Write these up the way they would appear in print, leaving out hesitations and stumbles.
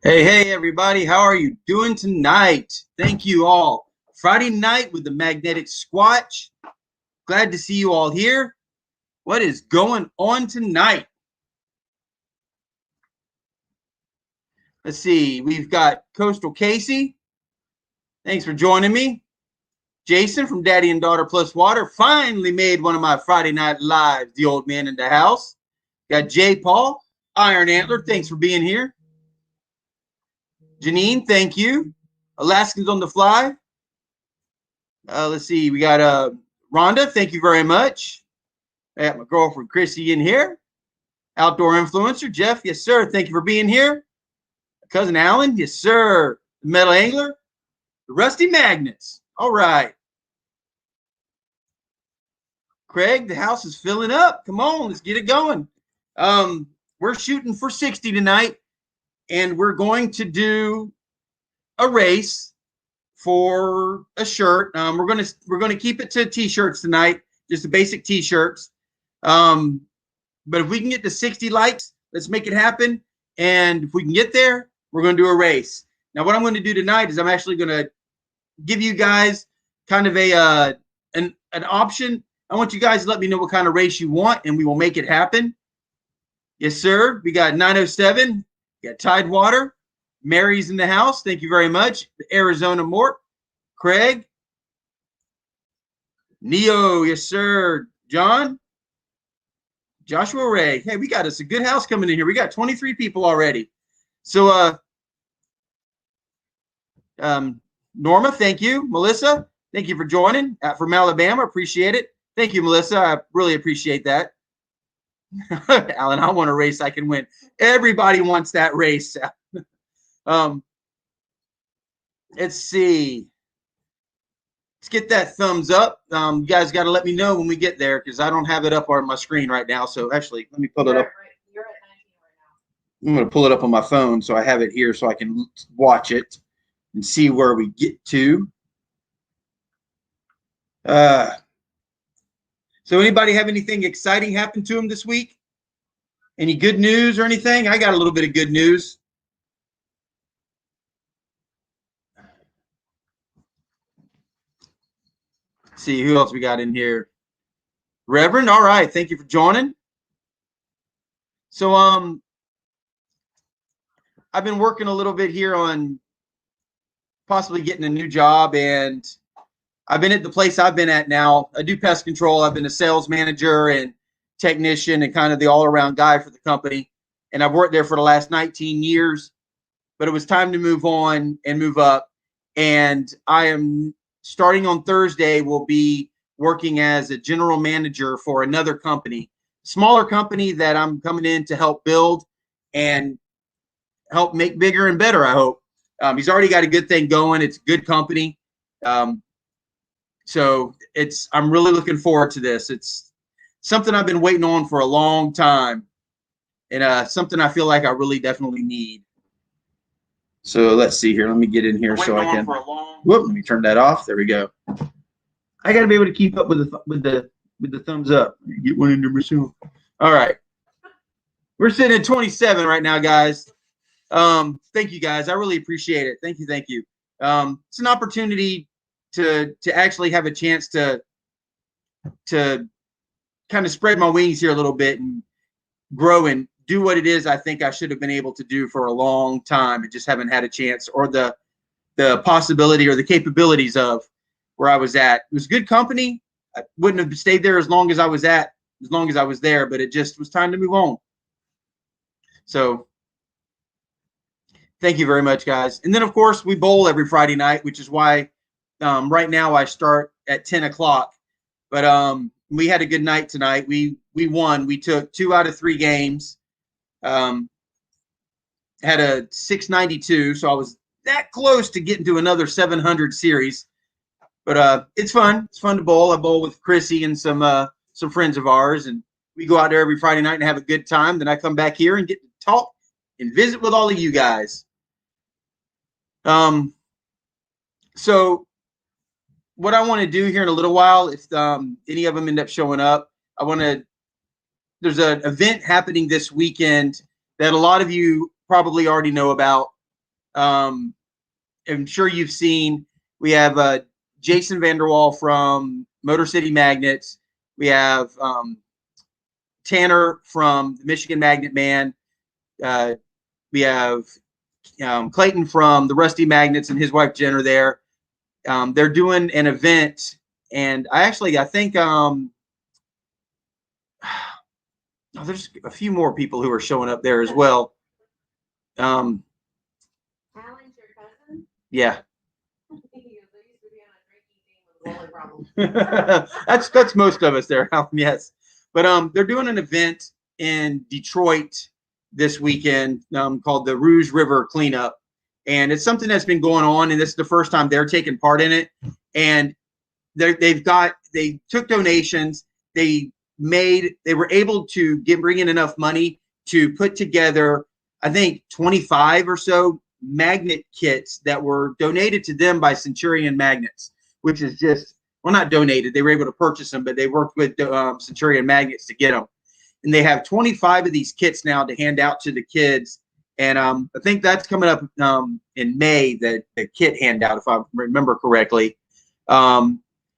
Hey, everybody. How are you doing tonight? Thank you all. Friday night with the Magnetic Squatch. Glad to see you all here. What is going on tonight? Let's see. We've got Coastal Casey. Thanks for joining me. Jason from Daddy and Daughter Plus Water finally made one of my Friday night lives. The old man in the house. Got Jay Paul, Iron Antler. Thanks for being here. Janine, thank you. Alaskans on the Fly. Let's see. We got Rhonda. Thank you very much. I got my girlfriend Chrissy in here. Outdoor influencer Jeff. Yes, sir. Thank you for being here. Cousin Alan. Yes, sir. The Metal Angler. The Rusty Magnets. All right. Craig, the house is filling up. Come on, let's get it going. We're shooting for 60 tonight, and we're going to do a race for a shirt. We're gonna keep it to t-shirts tonight, just the basic t-shirts. But if we can get to 60 likes, let's make it happen. And if we can get there, we're gonna do a race. Now, what I'm going to do tonight is I'm actually gonna give you guys kind of a an option. I want you guys to let me know what kind of race you want, and we will make it happen. Yes, sir. We got 907. We got Tidewater. Mary's in the house. Thank you very much. The Arizona Mort. Craig. Neo. Yes, sir. John. Joshua Ray. Hey, we got us a good house coming in here. We got 23 people already. So, Norma, thank you. Melissa, thank you for joining. From Alabama, appreciate it. Thank you, Melissa. I really appreciate that. Alan, I want a race I can win. Everybody wants that race. Let's see. Let's get that thumbs up. You guys got to let me know when we get there because I don't have it up on my screen right now. So actually, let me pull it up. You're at 19 right now. I'm going to pull it up on my phone so I have it here so I can watch it and see where we get to. So anybody have anything exciting happen to them this week? Any good news or anything? I got a little bit of good news. Let's see who else we got in here. Reverend, all right. Thank you for joining. So I've been working a little bit here on possibly getting a new job, and I've been at the place I've been at now. I do pest control. I've been a sales manager and technician and kind of the all-around guy for the company. And I've worked there for the last 19 years, but it was time to move on and move up. And I am starting on Thursday, will be working as a general manager for another company, smaller company that I'm coming in to help build and help make bigger and better, I hope. He's already got a good thing going. It's a good company. So I'm really looking forward to this. It's something I've been waiting on for a long time, and something I feel like I really definitely need. So let's see here. Let me get in here so I can. Whoop! Let me turn that off. There we go. I got to be able to keep up with the thumbs up. Get one in there myself. All right. We're sitting at 27 right now, guys. Thank you, guys. I really appreciate it. Thank you. Thank you. It's an opportunity to actually have a chance to kind of spread my wings here a little bit and grow and do what it is I think I should have been able to do for a long time and just haven't had a chance or the possibility or the capabilities of where I was at. It was good company. I wouldn't have stayed there as long as I was there, but it just was time to move on. So thank you very much, guys. And then, of course, we bowl every Friday night, which is why right now I start at 10 o'clock. But we had a good night tonight. We won. We took 2 out of 3 games. Had a 692, so I was that close to getting to another 700 series. But it's fun. It's fun to bowl. I bowl with Chrissy and some friends of ours, and we go out there every Friday night and have a good time. Then I come back here and get to talk and visit with all of you guys. So what I want to do here in a little while, if any of them end up showing up, there's an event happening this weekend that a lot of you probably already know about. I'm sure you've seen. We have Jason Vanderwall from Motor City Magnets. We have Tanner from the Michigan Magnet Man. We have Clayton from the Rusty Magnets and his wife Jen are there. They're doing an event, and I think there's a few more people who are showing up there as well. Alan's your cousin? Yeah. They used to be on a drinking team with a bowling problem. that's most of us there, Alan, yes. But they're doing an event in Detroit this weekend called the Rouge River Cleanup. And it's something that's been going on, and this is the first time they're taking part in it. And they took donations. They were able to bring in enough money to put together, I think, 25 or so magnet kits that were donated to them by Centurion Magnets, which is just, well, not donated. They were able to purchase them, but they worked with Centurion Magnets to get them. And they have 25 of these kits now to hand out to the kids. And I think that's coming up in May, the kit handout, if I remember correctly.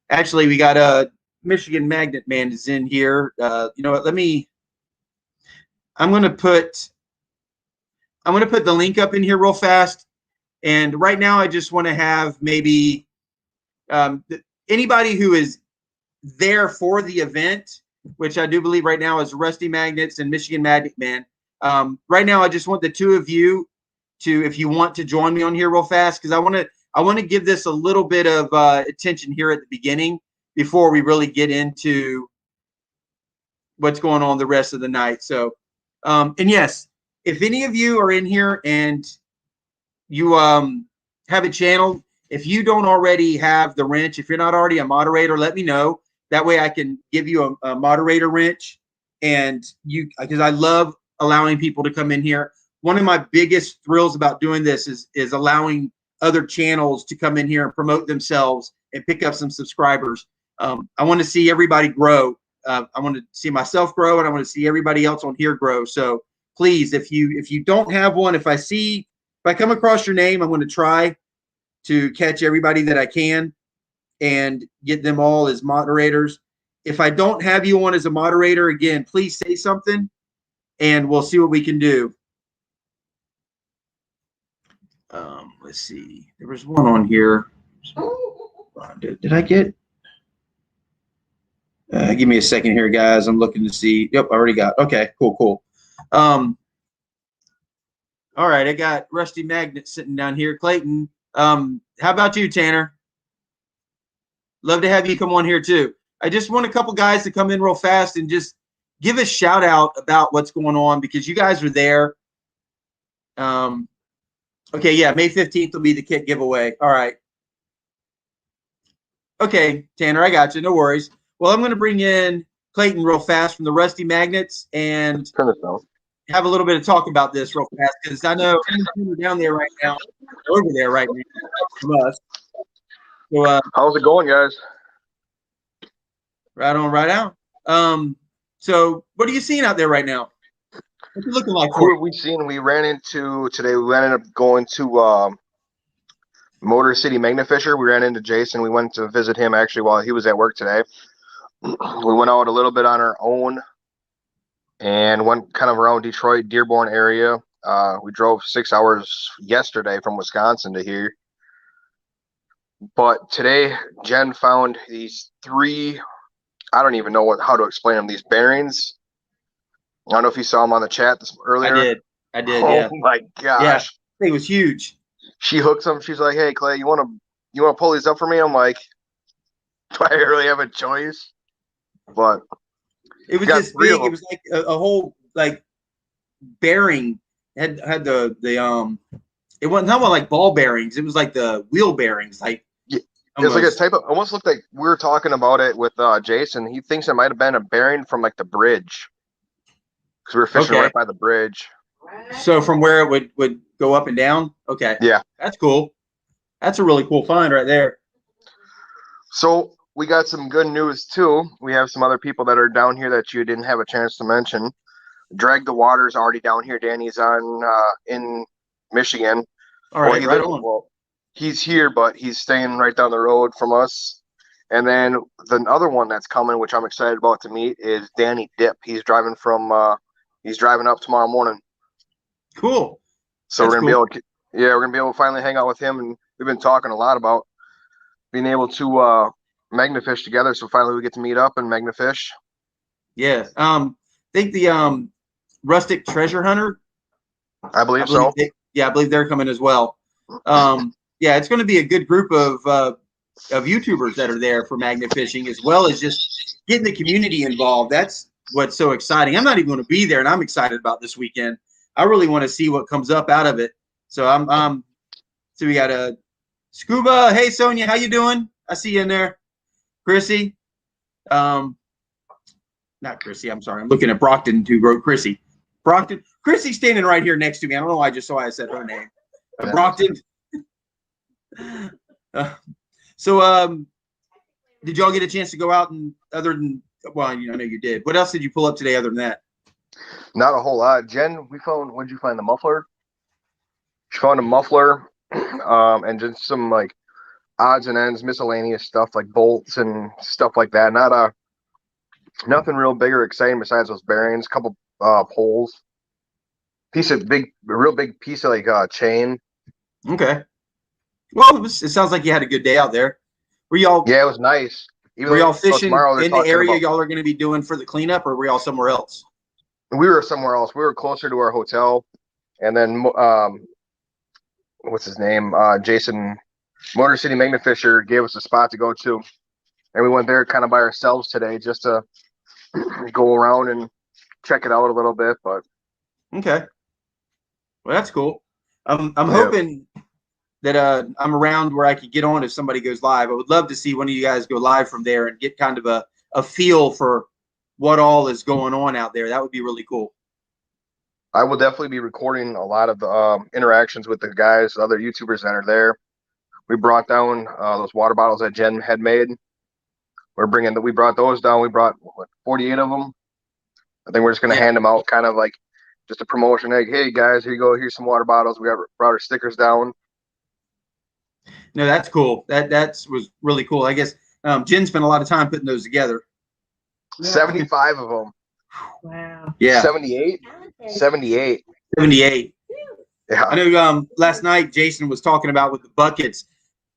Actually, we got a Michigan Magnet Man is in here. You know what? I'm gonna put the link up in here real fast. And right now, I just want to have maybe anybody who is there for the event, which I do believe right now is Rusty Magnets and Michigan Magnet Man. Right now, I just want the two of you to, if you want to join me on here real fast, because I want to give this a little bit of attention here at the beginning before we really get into what's going on the rest of the night. So, and yes, if any of you are in here and you have a channel, if you don't already have the wrench, if you're not already a moderator, let me know. That way I can give you a moderator wrench, and because I love allowing people to come in here. One of my biggest thrills about doing this is allowing other channels to come in here and promote themselves and pick up some subscribers. I want to see everybody grow. I want to see myself grow, and I want to see everybody else on here grow. So please, if you don't have one, if I come across your name, I'm going to try to catch everybody that I can and get them all as moderators. If I don't have you on as a moderator, again, please say something, and we'll see what we can do. Let's see. There was one on here. Did I get? Give me a second here, guys. I'm looking to see. Yep, I already got. Okay, cool. All right, I got Rusty Magnet sitting down here. Clayton, how about you, Tanner? Love to have you come on here too. I just want a couple guys to come in real fast and just give a shout out about what's going on, because you guys are there. Okay, yeah, May 15th will be the kit giveaway. All right. Okay, Tanner, I got you. No worries. Well, I'm going to bring in Clayton real fast from the Rusty Magnets and have a little bit of talk about this real fast, because I know you're down there right now, over there right now from us. So, how's it going, guys? Right on, right out. So what are you seeing out there right now? What's it looking like? Who have we seen? We ran into today. We ended up going to Motor City Magnet Fisher. We ran into Jason. We went to visit him actually while he was at work today. We went out a little bit on our own and went kind of around Detroit, Dearborn area. We drove 6 hours yesterday from Wisconsin to here. But today, Jen found these three, I don't even know how to explain them, these bearings. I don't know if you saw them on the chat earlier. I did. Oh, yeah. my gosh. Yeah, it was huge. She hooks them. She's like, "Hey, Clay, you want to pull these up for me?" I'm like, "Do I really have a choice?" But it was this big. It was like a whole like bearing. Had the it wasn't not like ball bearings. It was like the wheel bearings. Like it's like a type of, almost looked like, we were talking about it with Jason. He thinks it might have been a bearing from like the bridge, because we were fishing right by the bridge. So from where it would go up and down. Okay. Yeah. That's cool. That's a really cool find right there. So we got some good news too. We have some other people that are down here that you didn't have a chance to mention. Drag the Water's already down here. Danny's on in Michigan. All right, he right lives, on. well, he's here, but he's staying right down the road from us. And then the other one that's coming, which I'm excited about to meet, is Danny Dip. He's driving up tomorrow morning. Cool. So That's we're gonna be able to finally hang out with him, and we've been talking a lot about being able to magnafish together. So finally we get to meet up and magnafish. Yeah. Think the Rustic Treasure Hunter. I believe so. I believe they're coming as well. Yeah, it's going to be a good group of YouTubers that are there for magnet fishing, as well as just getting the community involved. That's what's so exciting. I'm not even going to be there, and I'm excited about this weekend. I really want to see what comes up out of it. So so we got a Scuba. Hey, Sonia, how you doing? I see you in there. Chrissy. Not Chrissy. I'm sorry. I'm looking at Brockton, who wrote Chrissy. Brockton. Chrissy's standing right here next to me. I don't know why I just saw I said her name. Brockton. Did y'all get a chance to go out and other than, well, I know you did. What else did you pull up today other than that? Not a whole lot. Jen, what did you find? The muffler? She found a muffler and just some like odds and ends, miscellaneous stuff like bolts and stuff like that. Nothing real big or exciting besides those bearings, a couple poles, real big piece of like chain. Okay. Well, it sounds like you had a good day out there. Were y'all? Yeah, it was nice. Were y'all fishing in the area y'all are going to be doing for the cleanup, or were y'all somewhere else? We were somewhere else. We were closer to our hotel, and then what's his name? Jason, Motor City Magnafisher, gave us a spot to go to, and we went there kind of by ourselves today just to go around and check it out a little bit. But okay, well, that's cool. I'm hoping that I'm around where I could get on if somebody goes live. I would love to see one of you guys go live from there and get kind of a feel for what all is going on out there. That would be really cool. I will definitely be recording a lot of the interactions with the guys, other YouTubers that are there. We brought down those water bottles that Jen had made. We brought those down. We brought 48 of them. I think we're just going to hand them out kind of like just a promotion. Like, hey guys, here you go. Here's some water bottles. We brought our stickers down. No, that's cool. That was really cool. I guess Jen spent a lot of time putting those together. 75 of them. Wow. Yeah. 78. 78. 78. Yeah. I know last night Jason was talking about with the buckets,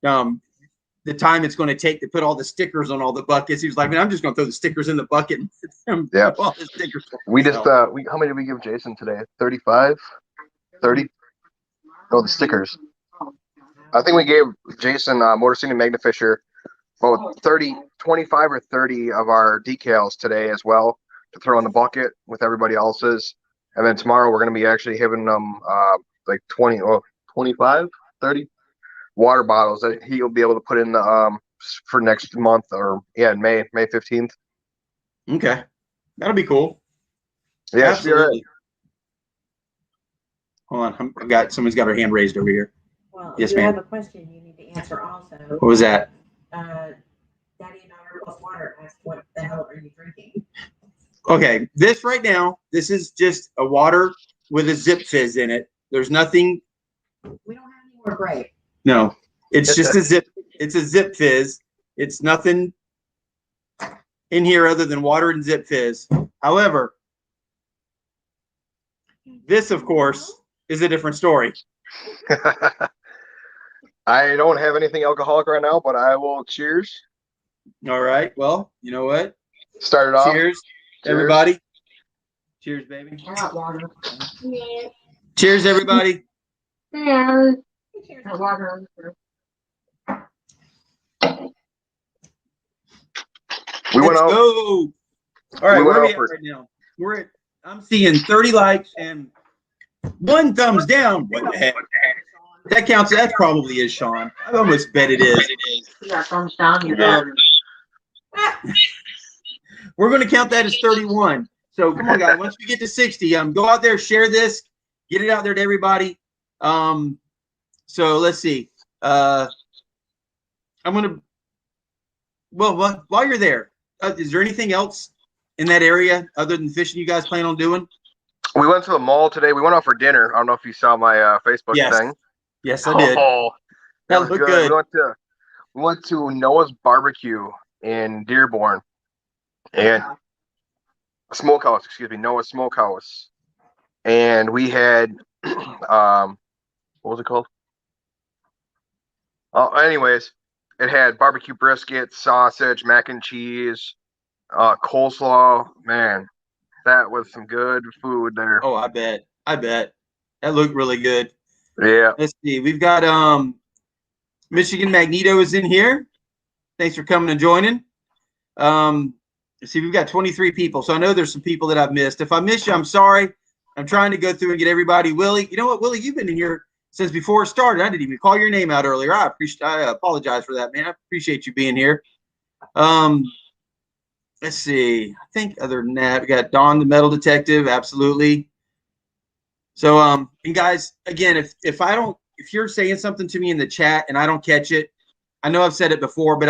the time it's going to take to put all the stickers on all the buckets. He was like, man, I'm just going to throw the stickers in the bucket and put all the stickers on. How many did we give Jason today? 35? 30? Oh, the stickers. I think we gave Jason, Motor City Magnafisher, about 25 or 30 of our decals today as well to throw in the bucket with everybody else's. And then tomorrow we're going to be actually giving them like 25, 30 water bottles that he'll be able to put in the for next month or in May 15th. Okay. That'll be cool. Yeah, absolutely. Hold on. Someone's got her hand raised over here. Well, yes, if you ma'am. have a question you need to answer also. What was that? Daddy and Daughter Plus Water asked, what the hell are you drinking? Okay, this right now, this is just a water with a zip fizz in it. There's nothing. We don't have any more grape. No, it's just a zip. It's a zip fizz. It's nothing in here other than water and zip fizz. However, this, of course, is a different story. I don't have anything alcoholic right now, but I will cheers. All right. Well, you know what? Start it off. Cheers, everybody. Cheers, baby. Water. Cheers, everybody. Cheers. Water. Let's go. All right, where are we at right now? I'm seeing 30 likes and 1 thumbs down. What the heck? That counts. That probably is Sean. I almost bet it is. You got thumbs down. We're going to count that as 31. So come on, guys. Once we get to 60, go out there, share this, get it out there to everybody. So let's see. I'm gonna. Well, while you're there, is there anything else in that area other than fishing you guys plan on doing? We went to the mall today. We went out for dinner. I don't know if you saw my Facebook thing. Yes, I did. Oh, That was looked good. good. We went to Noah's Barbecue in Dearborn and Smokehouse, excuse me, Noah's Smokehouse. And we had what was it called? Oh, anyways, it had barbecue brisket, sausage, mac and cheese, coleslaw. Man, that was some good food there. Oh, I bet. I bet. That looked really good. Yeah. Let's see. We've got Michigan Magneto is in here. Thanks for coming and joining. Let's see, we've got 23 people. So I know there's some people that I've missed. If I miss you, I'm sorry. I'm trying to go through and get everybody. Willie, you know what, Willie, you've been in here since before it started. I didn't even call your name out earlier. I apologize for that, man. I appreciate you being here. Let's see. I think other than that, we got Don the Metal Detective, absolutely. So and guys, again, if you're saying something to me in the chat and I don't catch it, I know I've said it before, but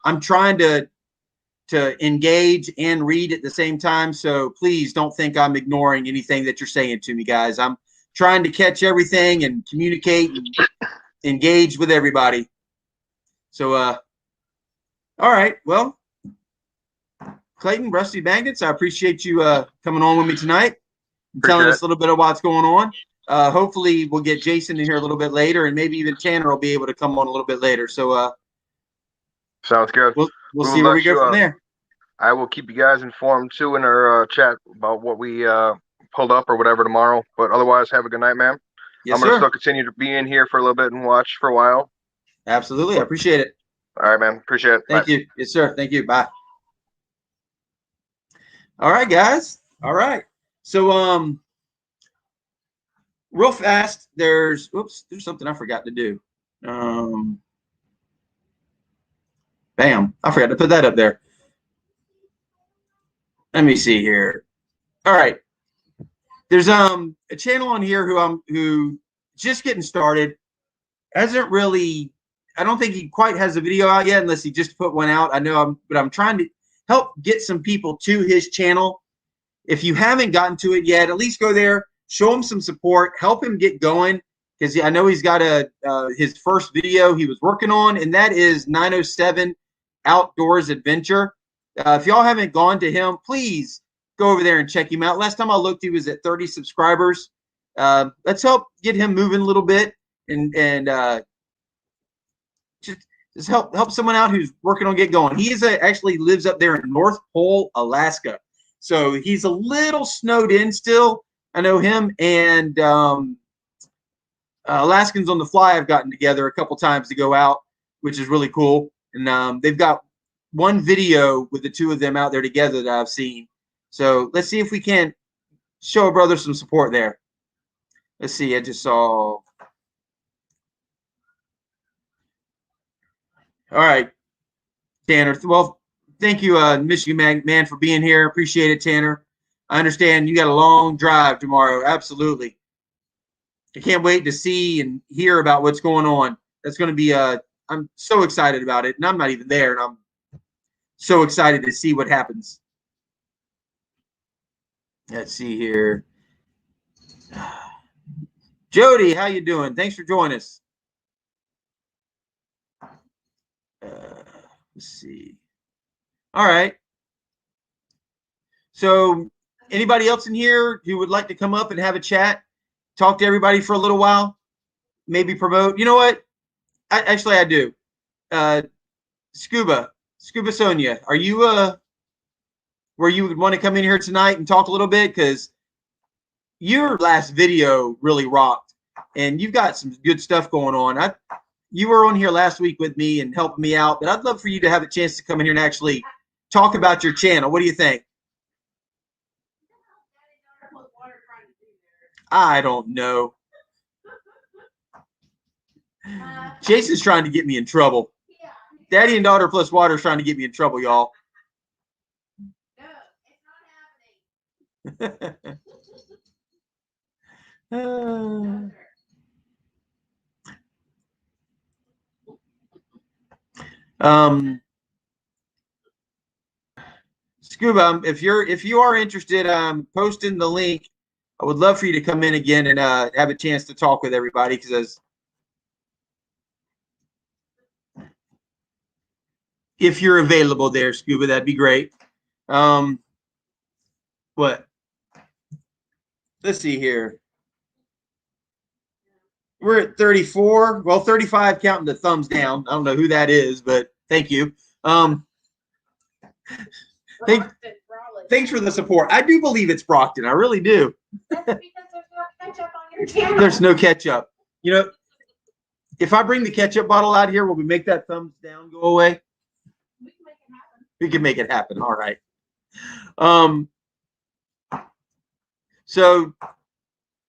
I'm trying to engage and read at the same time. So please don't think I'm ignoring anything that you're saying to me, guys. I'm trying to catch everything and communicate and engage with everybody. So all right, well, Clayton, Rusty Magnets, I appreciate you coming on with me tonight and telling us a little bit of what's going on. Hopefully we'll get Jason in here a little bit later, and maybe even Tanner will be able to come on a little bit later. So sounds good. We'll see where we go from there. I will keep you guys informed too in our chat about what we pulled up or whatever tomorrow. But otherwise, have a good night, man. Yes, I'm gonna sir. still continue to be in here for a little bit and watch for a while. Absolutely, I appreciate it. All right, man. Appreciate it. Thank you. Yes, sir. Thank you. Bye. All right, guys. All right. So real fast, there's something I forgot to do. Bam, I forgot to put that up there. Let me see here. All right. There's a channel on here who just getting started. Hasn't really, I don't think he quite has a video out yet unless he just put one out. I know but I'm trying to help get some people to his channel. If you haven't gotten to it yet, at least go there, show him some support, help him get going, because I know he's got his first video he was working on, and that is 907 Outdoors Adventure. If y'all haven't gone to him, please go over there and check him out. Last time I looked, he was at 30 subscribers. Let's help get him moving a little bit and just help someone out who's working on get going. He actually lives up there in North Pole, Alaska. So he's a little snowed in still. I know him and Alaskans on the Fly have gotten together a couple times to go out, which is really cool. And they've got one video with the two of them out there together that I've seen. So let's see if we can show a brother some support there. Let's see. I just saw. All right, Tanner. Well, thank you, Michigan man, for being here. Appreciate it, Tanner. I understand you got a long drive tomorrow. Absolutely. I can't wait to see and hear about what's going on. That's going to be I'm so excited about it, and I'm not even there, and I'm so excited to see what happens. Let's see here. Jody, how you doing? Thanks for joining us. Let's see. All right. So anybody else in here who would like to come up and have a chat, talk to everybody for a little while, maybe promote? You know what? I do. Scuba Sonia, are you where you would want to come in here tonight and talk a little bit? Because your last video really rocked, and you've got some good stuff going on. You were on here last week with me and helping me out, but I'd love for you to have a chance to come in here and actually talk about your channel. What do you think? I don't know. Jason's trying to get me in trouble. Daddy and Daughter Plus Water is trying to get me in trouble, y'all. No, it's not happening. Scuba, if you are interested, I'm posting the link. I would love for you to come in again and have a chance to talk with everybody, because if you're available there, Scuba, that'd be great. What? Let's see here. We're at 34. Well, 35 counting the thumbs down. I don't know who that is, but thank you. Thanks for the support. I do believe it's Brockton. I really do. That's because there's no ketchup on your channel. There's no ketchup. You know, if I bring the ketchup bottle out here, will we make that thumbs down go away? We can make it happen. We can make it happen. All right. So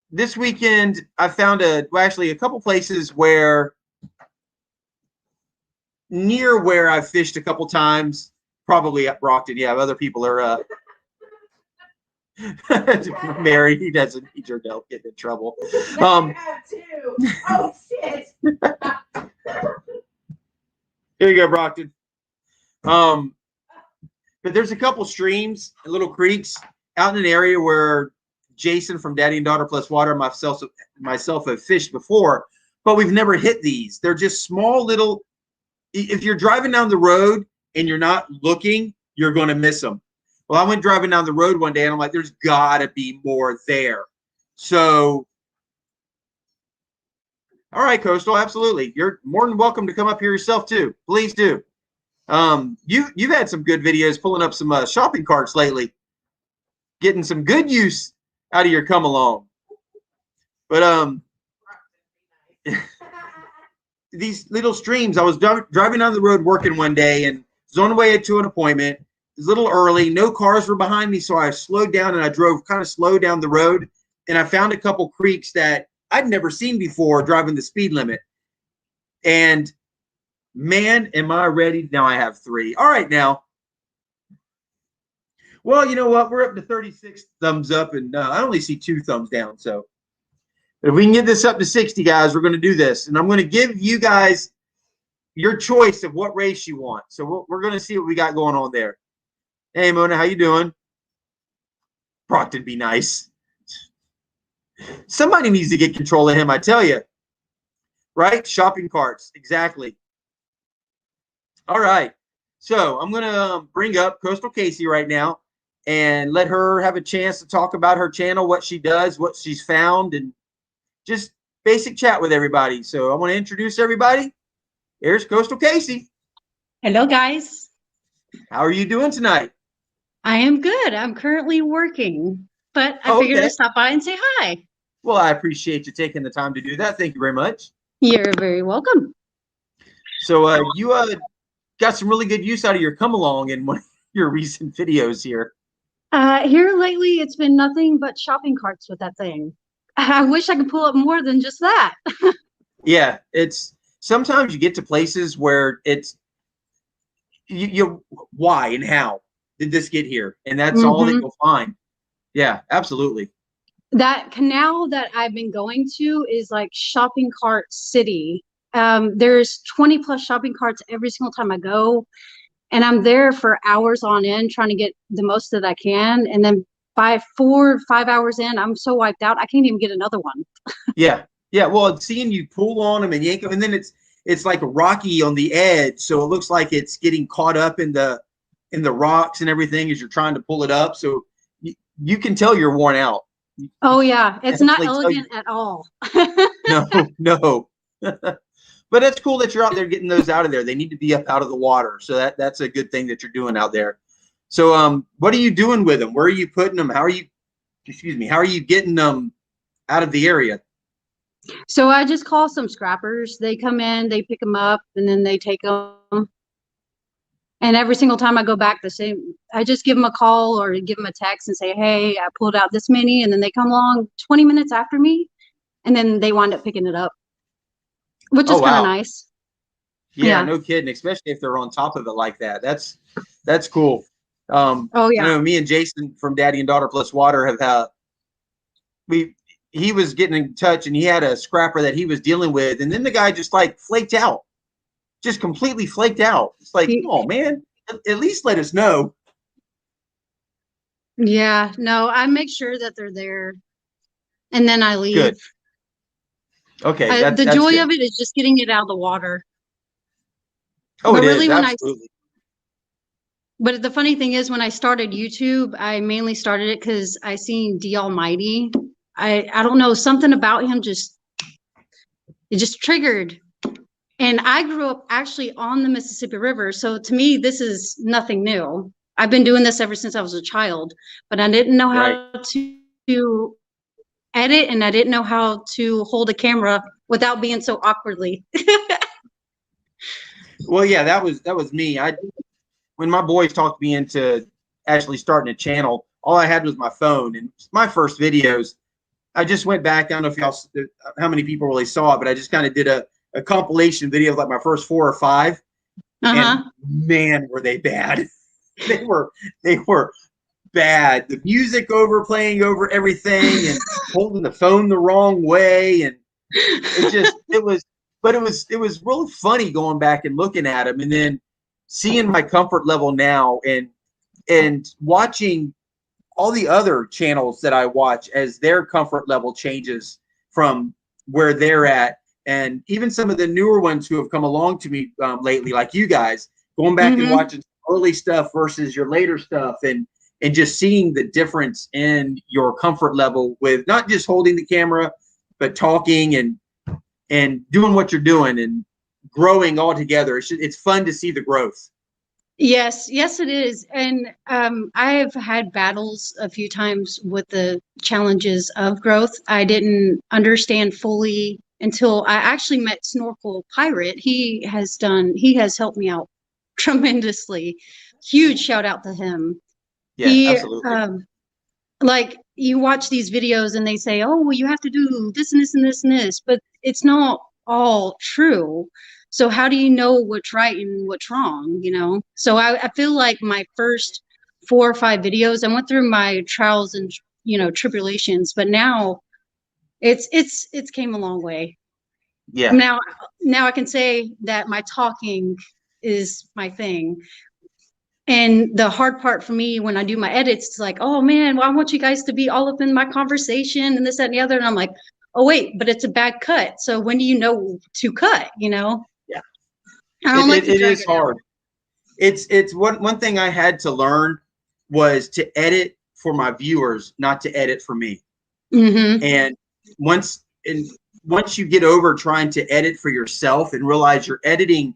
this weekend I found actually a couple places where near where I've fished a couple times, probably at Brockton. Yeah, other people are Mary, he doesn't need your help getting in trouble. I have two. Oh shit. Here you go, Brockton. But there's a couple streams and little creeks out in an area where Jason from Daddy and Daughter Plus Water and myself have fished before, but we've never hit these. They're just small little. If you're driving down the road and you're not looking, you're going to miss them. Well, I went driving down the road one day and I'm like, there's got to be more there. So, all right, Coastal, absolutely. You're more than welcome to come up here yourself too. Please do. You've had some good videos pulling up some shopping carts lately, getting some good use out of your come along. But these little streams, I was driving down the road working one day and was on the way to an appointment. It was a little early, no cars were behind me, so I slowed down and I drove kind of slow down the road, and I found a couple creeks that I'd never seen before driving the speed limit. And man, am I ready? Now I have 3. All right, now. Well, you know what? We're up to 36 thumbs up, and I only see 2 thumbs down. So if we can get this up to 60, guys, we're going to do this. And I'm going to give you guys your choice of what race you want. So we're going to see what we got going on there. Hey, Mona, how you doing? Brockton, be nice. Somebody needs to get control of him, I tell you. Right? Shopping carts. Exactly. All right. So I'm going to bring up Coastal Casey right now and let her have a chance to talk about her channel, what she does, what she's found, and just basic chat with everybody. So I want to introduce everybody. Here's Coastal Casey. Hello, guys. How are you doing tonight? I am good. I'm currently working, but I figured I'd stop by and say hi. Well, I appreciate you taking the time to do that. Thank you very much. You're very welcome. So you got some really good use out of your come along in one of your recent videos here. Here lately, it's been nothing but shopping carts with that thing. I wish I could pull up more than just that. Yeah, it's sometimes you get to places where it's you why and how did this get here? And that's all that you'll find. Yeah, absolutely. That canal that I've been going to is like shopping cart city. There's 20 plus shopping carts every single time I go. And I'm there for hours on end trying to get the most that I can. And then by 4 or 5 hours in, I'm so wiped out, I can't even get another one. Yeah. Yeah. Well, seeing you pull on them and yank them, and then it's like rocky on the edge. So it looks like it's getting caught up in the rocks and everything as you're trying to pull it up. So you can tell you're worn out. Oh, yeah. It's not elegant at all. No. But it's cool that you're out there getting those out of there. They need to be up out of the water. So that's a good thing that you're doing out there. So what are you doing with them? Where are you putting them? How are you getting them out of the area? So I just call some scrappers. They come in, they pick them up, and then they take them. And every single time I go back, the same. I just give them a call or give them a text and say, hey, I pulled out this many. And then they come along 20 minutes after me, and then they wind up picking it up, which is kind of nice. Yeah, no kidding, especially if they're on top of it like that. That's cool. Oh yeah. You know, me and Jason from Daddy and Daughter Plus Water have had he was getting in touch and he had a scrapper that he was dealing with, and then the guy just like flaked out. Just completely flaked out. It's like, come on, man. At least let us know. Yeah, no, I make sure that they're there and then I leave. Good. Okay. The joy of it is just getting it out of the water. Oh, but it really, is. when Absolutely. But the funny thing is, when I started YouTube, I mainly started it because I seen D Almighty. I don't know, something about him it just triggered. And I grew up actually on the Mississippi River, so to me, this is nothing new. I've been doing this ever since I was a child, but I didn't know how to edit, and I didn't know how to hold a camera without being so awkwardly. Well, yeah, that was me. When my boys talked me into actually starting a channel, all I had was my phone, and my first videos, I just went back. I don't know if y'all, how many people really saw it, but I just kind of did a compilation video of like my first 4 or 5, and man, were they bad. they were bad. The music playing over everything, and holding the phone the wrong way, and it was really funny going back and looking at them, and then seeing my comfort level now, and watching all the other channels that I watch as their comfort level changes from where they're at. And even some of the newer ones who have come along to me lately, like you guys, going back and watching early stuff versus your later stuff, and just seeing the difference in your comfort level with not just holding the camera, but talking and doing what you're doing and growing all together. It's fun to see the growth. Yes, it is. And I have had battles a few times with the challenges of growth. I didn't understand fully until I actually met Snorkel Pirate. He has helped me out tremendously. Huge shout out to him. Yeah, absolutely. Like, you watch these videos and they say, oh, well, you have to do this and this and this and this, but it's not all true. So how do you know what's right and what's wrong, you know? So I feel like my first 4 or 5 videos, I went through my trials and, tribulations, but now it's came a long way. Yeah. Now I can say that my talking is my thing. And the hard part for me when I do my edits, it's like, oh man, well, I want you guys to be all up in my conversation and this, that, and the other. And I'm like, oh wait, but it's a bad cut. So when do you know to cut, Yeah. I don't like it is hard. It's one thing I had to learn was to edit for my viewers, not to edit for me. And once you get over trying to edit for yourself and realize you're editing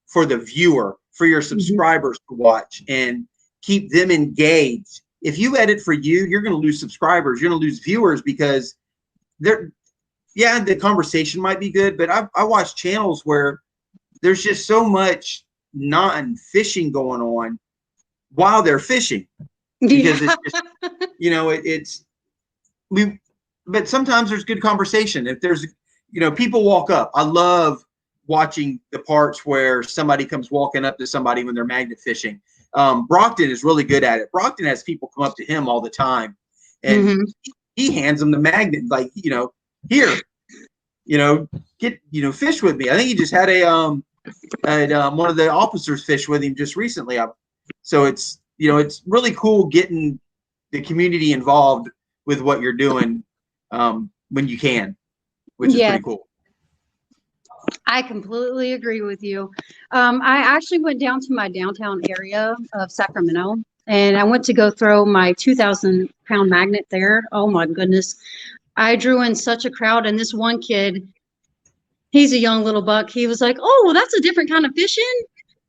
for the viewer, for your subscribers to watch and keep them engaged. If you edit for you, you're going to lose subscribers. You're going to lose viewers because the conversation might be good, but I watch channels where there's just so much non-fishing going on while they're fishing, because it's just, but sometimes there's good conversation. If there's, people walk up. I love watching the parts where somebody comes walking up to somebody when they're magnet fishing. Brockton is really good at it. Brockton has people come up to him all the time, and he hands them the magnet, like, here, get, fish with me. I think he just had one of the officers fish with him just recently. So it's, it's really cool getting the community involved with what you're doing when you can, which is pretty cool. I completely agree with you. I actually went down to my downtown area of Sacramento, and I went to go throw my 2,000-pound magnet there. Oh my goodness. I drew in such a crowd, and this one kid, he's a young little buck. He was like, oh, well, that's a different kind of fishing.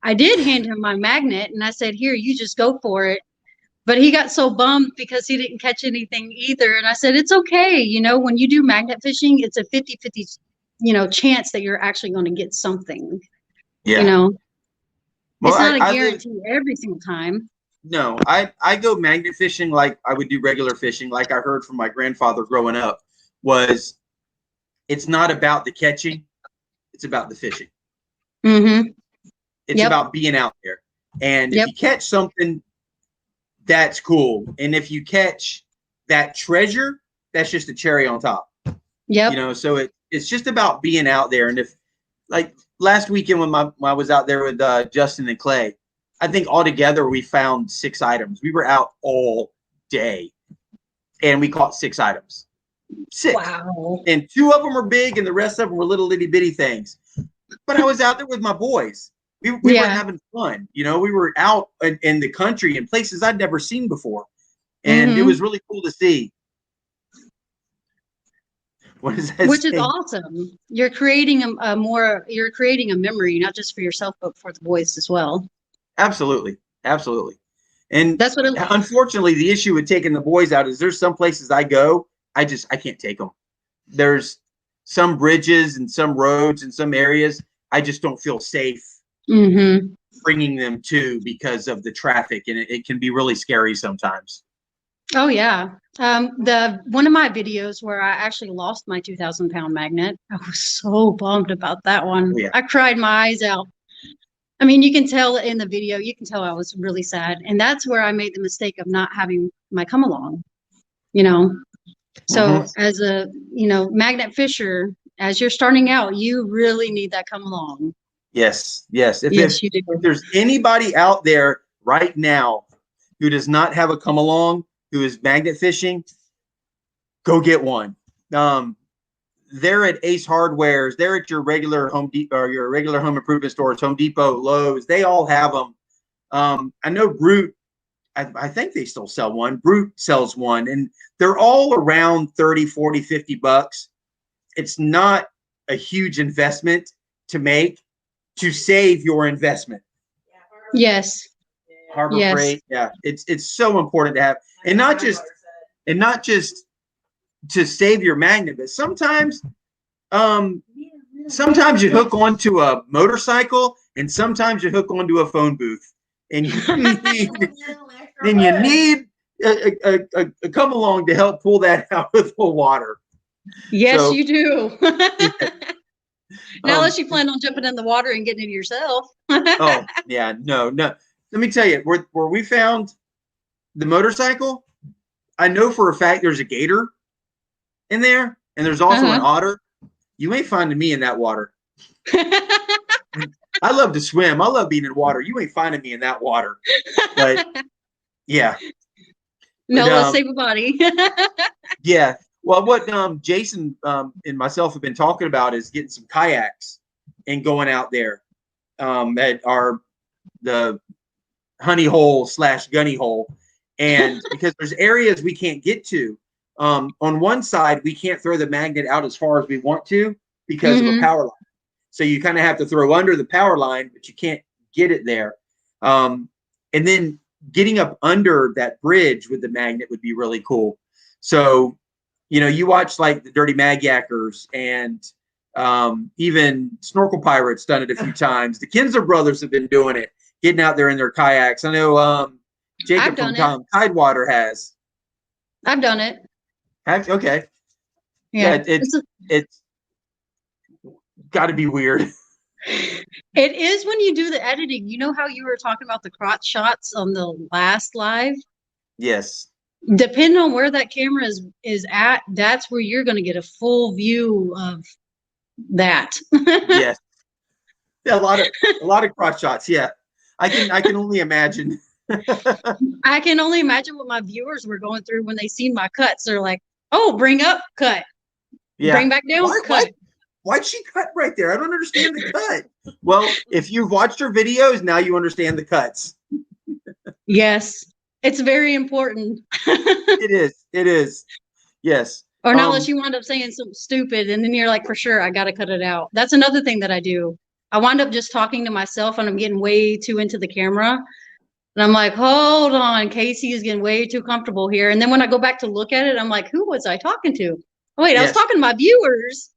I did hand him my magnet, and I said, here, you just go for it. But he got so bummed because he didn't catch anything either. And I said, it's okay. When you do magnet fishing, it's a 50-50 chance that you're actually going to get something. It's not a guarantee every single time. No, I go magnet fishing like I would do regular fishing. Like I heard from my grandfather growing up, was it's not about the catching, it's about the fishing. It's about being out there. And if you catch something, that's cool. And if you catch that treasure, that's just a cherry on top. So it's just about being out there. And if, like last weekend when I was out there with Justin and Clay, I think altogether we found 6 items. We were out all day and we caught 6 items. 6. Wow. And 2 of them were big and the rest of them were little itty bitty things. But I was out there with my boys. We were Yeah. having fun. You know, we were out in the country in places I'd never seen before. And it was really cool to see. What does that Which is say? awesome. You're creating you're creating a memory, not just for yourself, but for the boys as well. Absolutely. Absolutely. And That's what it, unfortunately, the issue with taking the boys out is there's some places I go, I can't take them. There's some bridges and some roads and some areas I just don't feel safe bringing them to because of the traffic, and it can be really scary sometimes. Oh yeah. The one of my videos where I actually lost my 2,000-pound magnet, I was so bummed about that one. Oh, yeah. I cried my eyes out. I mean, you can tell in the video, you can tell I was really sad. And that's where I made the mistake of not having my come along, you know. So as a, magnet fisher, as you're starting out, you really need that come along. Yes. Yes. Yes, you do. If there's anybody out there right now who does not have a come along, who is magnet fishing, go get one. They're at Ace Hardware's. They're at your regular Home Depot or your regular home improvement stores, Home Depot, Lowe's. They all have them. I know Brute. I think they still sell one. Brute sells one, and they're all around 30, 40, 50 bucks. It's not a huge investment to make to save your investment. Yes. Harbor Freight. Yeah. It's so important to have, and not just to save your magnet, but sometimes you hook onto a motorcycle and sometimes you hook onto a phone booth, and you need a come along to help pull that out of the water. Yes, So, you do. yeah. Now, unless you plan on jumping in the water and getting it yourself. Oh yeah, no. Let me tell you, where we found the motorcycle, I know for a fact there's a gator in there, and there's also an otter. You ain't finding me in that water. I love to swim. I love being in water. You ain't finding me in that water. But yeah. No, let's save a body. Yeah. Well, what Jason and myself have been talking about is getting some kayaks and going out there at the honey hole / gunny hole. And because there's areas we can't get to. On one side, we can't throw the magnet out as far as we want to because of a power line. So you kind of have to throw under the power line, but you can't get it there. And then getting up under that bridge with the magnet would be really cool. So, you watch like the Dirty Mag Yackers and even Snorkel Pirates done it a few times. The Kinzer brothers have been doing it, getting out there in their kayaks. I know Jacob from Tidewater has. I've done it. Okay. Yeah, it's got to be weird. It is when you do the editing. You know how you were talking about the crotch shots on the last live? Yes. Depending on where that camera is at, that's where you're going to get a full view of that. Yes. Yeah, a lot of crotch shots. Yeah. I can only imagine. I can only imagine what my viewers were going through when they seen my cuts. They're like, "Oh, bring up, cut. Yeah. Bring back down, cut." Why'd she cut right there? I don't understand the cut. Well, if you've watched her videos, now you understand the cuts. Yes, it's very important. It is. Yes. Or not unless you wind up saying something stupid, and then you're like, for sure, I got to cut it out. That's another thing that I do. I wind up just talking to myself, and I'm getting way too into the camera. And I'm like, hold on, Casey is getting way too comfortable here. And then when I go back to look at it, I'm like, who was I talking to? Oh, wait, I was talking to my viewers.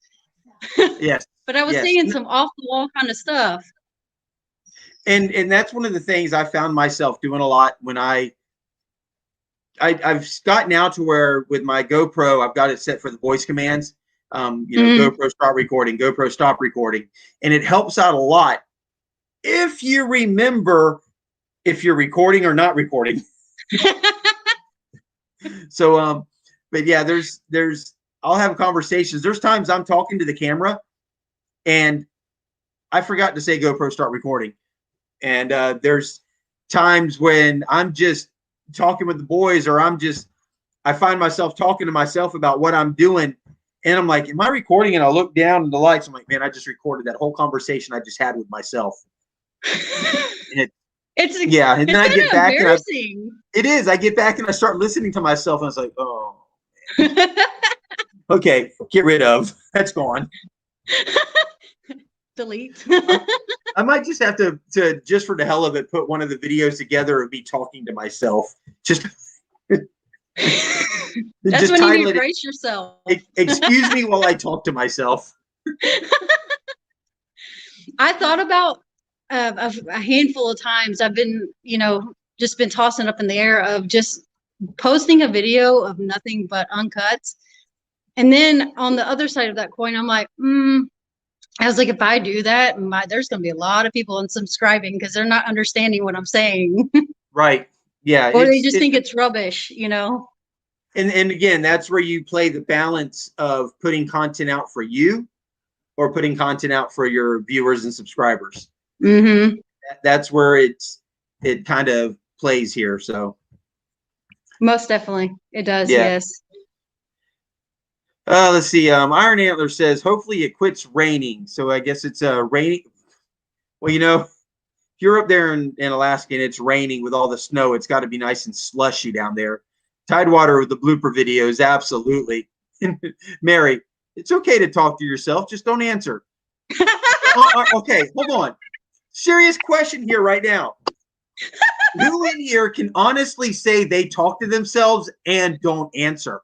Yes. But I was saying some off the wall kind of stuff. And that's one of the things I found myself doing a lot when I've gotten out to where with my GoPro, I've got it set for the voice commands. GoPro start recording, GoPro stop recording. And it helps out a lot if you remember if you're recording or not recording. So, but yeah, I'll have conversations. There's times I'm talking to the camera and I forgot to say GoPro start recording. And there's times when I'm just talking with the boys, or I find myself talking to myself about what I'm doing. And I'm like, am I recording? And I look down at the lights. I'm like, man, I just recorded that whole conversation I just had with myself. And It's yeah, and then I kind get of back and embarrassing. it is. I get back and I start listening to myself, and I was like, oh, okay, get rid of. That's gone. Delete. I might just have to just for the hell of it, put one of the videos together of me talking to myself. Just That's just when you title need to it. brace yourself. Excuse me while I talk to myself. I thought about a handful of times. I've been, just been tossing up in the air of just posting a video of nothing but uncuts. And then on the other side of that coin, I'm like, I was like, if I do that, there's going to be a lot of people unsubscribing because they're not understanding what I'm saying. Right. Yeah. Or they just think it's rubbish, And again, that's where you play the balance of putting content out for you or putting content out for your viewers and subscribers. Mm-hmm. That's where it kind of plays here. So Most definitely. It does. yeah. Yes. Let's see. Iron Antler says, hopefully it quits raining. So I guess it's raining. Well, if you're up there in Alaska and it's raining with all the snow, it's got to be nice and slushy down there. Tidewater with the blooper videos, absolutely. Mary, it's okay to talk to yourself. Just don't answer. Okay, hold on. Serious question here right now. Who in here can honestly say they talk to themselves and don't answer?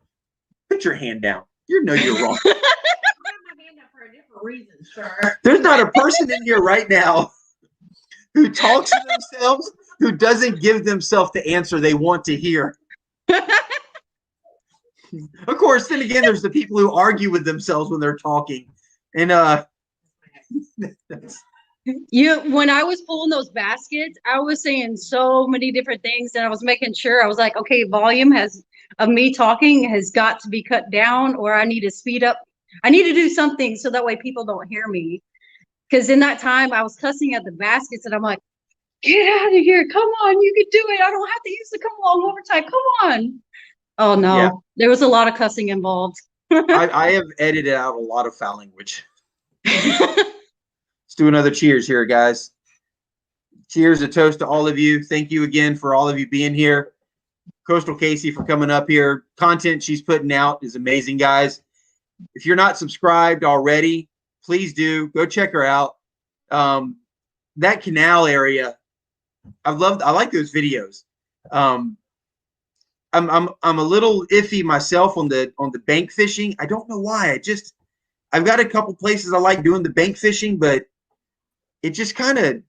Put your hand down. You're wrong. I have my hand up for a different reason, sir. There's not a person in here right now who talks to themselves who doesn't give themselves the answer they want to hear. Of course, then again, there's the people who argue with themselves when they're talking. And when I was pulling those baskets, I was saying so many different things, and I was making sure I was like, okay, volume of me talking has got to be cut down, or I need to speed up. I need to do something so that way people don't hear me. Because in that time, I was cussing at the baskets, and I'm like, get out of here. Come on, you can do it. I don't have to use the come along overtime. Come on. Oh, no. Yeah. There was a lot of cussing involved. I have edited out a lot of foul language. Let's do another cheers here, guys. Cheers, a toast to all of you. Thank you again for all of you being here. Coastal Casey for coming up here. Content she's putting out is amazing, guys. If you're not subscribed already, please do. Go check her out. That canal area, I like those videos. I'm a little iffy myself on the bank fishing. I don't know why. I've got a couple places I like doing the bank fishing, but it just kind of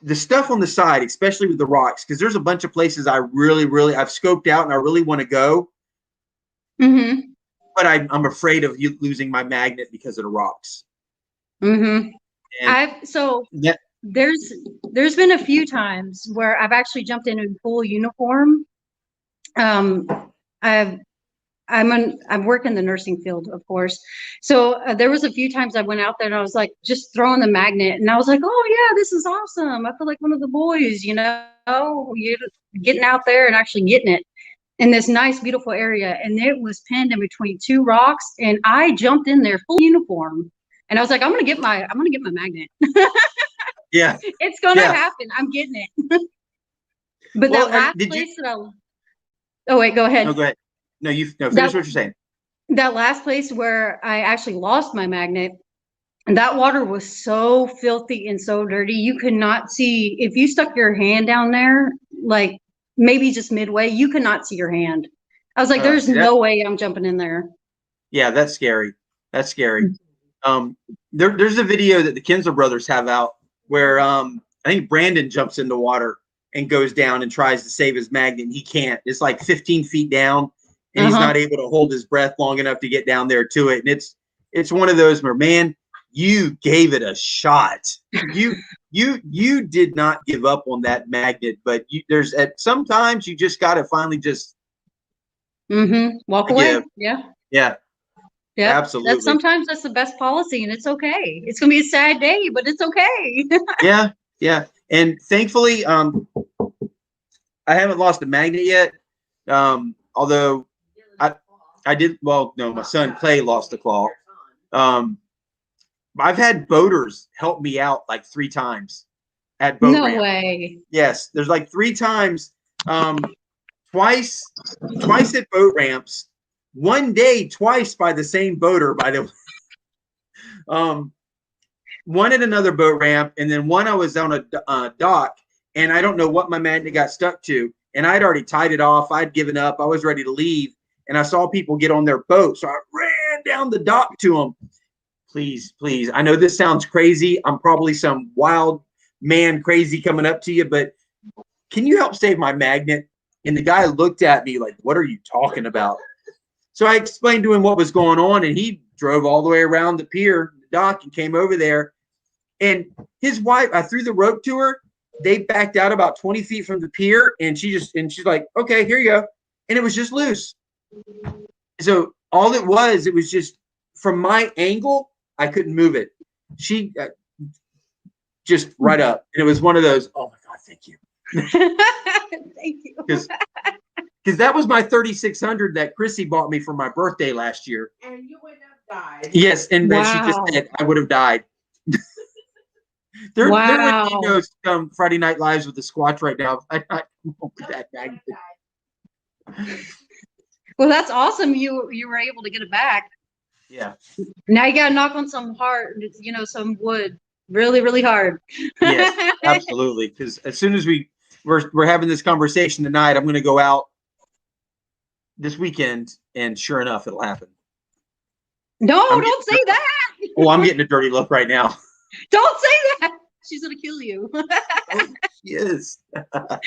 the stuff on the side, especially with the rocks, because there's a bunch of places I've scoped out and I really want to go. Mm-hmm. But I'm afraid of losing my magnet because of the rocks. Mm-hmm. There's been a few times where I've actually jumped in full uniform. I'm working the nursing field, of course. So there was a few times I went out there and I was like, just throwing the magnet, and I was like, oh yeah, this is awesome. I feel like one of the boys, you're getting out there and actually getting it in this nice, beautiful area. And it was pinned in between two rocks, and I jumped in there full uniform, and I was like, I'm gonna get my magnet. Yeah, it's gonna happen. I'm getting it. But that last place oh wait, go ahead. No, go ahead. No, finish what you're saying. That last place where I actually lost my magnet, and that water was so filthy and so dirty, you could not see. If you stuck your hand down there, like maybe just midway, you could not see your hand. I was like, there's no way I'm jumping in there. Yeah, that's scary. That's scary. There's a video that the Kinsler brothers have out where I think Brandon jumps in the water and goes down and tries to save his magnet, and he can't. It's like 15 feet down, and he's not able to hold his breath long enough to get down there to it. And it's one of those where, man, you gave it a shot. You did not give up on that magnet, but sometimes you just got to finally just walk away. Yeah, absolutely. Sometimes that's the best policy, and it's okay. It's gonna be a sad day, but it's okay. yeah. And thankfully, I haven't lost a magnet yet. Although I did. Well, no, my son Clay lost the claw. I've had boaters help me out like 3 times at boat No ramp. way. Yes, there's like 3 times, twice at boat ramps, one day twice by the same boater. By the way, one at another boat ramp, and then one I was on a dock, and I don't know what my magnet got stuck to, and I'd already tied it off. I'd given up. I was ready to leave, and I saw people get on their boat, so I ran down the dock to them. Please, please. I know this sounds crazy. I'm probably some wild man crazy coming up to you, but can you help save my magnet? And the guy looked at me like, what are you talking about? So I explained to him what was going on, and he drove all the way around the pier, the dock, and came over there. And his wife, I threw the rope to her. They backed out about 20 feet from the pier, and she's like, okay, here you go. And it was just loose. So all it was just from my angle, I couldn't move it. She just right up. And it was one of those, oh my God, thank you. Thank you. Because that was my 3600 that Chrissy bought me for my birthday last year. And you wouldn't have died. Yes, and then she just Wow. said I would have died. There Wow. would be no Friday Night Lives with the Squatch right now. I not come up with that You magnet. would've died. Well, that's awesome. You were able to get it back. Yeah. Now you got to knock on some hard, some wood, really, really hard. Yes, absolutely. Because as soon as we're having this conversation tonight, I'm going to go out this weekend, and sure enough, it'll happen. No, I'm don't say that. Oh, I'm getting a dirty look right now. Don't say that. She's gonna kill you. Yes. No,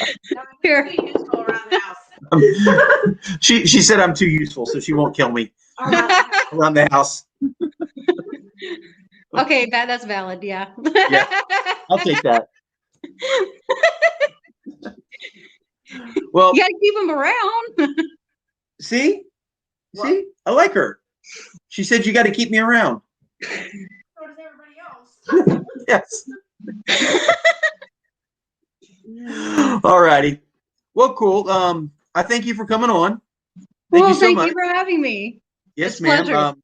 Here. you just go around the house. She said I'm too useful, so she won't kill me Around the house. around the house. Okay, that's valid. Yeah. Yeah. I'll take that. Well, You gotta keep them around. see, I like her. She said you got to keep me around. So does everybody else. Yes. All righty. Well, cool. I thank you for coming on. Thank you so much. You for having me. Yes, It's a ma'am. pleasure.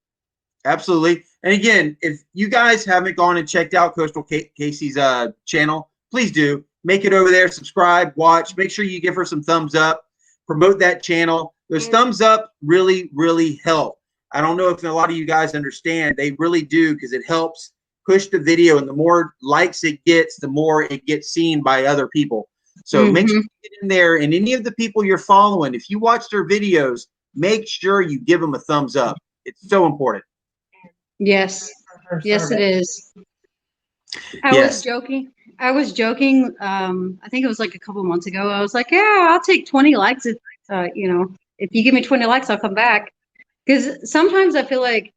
Absolutely. And again, if you guys haven't gone and checked out Coastal Casey's channel, please do. Make it over there, subscribe, watch. Make sure you give her some thumbs up. Promote that channel. Those thumbs up really, really help. I don't know if a lot of you guys understand. They really do, because it helps push the video, and the more likes it gets, the more it gets seen by other people. So make sure you get in there, and any of the people you're following, if you watch their videos, make sure you give them a thumbs up. It's so important. Yes. Yes, it is. I Yes. was joking. I think it was like a couple months ago. I was like, yeah, I'll take 20 likes if if you give me 20 likes, I'll come back. Because sometimes I feel like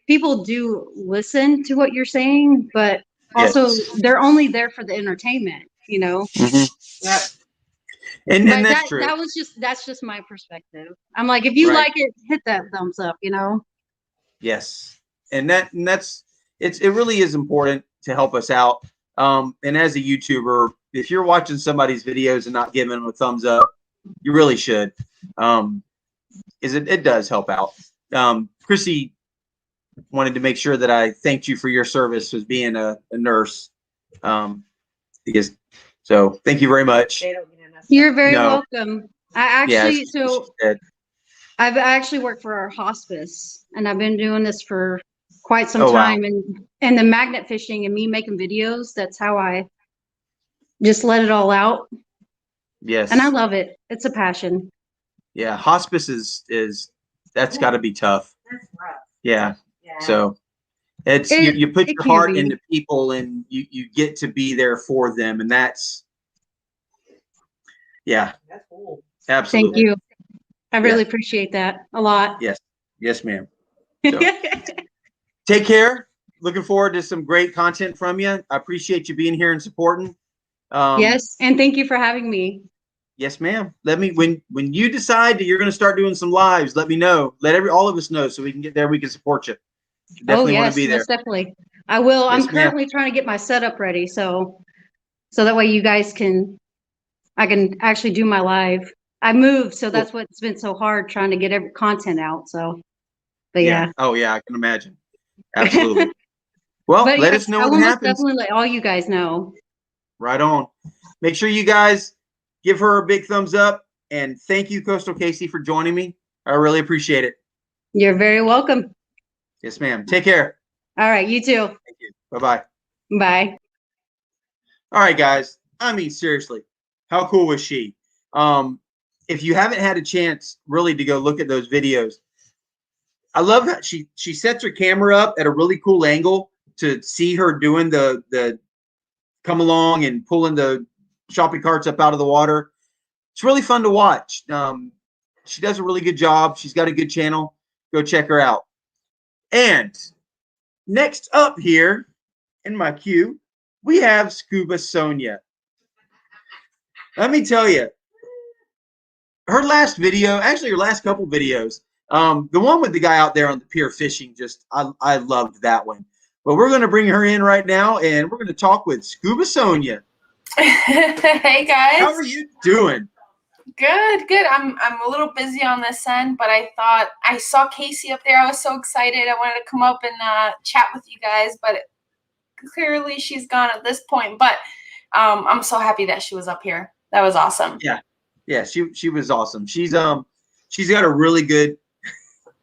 people do listen to what you're saying, but also they're only there for the entertainment, Yeah. And But that's true. that's just my perspective. I'm like, if you Right. like it, hit that thumbs up, Yes. And that's it really is important to help us out. And as a YouTuber, if you're watching somebody's videos and not giving them a thumbs up, you really should. It does help out. Chrissy wanted to make sure that I thanked you for your service as being a nurse. Because so thank you very much. They don't get enough. You're very No. welcome. I've actually worked for our hospice, and I've been doing this for quite some Oh, wow. time. And the magnet fishing and me making videos, that's how I just let it all out. Yes. And I love it. It's a passion. Yeah. Hospice is that's got to be tough. That's rough. Yeah. Yeah. So it's It- you put it your can heart be. into people, and you get to be there for them, and that's That's cool. absolutely. Thank you. I really appreciate that a lot. Yes, ma'am. So, take care. Looking forward to some great content from you. I appreciate you being here and supporting. Yes, and thank you for having me. Yes, ma'am. Let me when you decide that you're going to start doing some lives, let me know. Let all of us know so we can get there. We can support you. Definitely want to be there. Most definitely. I will. Yes, I'm ma'am. currently trying to get my setup ready, so that way you guys I can actually do my live. I moved, so that's what's been so hard, trying to get every content out. So, but yeah. Oh yeah, I can imagine. Absolutely. Well, But let yeah, us know I what will most happens. definitely let all you guys know. Right on. Make sure you guys give her a big thumbs up. And thank you, Coastal Casey, for joining me. I really appreciate it. You're very welcome. Yes, ma'am. Take care. All right, you too. Thank you. Bye-bye. Bye. All right, guys. I mean, seriously, how cool was she? If you haven't had a chance really to go look at those videos, I love how she sets her camera up at a really cool angle to see her doing the come along and pulling the shopping carts up out of the water. It's really fun to watch. She does a really good job. She's got a good channel. Go check her out. And next up here in my queue, we have Scuba Sonia. Let me tell you, her last video, actually her last couple videos, the one with the guy out there on the pier fishing, I loved that one. But we're going to bring her in right now, and we're going to talk with Scuba Sonia. Hey guys. How are you doing? Good. I'm a little busy on this end, but I thought I saw Casey up there. I was so excited. I wanted to come up and chat with you guys, but clearly she's gone at this point. But I'm so happy that she was up here. That was awesome. Yeah, she was awesome. She's got a really good.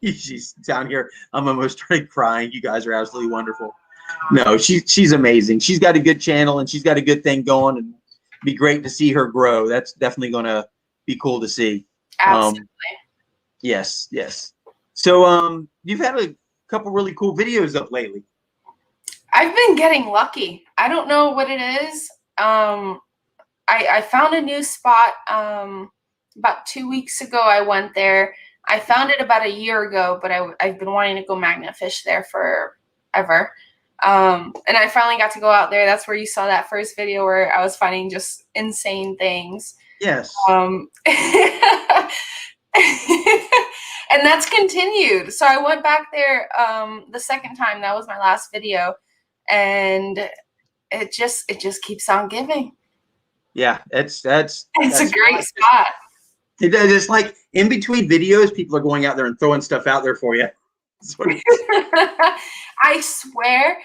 She's down here. I'm almost started crying. You guys are absolutely wonderful. No, she's amazing. She's got a good channel and she's got a good thing going, and it'd be great to see her grow. That's definitely gonna be cool to see. Absolutely. Yes. So you've had a couple really cool videos up lately. I've been getting lucky. I don't know what it is. I found a new spot about 2 weeks ago. I went there. I found it about a year ago, but I've been wanting to go magnet fish there forever. And I finally got to go out there. That's where you saw that first video where I was finding just insane things. Yes. And that's continued. So I went back there the second time. That was my last video, and it just keeps on giving. Yeah, that's It's a great spot. It's like in between videos, people are going out there and throwing stuff out there for you. I swear,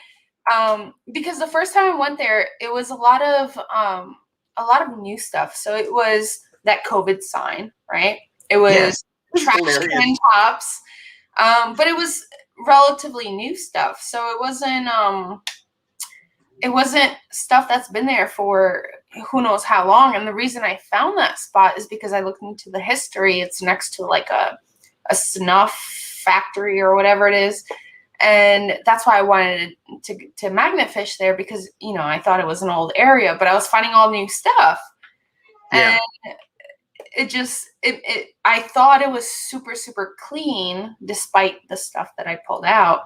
because the first time I went there, it was a lot of new stuff. So it was that COVID sign, right? It was trash can tops, but it was relatively new stuff. So it wasn't stuff that's been there for who knows how long. And the reason I found that spot is because I looked into the history. It's next to like a snuff factory or whatever it is. And that's why I wanted to magnet fish there, because, you know, I thought it was an old area, but I was finding all new stuff. Yeah. And I thought it was super, super clean despite the stuff that I pulled out,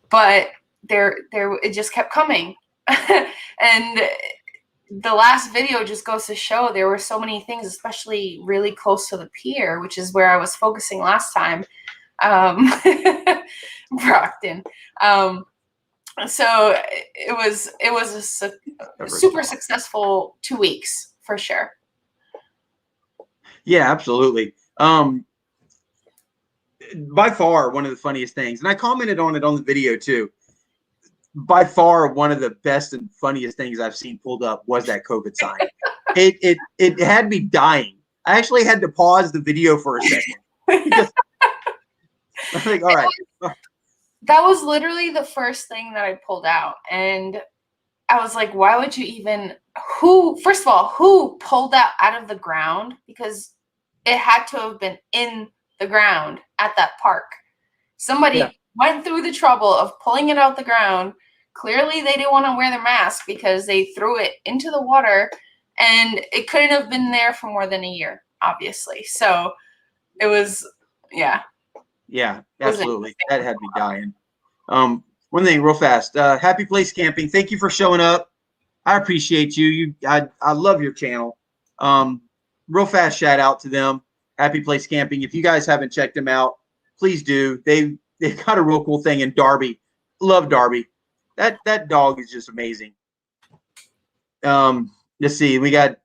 but it just kept coming. And the last video just goes to show there were so many things, especially really close to the pier, which is where I was focusing last time. Brockton. So it was a super successful 2 weeks for sure. Yeah, absolutely. By far one of the funniest things, and I commented on it on the video too. By far one of the best and funniest things I've seen pulled up was that COVID sign. It had me dying. I actually had to pause the video for a second. Because I think, all right. That was literally the first thing that I pulled out, and I was like, why would you even, first of all, who pulled that out of the ground? Because it had to have been in the ground at that park. Somebody went through the trouble of pulling it out the ground. Clearly they didn't want to wear their mask because they threw it into the water, and it couldn't have been there for more than a year, obviously. So it was, yeah. Yeah, absolutely. That had me dying. One thing real fast. Happy Place Camping, thank you for showing up. I appreciate you. I love your channel. Real fast shout out to them. Happy Place Camping. If you guys haven't checked them out, please do. They've got a real cool thing in Darby. Love Darby. That dog is just amazing. Let's see. We got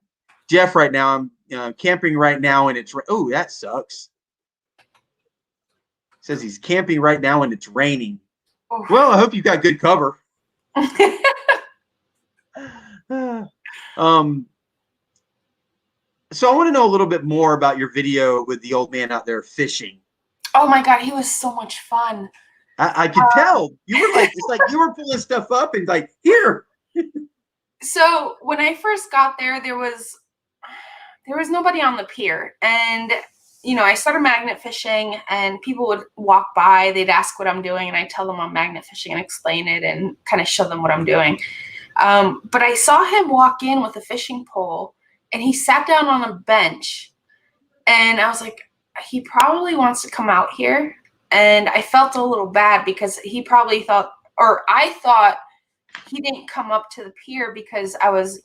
Jeff right now. I'm camping right now, and it's that sucks. Says he's camping right now and it's raining. Oh. Well, I hope you got good cover. So I want to know a little bit more about your video with the old man out there fishing. Oh my God, he was so much fun. I could tell you were like, it's like you were pulling stuff up and like, here. So when I first got there, there was nobody on the pier, and I started magnet fishing, and people would walk by, they'd ask what I'm doing, and I tell them I'm magnet fishing and explain it and kind of show them what I'm doing. But I saw him walk in with a fishing pole, and he sat down on a bench, and I was like, he probably wants to come out here. And I felt a little bad because he probably thought, or I thought, he didn't come up to the pier because I was,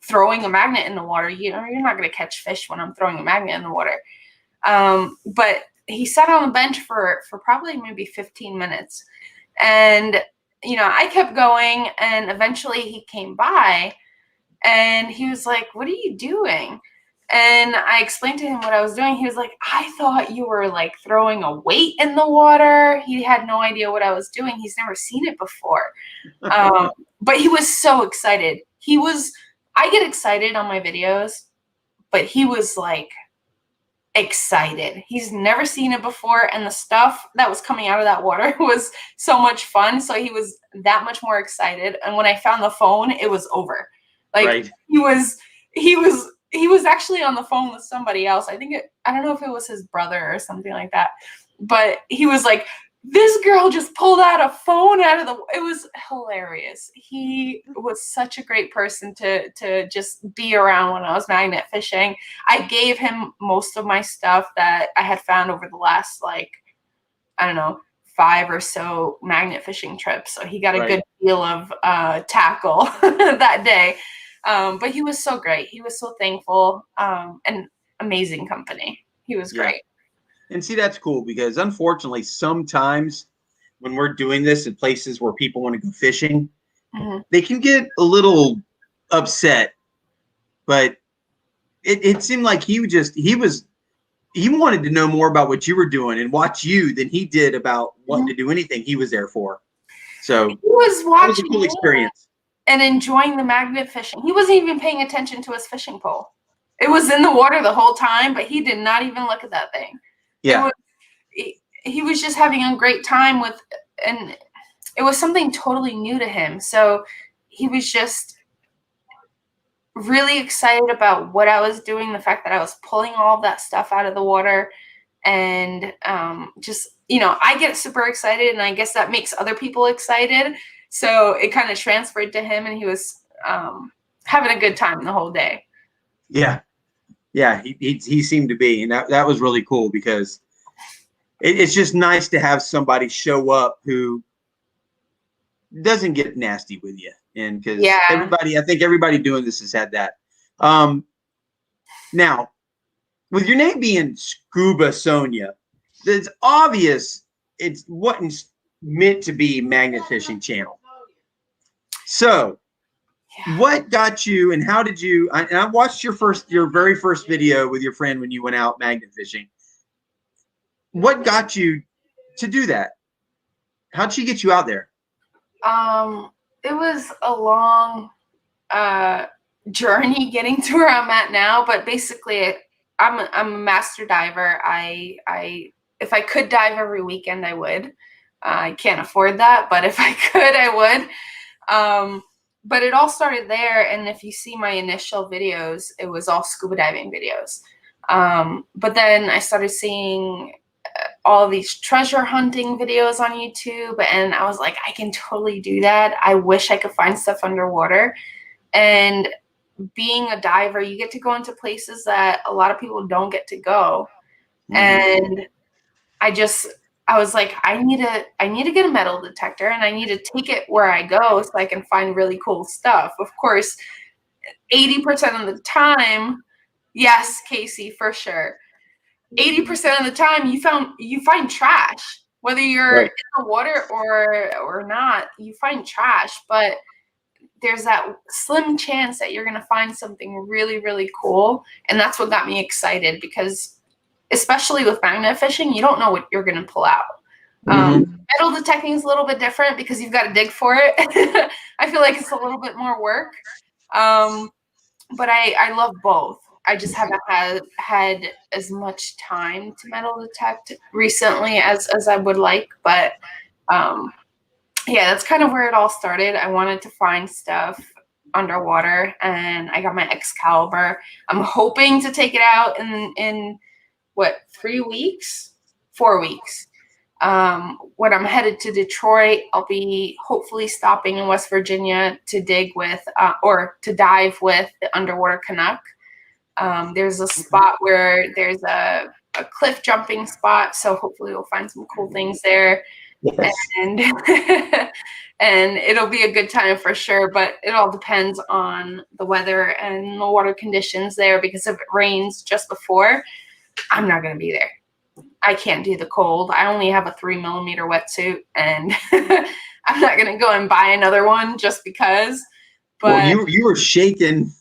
throwing a magnet in the water. You're not going to catch fish when I'm throwing a magnet in the water. But he sat on the bench for probably maybe 15 minutes. And, I kept going, and eventually he came by, and he was like, "What are you doing?" And I explained to him what I was doing. He was like, "I thought you were like throwing a weight in the water." He had no idea what I was doing. He's never seen it before. But he was so excited. I get excited on my videos, but he was like excited. He's never seen it before. And the stuff that was coming out of that water was so much fun. So he was that much more excited. And when I found the phone, it was over. Like Right. he was actually on the phone with somebody else. I don't know if it was his brother or something like that, but he was like, "This girl just pulled out a phone out of it was hilarious." He was such a great person to just be around when I was magnet fishing. I gave him most of my stuff that I had found over the last, 5 or so magnet fishing trips. So he got a good deal of tackle that day. But he was so great. He was so thankful, and amazing company. He was great. And see, that's cool because unfortunately, sometimes when we're doing this in places where people want to go fishing, they can get a little upset. But it seemed like he wanted to know more about what you were doing and watch you than he did about wanting to do anything he was there for. So he was watching, it was a cool experience. And enjoying the magnet fishing. He wasn't even paying attention to his fishing pole. It was in the water the whole time, but he did not even look at that thing. Yeah. He was just having a great time with, and it was something totally new to him. So he was just really excited about what I was doing, the fact that I was pulling all of that stuff out of the water. And I get super excited, and I guess that makes other people excited. So it kind of transferred to him, and he was having a good time the whole day. Yeah. Yeah, he seemed to be, and that was really cool because it's just nice to have somebody show up who doesn't get nasty with you, and because I think everybody doing this has had that. Now, with your name being Scuba Sonia, it's obvious it's what's meant to be magnet fishing channel. So. What got you, and how did you? And I watched your very first video with your friend when you went out magnet fishing. What got you to do that? How'd she get you out there? It was a long journey getting to where I'm at now, but basically, I'm a master diver. If I could dive every weekend, I would. I can't afford that, but if I could, I would. But it all started there, and if you see my initial videos, it was all scuba diving videos. But then I started seeing all these treasure hunting videos on YouTube, and I was like, I can totally do that. I wish I could find stuff underwater. And being a diver, you get to go into places that a lot of people don't get to go. And I was like, I need to get a metal detector, and I need to take it where I go so I can find really cool stuff. Of course, 80% of the time, yes, Casey, for sure. 80% of the time you find trash. Whether you're in the water or not, you find trash, but there's that slim chance that you're going to find something really, really cool. And that's what got me excited, because especially with magnet fishing, you don't know what you're going to pull out. Metal detecting is a little bit different because you've got to dig for it. I feel like it's a little bit more work. But I love both. I just haven't had as much time to metal detect recently as I would like. But yeah, that's kind of where it all started. I wanted to find stuff underwater, and I got my Excalibur. I'm hoping to take it out in what, 3 weeks? 4 weeks. When I'm headed to Detroit, I'll be hopefully stopping in West Virginia to dig with or to dive with the underwater Canuck. There's a spot where there's a cliff jumping spot, so hopefully we'll find some cool things there. Yes. And and it'll be a good time for sure, but it all depends on the weather and the water conditions there, because if it rains just before, I'm not going to be there. I can't do the cold. I only have a 3mm wetsuit, and I'm not going to go and buy another one just because. But well, you were shaking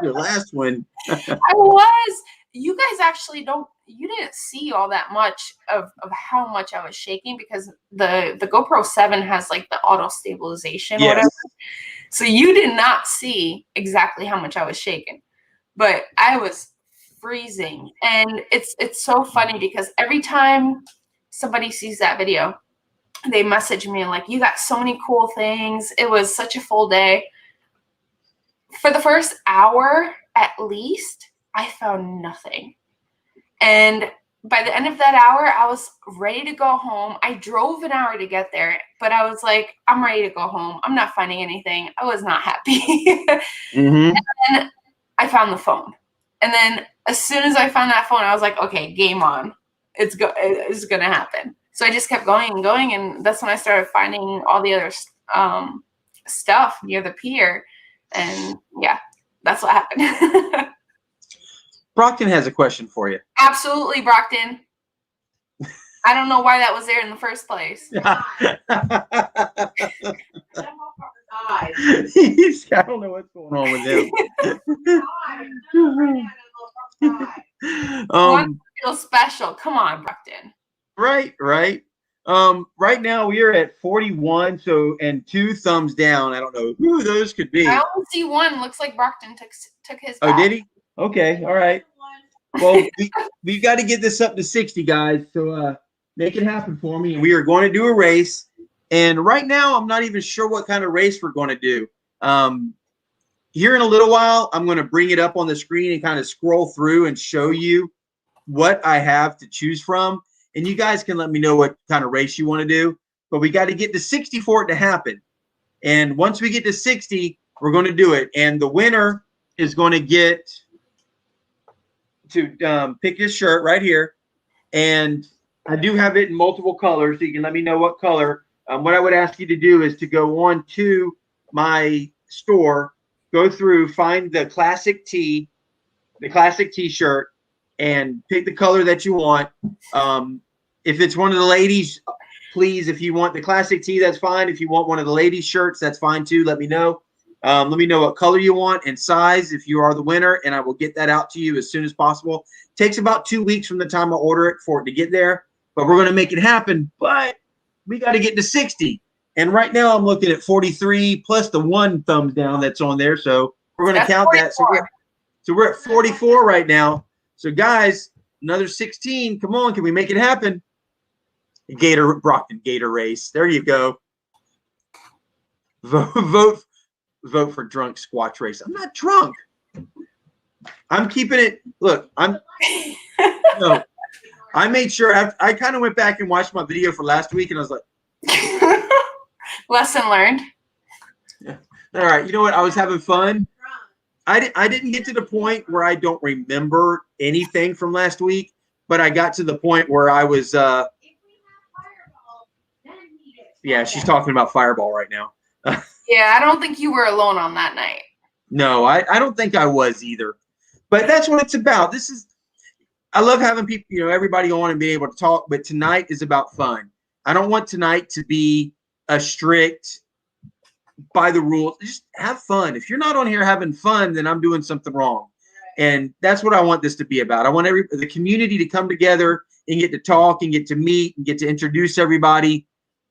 your last one. I was. You guys actually you didn't see all that much of how much I was shaking, because the GoPro 7 has like the auto stabilization or whatever. So you did not see exactly how much I was shaking, but I was freezing. And it's so funny because every time somebody sees that video, they message me like, you got so many cool things. It was such a full day. For the first hour at least, I found nothing. And by the end of that hour, I was ready to go home. I drove an hour to get there, but I was like, I'm ready to go home. I'm not finding anything. I was not happy. And then I found the phone. And then as soon as I found that phone, I was like, okay, game on. It's going to happen. So I just kept going and going. And that's when I started finding all the other stuff near the pier. And yeah, that's what happened. Brockton has a question for you. Absolutely, Brockton. I don't know why that was there in the first place. I don't know what's going on with him. One feel special. Come on, Brockton. Right. Right now we are at 41, and 2 thumbs down. I don't know who those could be. I only see one. Looks like Brockton took his back. Oh, did he? Okay, all right. Well, we've got to get this up to 60, guys. So make it happen for me. We are going to do a race. And right now, I'm not even sure what kind of race we're going to do. Here in a little while, I'm going to bring it up on the screen and kind of scroll through and show you what I have to choose from. And you guys can let me know what kind of race you want to do. But we got to get to 60 for it to happen. And once we get to 60, we're going to do it. And the winner is going to get to pick his shirt right here. And I do have it in multiple colors, so you can let me know what color. What I would ask you to do is to go on to my store, go through, find the classic tee, the classic t-shirt, and pick the color that you want. If it's one of the ladies, please, if you want the classic tee, that's fine. If you want one of the ladies' shirts, that's fine too. Let me know. Let me know what color you want and size if you are the winner, and I will get that out to you as soon as possible. Takes about 2 weeks from the time I order it for it to get there, but we're going to make it happen. But we got to get to 60. And right now I'm looking at 43 plus the 1 thumbs down that's on there. So we're going to count 44. That. So we're at 44 right now. So guys, another 16. Come on, can we make it happen? Brockton Gator race. There you go. Vote for drunk Squatch race. I'm not drunk. I'm keeping it. Look, no, I made sure. I kind of went back and watched my video for last week, and I was like, lesson learned. Yeah. All right. You know what? I was having fun. I didn't get to the point where I don't remember anything from last week, but I got to the point where I was. Yeah, she's talking about Fireball right now. Yeah, I don't think you were alone on that night. No, I don't think I was either. But that's what it's about. I love having people, everybody on and being able to talk, but tonight is about fun. I don't want tonight to be a strict by the rules. Just have fun. If you're not on here having fun, then I'm doing something wrong. And that's what I want this to be about. I want the community to come together and get to talk and get to meet and get to introduce everybody.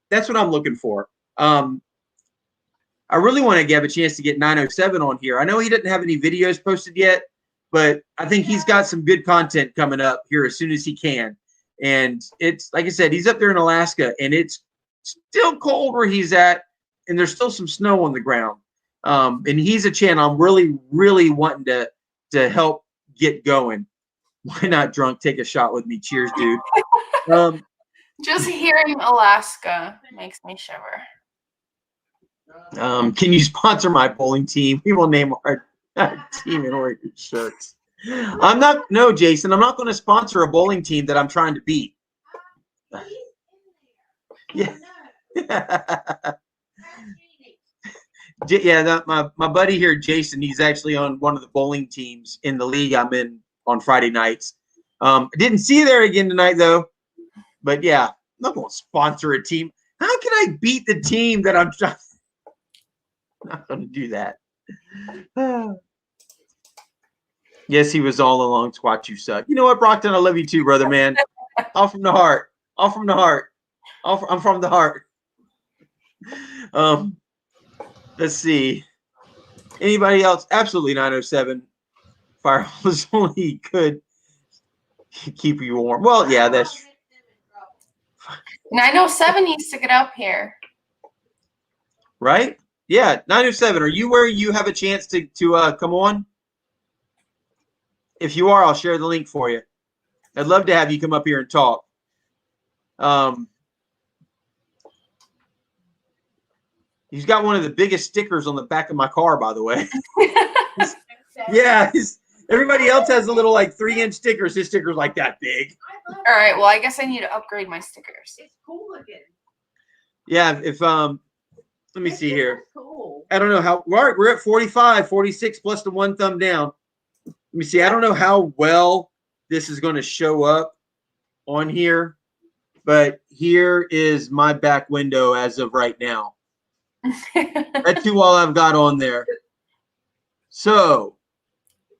That's what I'm looking for. I really want to have a chance to get 907 on here. I know he doesn't have any videos posted yet, but I think he's got some good content coming up here as soon as he can. And it's like I said, he's up there in Alaska, and it's still cold where he's at, and there's still some snow on the ground. And he's a channel I'm really, really wanting to help get going. Why not, drunk? Take a shot with me. Cheers, dude. Just hearing Alaska makes me shiver. Can you sponsor my bowling team? We will name our team in Oregon shirts. No, Jason, I'm not going to sponsor a bowling team that I'm trying to beat. Yeah. Yeah, my buddy here, Jason, he's actually on one of the bowling teams in the league I'm in on Friday nights. I didn't see you there again tonight, though. But, yeah, I'm not going to sponsor a team. How can I beat the team that I'm trying? I'm not going to do that. Yes, he was all along. Squatch, you suck. You know what, Brockton? I love you too, brother, man. All from the heart. All from the heart. I'm from the heart. Let's see. Anybody else? Absolutely 907. Fire was only good. Keep you warm. Well, yeah, that's 907 needs to get up here. right. Yeah, 907. Are you where you have a chance to come on? If you are, I'll share the link for you. I'd love to have you come up here and talk. He's got one of the biggest stickers on the back of my car, by the way. Yeah, everybody else has a little like 3-inch stickers. His sticker's like that big. All right. Well, I guess I need to upgrade my stickers. It's cool looking. Yeah, if let me see here. Cool. I don't know how we're at 45, 46 plus the 1 thumb down. Let me see. I don't know how well this is going to show up on here, but here is my back window as of right now. That's all I've got on there. So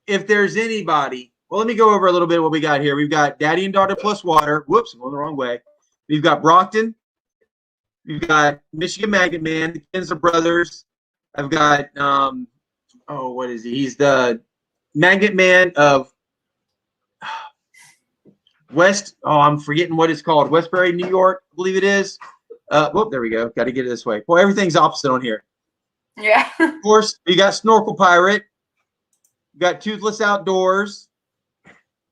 if there's anybody, well, let me go over a little bit what we got here. We've got Daddy and Daughter Plus Water. Whoops, I'm going the wrong way. We've got Brockton. We've got Michigan Magnet Man, the Kinsler Brothers. I've got, what is he? He's the Magnet Man of I'm forgetting what it's called. Westbury, New York, I believe it is. There we go. Got to get it this way. Well, everything's opposite on here. Yeah. Of course, we got Snorkel Pirate. We got Toothless Outdoors.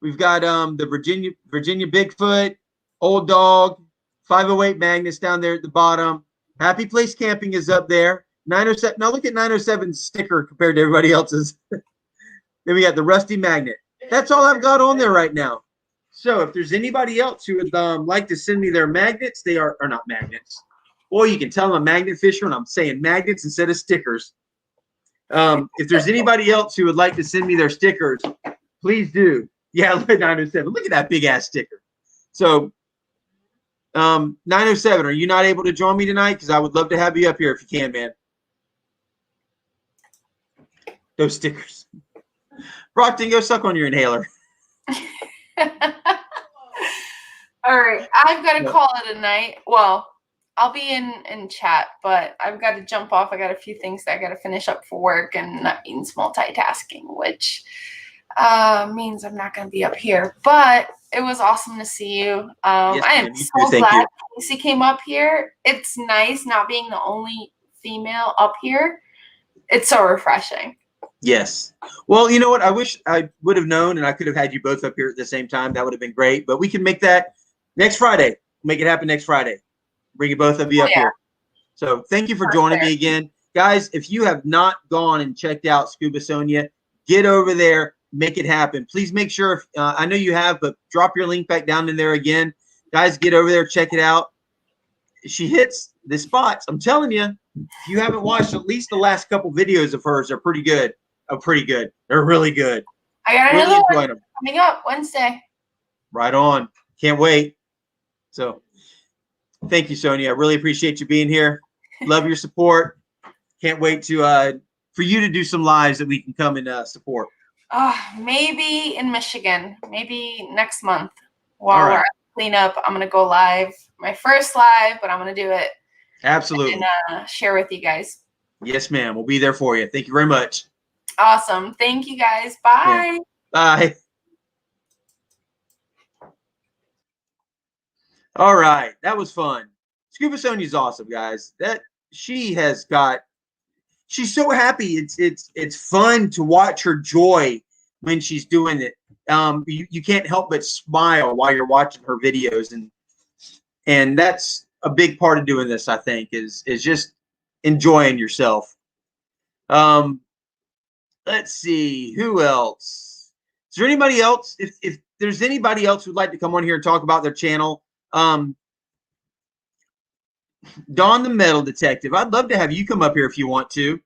We've got the Virginia Bigfoot, Old Dog, 508 Magnets down there at the bottom. Happy Place Camping is up there. 907. Now look at 907's sticker compared to everybody else's. Then we got the Rusty Magnet. That's all I've got on there right now. So if there's anybody else who would like to send me their magnets, they are not magnets. Boy, you can tell I'm a magnet fisher and I'm saying magnets instead of stickers. If there's anybody else who would like to send me their stickers, please do. Yeah, look at 907. Look at that big ass sticker. So 907, are you not able to join me tonight? Because I would love to have you up here if you can, man. Those stickers. Brockton, go suck on your inhaler. All right. I've got to call it a night. Well, I'll be in chat, but I've got to jump off. I got a few things that I got to finish up for work, and that means multitasking, which means I'm not going to be up here. But it was awesome to see you. Yes, I am ma'am. so glad Casey came up here. It's nice not being the only female up here. It's so refreshing. Yes. Well, you know what? I wish I would have known and I could have had you both up here at the same time. That would have been great. But we can make that next Friday. Make it happen next Friday. Bring you both of you up here. So thank you for joining me again. Guys, if you have not gone and checked out Scuba Sonia, get over there. Make it happen. Please make sure, I know you have, but drop your link back down in there again. Guys, get over there. Check it out. She hits the spots. I'm telling you, if you haven't watched at least the last couple videos of hers, they're pretty good. Pretty good. They're really good. I got really another one them. coming up Wednesday. Right on. Can't wait. So thank you, Sonia. I really appreciate you being here. Love your support. Can't wait to for you to do some lives that we can come and support. Maybe in Michigan. Maybe next month All right. clean up. I'm gonna go live, my first live, but I'm gonna do it Absolutely. and share with you guys. Yes, ma'am. We'll be there for you. Thank you very much. Awesome. Thank you guys. Bye. Bye. All right. That was fun. Scuba Sonia's awesome, guys. She's so happy. It's fun to watch her joy when she's doing it. You can't help but smile while you're watching her videos, and that's a big part of doing this, I think, is just enjoying yourself. Let's see, who else? Is there anybody else? If there's anybody else who'd like to come on here and talk about their channel, Dawn the Metal Detective, I'd love to have you come up here if you want to.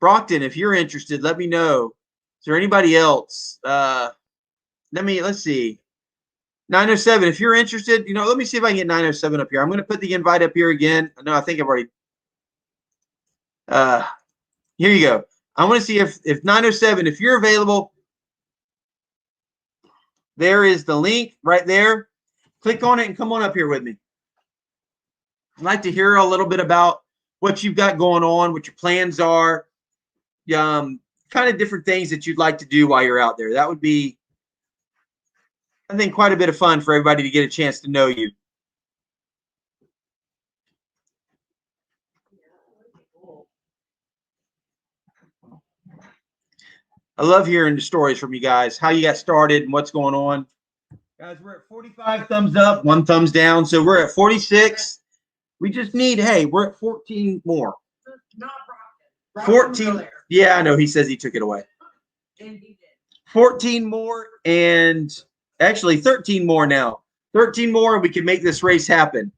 Brockton, if you're interested, let me know. Is there anybody else? Let's see. 907, if you're interested, let me see if I can get 907 up here. I'm going to put the invite up here again. No, I think I've already. Here you go. I want to see if 907, if you're available, there is the link right there. Click on it and come on up here with me. I'd like to hear a little bit about what you've got going on, what your plans are, kind of different things that you'd like to do while you're out there. That would be, I think, quite a bit of fun for everybody to get a chance to know you. I love hearing the stories from you guys, how you got started and what's going on. Guys, we're at 45 thumbs up, 1 thumbs down. So we're at 46. We just need, we're at 14 more. Not Brockton. 14. Yeah, I know. He says he took it away. And he did. 14 more and actually 13 more now. 13 more and we can make this race happen.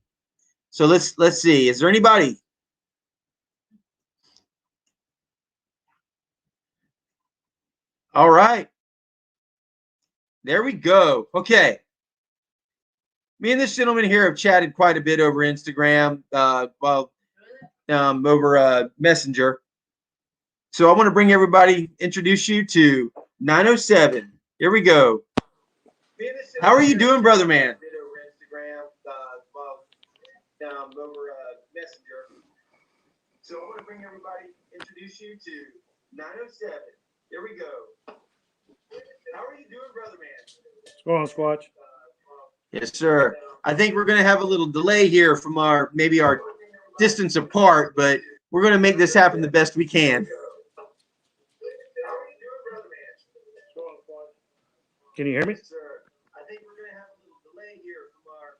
So let's see. Is there anybody? All right. There we go. Okay. Me and this gentleman here have chatted quite a bit over Instagram, over Messenger. So I want to bring everybody, introduce you to 907. Here we go. How are you doing, brother man? Over Messenger. So I want to bring everybody, introduce you to 907. Here we go. How are you doing, brother man? What's going on, Squatch? Yes, sir. I think we're going to have a little delay here from our distance apart, but we're going to make this happen the best we can. Can you hear me? Yes, sir. I think we're going to have a little delay here from our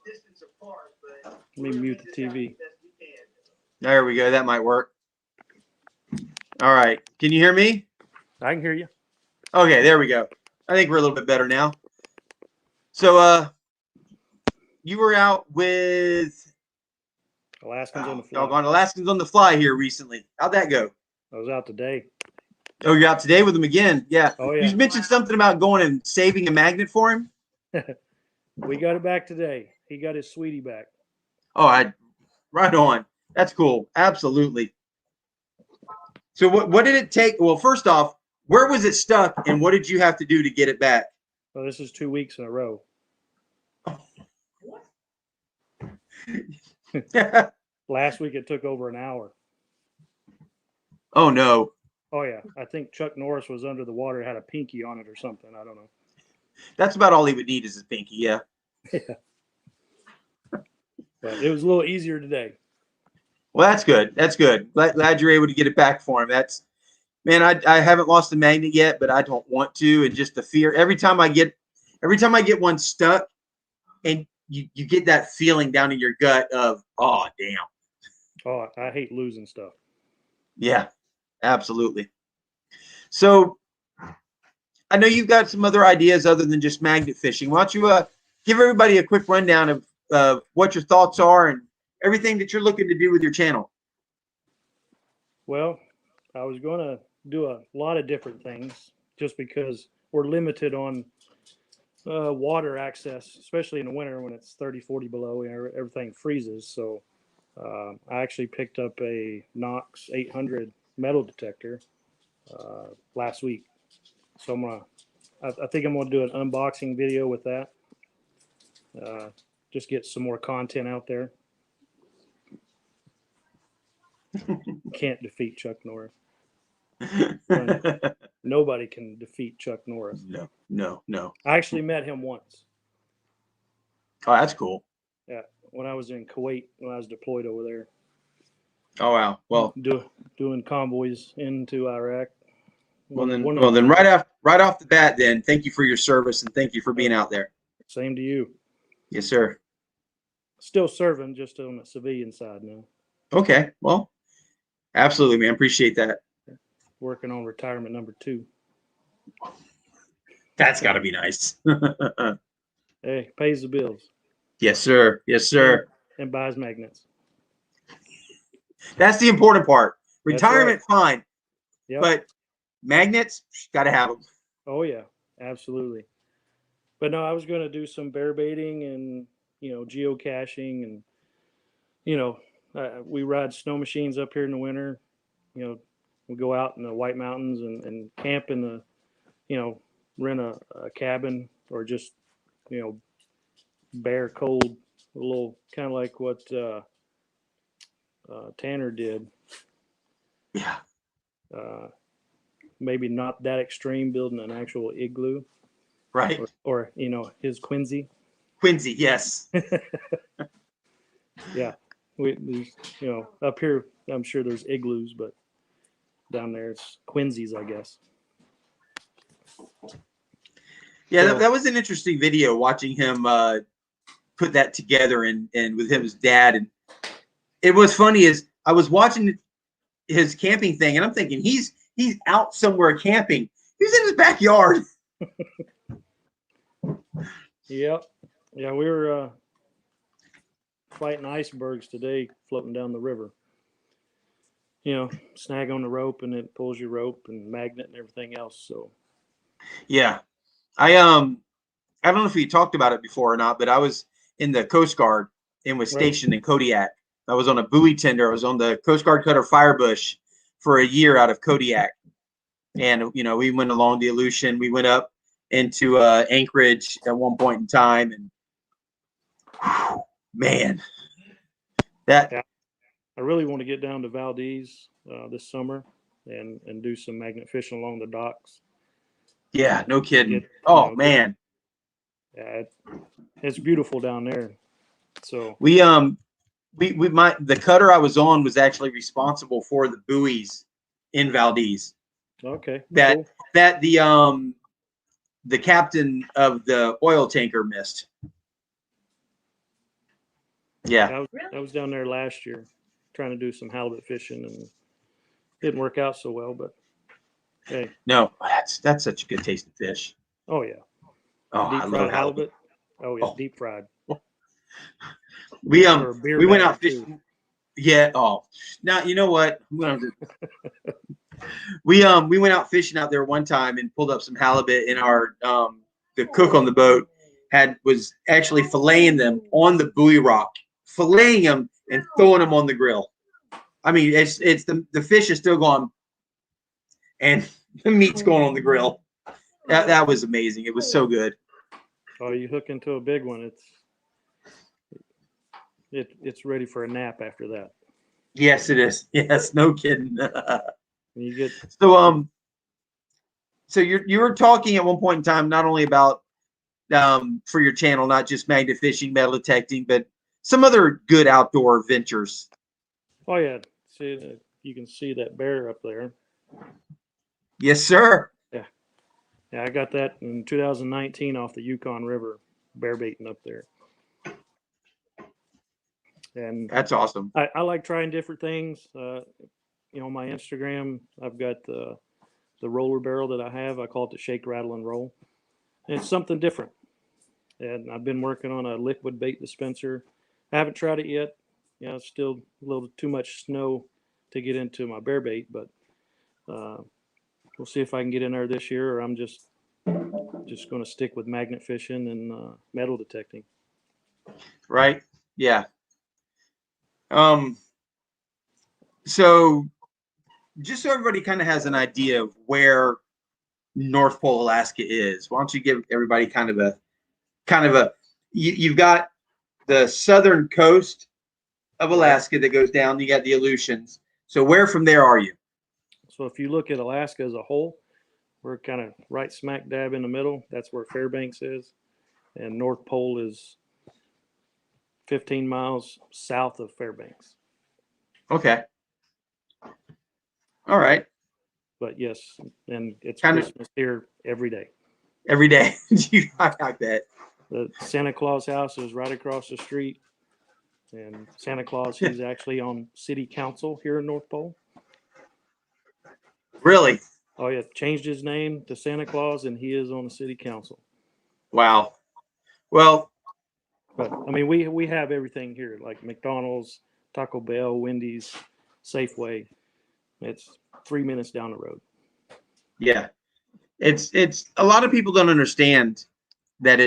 distance apart, but Let me mute the TV. There we go. That might work. All right. Can you hear me? I can hear you. Okay, there we go. I think we're a little bit better now. So, you were out with Alaskans on the fly. doggone Alaskans on the fly here recently. How'd that go? I was out today. Oh, you're out today with him again? Yeah. Oh, yeah. You mentioned something about going and saving a magnet for him. We got it back today. He got his sweetie back. Oh, right on. That's cool. Absolutely. So what did it take? Well, first off, where was it stuck and what did you have to do to get it back? Well, this is 2 weeks in a row. Last week it took over an hour. Oh, no. Oh, yeah. I think Chuck Norris was under the water, had a pinky on it or something. I don't know. That's about all he would need is his pinky, yeah. But it was a little easier today. Well, that's good. That's good. Glad you're able to get it back for him. Man, I haven't lost the magnet yet, but I don't want to. And just the fear. Every time I get one stuck, and you get that feeling down in your gut of, oh, damn. Oh, I hate losing stuff. Yeah, absolutely. So I know you've got some other ideas other than just magnet fishing. Why don't you give everybody a quick rundown of what your thoughts are and everything that you're looking to do with your channel? Well, I was going to do a lot of different things just because we're limited on water access, especially in the winter when it's 30, 40 below and everything freezes. So I actually picked up a Knox 800 metal detector last week. So I'm going to I think I'm going to do an unboxing video with that. Just get some more content out there. Can't defeat Chuck Norris. Nobody can defeat Chuck Norris. No. I actually met him once. Oh, that's cool. Yeah, when I was in Kuwait, when I was deployed over there. Oh wow. Well, doing convoys into Iraq. well then right off the bat, then thank you for your service and thank you for being out there. Same to you. Yes, sir. Still serving, just on the civilian side now. Okay. Well, absolutely, man. Appreciate that. Working on retirement number 2. That's got to be nice. Hey, pays the bills. Yes, sir. Yes, sir. And buys magnets. That's the important part. That's Retirement, fine. Yep. But magnets, got to have them. Oh yeah, absolutely. But no, I was going to do some bear baiting and geocaching, and we ride snow machines up here in the winter. We go out in the White Mountains and camp in the, rent a cabin or just bare cold, a little kind of like what Tanner did. Yeah. Maybe not that extreme, building an actual igloo. Right. Or his Quincy. Quincy, yes. Yeah. Up here, I'm sure there's igloos, but down there it's Quincy's, I guess. Yeah, So, that was an interesting video watching him put that together and with him, his dad. And it was funny is I was watching his camping thing and I'm thinking he's out somewhere camping. He's in his backyard. Yep. Yeah, we were fighting icebergs today, floating down the river. Snag on the rope and it pulls your rope and magnet and everything else. So Yeah. I don't know if we talked about it before or not, but I was in the Coast Guard and was stationed in Kodiak. I was on a buoy tender. I was on the Coast Guard cutter Firebush for a year out of Kodiak. And, we went along the Aleutian. We went up into Anchorage at one point in time. And, whew, man, that. yeah, I really want to get down to Valdez this summer and do some magnet fishing along the docks. Yeah, no kidding. Man. Yeah, it's beautiful down there. So the cutter I was on was actually responsible for the buoys in Valdez. Okay. That cool. the captain of the oil tanker missed. Yeah. I was down there last year trying to do some halibut fishing and didn't work out so well, but hey. No, that's such a good tasting fish. Oh yeah. Oh, deep I fried love halibut. Oh yeah, Oh. Deep fried. We Or beer went bag, out fishing. too. Yeah. Oh, now you know what? We went out fishing out there one time and pulled up some halibut, and our the cook on the boat was actually filleting them on the buoy rock, filleting them and throwing them on the grill. I mean, it's the fish is still gone, and the meat's going on the grill. That was amazing. It was so good. Oh, you hook into a big one, it's ready for a nap after that. Yes, it is. Yes, no kidding. You get so you were talking at one point in time not only about for your channel, not just magnet fishing, metal detecting, but some other good outdoor ventures. Oh yeah, see you can see that bear up there. Yes, sir. Yeah, I got that in 2019 off the Yukon River, bear baiting up there. And That's awesome. I like trying different things. On my Instagram, I've got the roller barrel that I have. I call it the shake, rattle, and roll. And it's something different. And I've been working on a liquid bait dispenser. I haven't tried it yet. It's still a little too much snow to get into my bear bait, but we'll see if I can get in there this year, or I'm just going to stick with magnet fishing and metal detecting. Right? Yeah. So just so everybody kind of has an idea of where North Pole Alaska is. Why don't you give everybody kind of a you've got the southern coast of Alaska that goes down. You got the Aleutians. So where from there are you? So if you look at Alaska as a whole, we're kind of right smack dab in the middle. That's where Fairbanks is. And North Pole is 15 miles south of Fairbanks. Okay. All right. But yes, and it's Kind of- Christmas here every day. Every day. I like that. The Santa Claus house is right across the street. And Santa Claus, he's actually on city council here in North Pole. Really? Oh yeah, changed his name to Santa Claus, and he is on the city council. Wow. Well, But I mean, we have everything here, like McDonald's, Taco Bell, Wendy's, Safeway. It's 3 minutes down the road. yeah. It's a lot of people don't understand that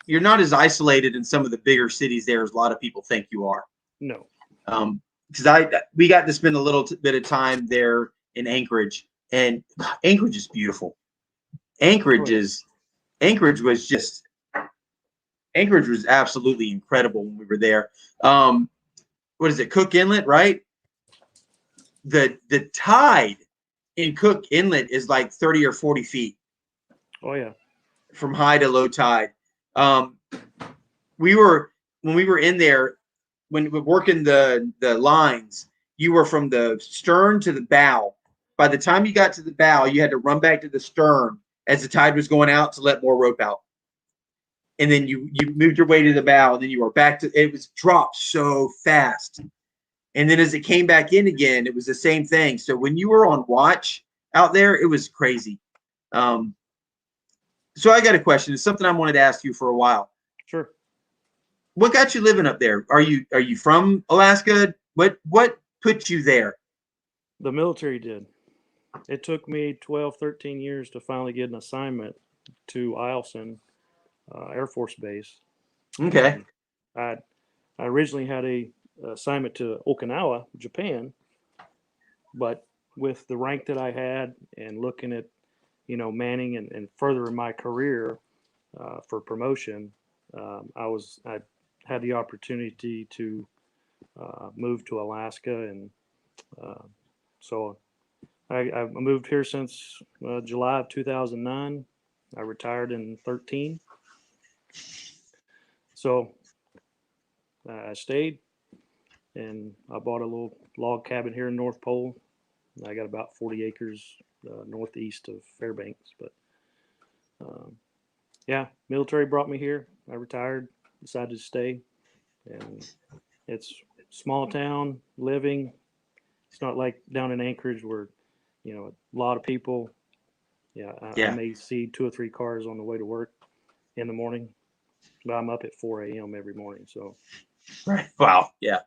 you're not as isolated in some of the bigger cities there as a lot of people think you are. No. Because we got to spend a little bit of time there in Anchorage, and Anchorage is beautiful. Anchorage was absolutely incredible when we were there. What is it, Cook Inlet, right? The tide in Cook Inlet is like 30 or 40 feet. Oh yeah. From high to low tide. When we were in there, when we were working the lines, you were from the stern to the bow. By the time you got to the bow, you had to run back to the stern as the tide was going out to let more rope out. And then you moved your way to the bow, and then you were back to it was dropped so fast. And then as it came back in again, it was the same thing. So when you were on watch out there, it was crazy. So I got a question. It's something I wanted to ask you for a while. Sure. What got you living up there? Are you from Alaska? What put you there? The military did. It took me 12, 13 years to finally get an assignment to Eielson Air Force Base. Okay. I originally had a assignment to Okinawa, Japan, but with the rank that I had and looking at, manning and furthering my career for promotion, I had the opportunity to move to Alaska, and so I moved here since July of 2009. I retired in 13. So I stayed, and I bought a little log cabin here in North Pole. I got about 40 acres northeast of Fairbanks. But yeah, military brought me here. I retired, decided to stay. And it's small town living. It's not like down in Anchorage where, a lot of people. Yeah, I may see 2 or 3 cars on the way to work in the morning, but I'm up at 4 a.m. every morning. So, Right. Wow. Yeah.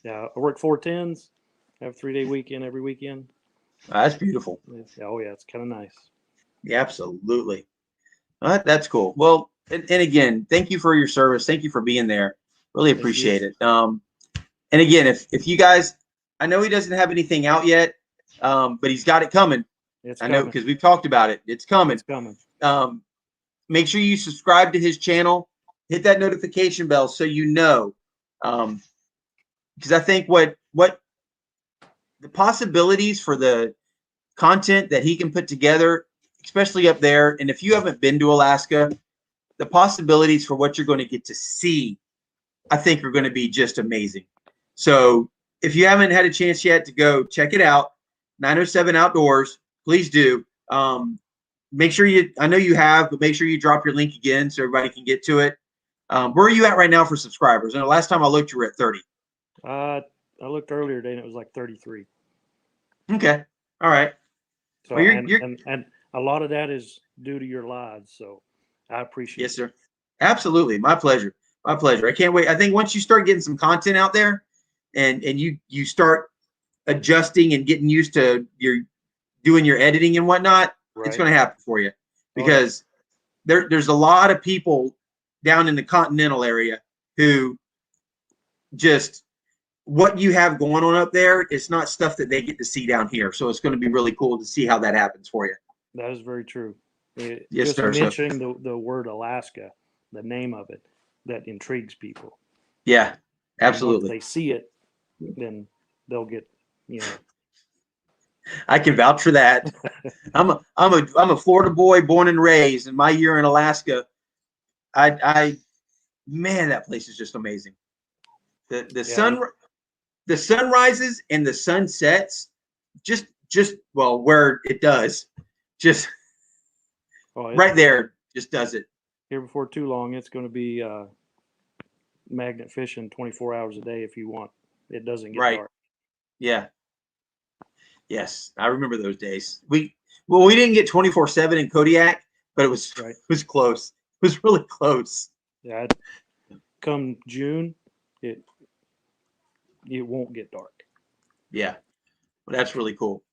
Yeah, I work 4 10s. Have a 3-day weekend every weekend. That's beautiful. Oh yeah, it's kind of nice. Yeah, absolutely. That's cool. Well, and again, thank you for your service. Thank you for being there. Really appreciate it. And again, if you guys, I know he doesn't have anything out yet, but he's got it coming. I know because we've talked about it. It's coming. It's coming. Make sure you subscribe to his channel. Hit that notification bell so you know. Because I think what the possibilities for the content that he can put together, especially up there, and if you haven't been to Alaska, the possibilities for what you're going to get to see, I think are going to be just amazing. So if you haven't had a chance yet to go check it out, 907 Outdoors, please do. Make sure I know you have, but make sure you drop your link again so everybody can get to it. Where are you at right now for subscribers? And the last time I looked, you were at 30. I looked earlier today and it was like 33. Okay. All right. So Well, and a lot of that is due to your lives. So I appreciate it. Yes, sir. Absolutely. My pleasure. My pleasure. I can't wait. I think once you start getting some content out there and you start adjusting and getting used to doing your editing and whatnot, it's going to happen for you because there's a lot of people down in the continental area who just what you have going on up there is not stuff that they get to see down here. So it's going to be really cool to see how that happens for you. That is very true. Yes, Just sir. So, mentioning the word Alaska, the name of it, that intrigues people. yeah, And once absolutely. they see it, then they'll get, I can vouch for that. I'm a Florida boy born and raised, and my year in Alaska, man, that place is just amazing. The sunrises and the sunsets, just well, where it does, just right there, just does it. Here before too long, it's going to be magnet fishing 24 hours a day if you want. It doesn't get Right. dark. Yeah. Yes, I remember those days. We didn't get 24/7 in Kodiak, but it was Right. it was close. It was really close. Yeah. Come June, it won't get dark. Yeah. Well, that's really cool.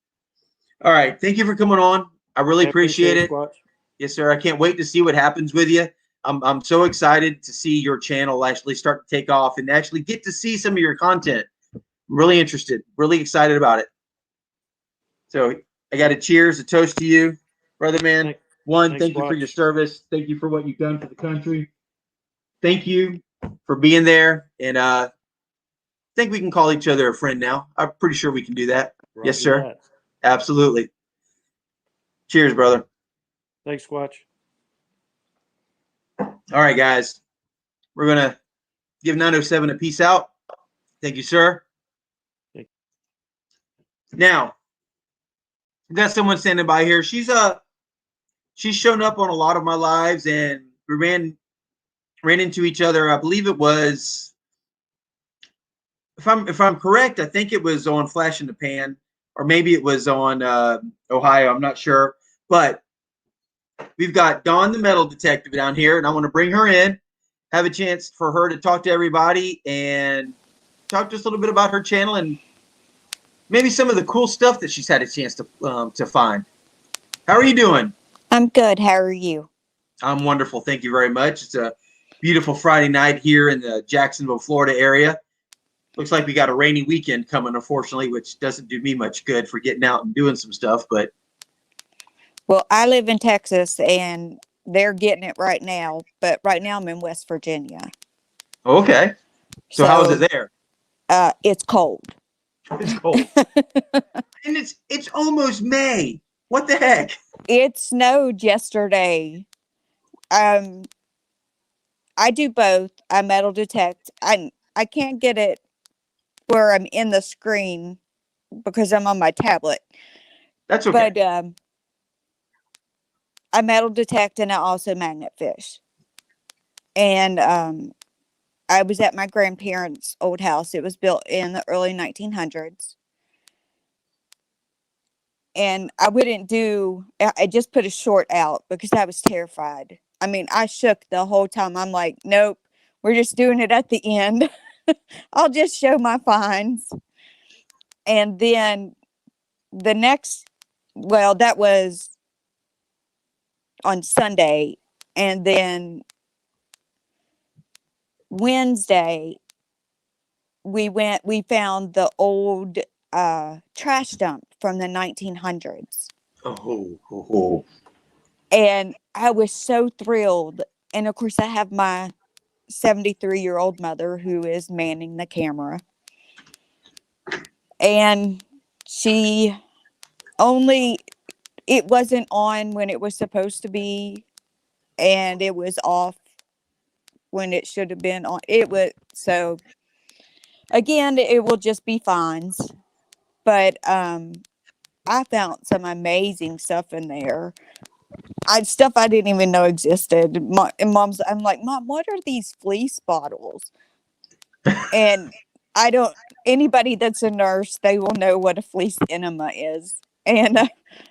All right. Thank you for coming on. I really appreciate it. Squatch. Yes, sir. I can't wait to see what happens with you. I'm so excited to see your channel actually start to take off and actually get to see some of your content. I'm really interested, really excited about it. So I got a cheers, a toast to you, brother man. One, thank you for your service. Thank you for what you've done for the country. Thank you for being there. And I think we can call each other a friend now. I'm pretty sure we can do that. Roger yes, sir. That. Absolutely. Cheers, brother. Thanks, Squatch. All right, guys. We're going to give 907 a peace out. Thank you, sir. Thank you. Now, we've got someone standing by here. She's shown up on a lot of my lives, and we ran into each other. I believe it was, if I'm correct, I think it was on Flash in the Pan, or maybe it was on Ohio. I'm not sure, but we've got Dawn the metal detective down here, and I want to bring her in, have a chance for her to talk to everybody and talk just a little bit about her channel and maybe some of the cool stuff that she's had a chance to find. How are you doing? I'm good. How are you? I'm wonderful. Thank you very much. It's a beautiful Friday night here in the Jacksonville, Florida area. Looks like we got a rainy weekend coming, unfortunately, which doesn't do me much good for getting out and doing some stuff. But well, I live in Texas, and they're getting it right now. But right now, I'm in West Virginia. Okay. So how is it there? It's cold. It's cold, and it's almost May. What the heck? It snowed yesterday. I do both. I metal detect. I can't get it where I'm in the screen because I'm on my tablet. That's okay. But I metal detect, and I also magnet fish. And I was at my grandparents' old house. It was built in the early 1900s. And I just put a short out because I was terrified. I mean, I shook the whole time. I'm like, nope, we're just doing it at the end. I'll just show my finds. And then that was on Sunday. And then Wednesday, we found the old trash dump from the 1900s. Oh. And I was so thrilled. And of course, I have my 73-year-old mother who is manning the camera. And it wasn't on when it was supposed to be. And it was off when it should have been on. So again, it will just be fines. But I found some amazing stuff in there. Stuff I didn't even know existed. I'm like, Mom, what are these fleece bottles? And anybody that's a nurse, they will know what a fleece enema is. And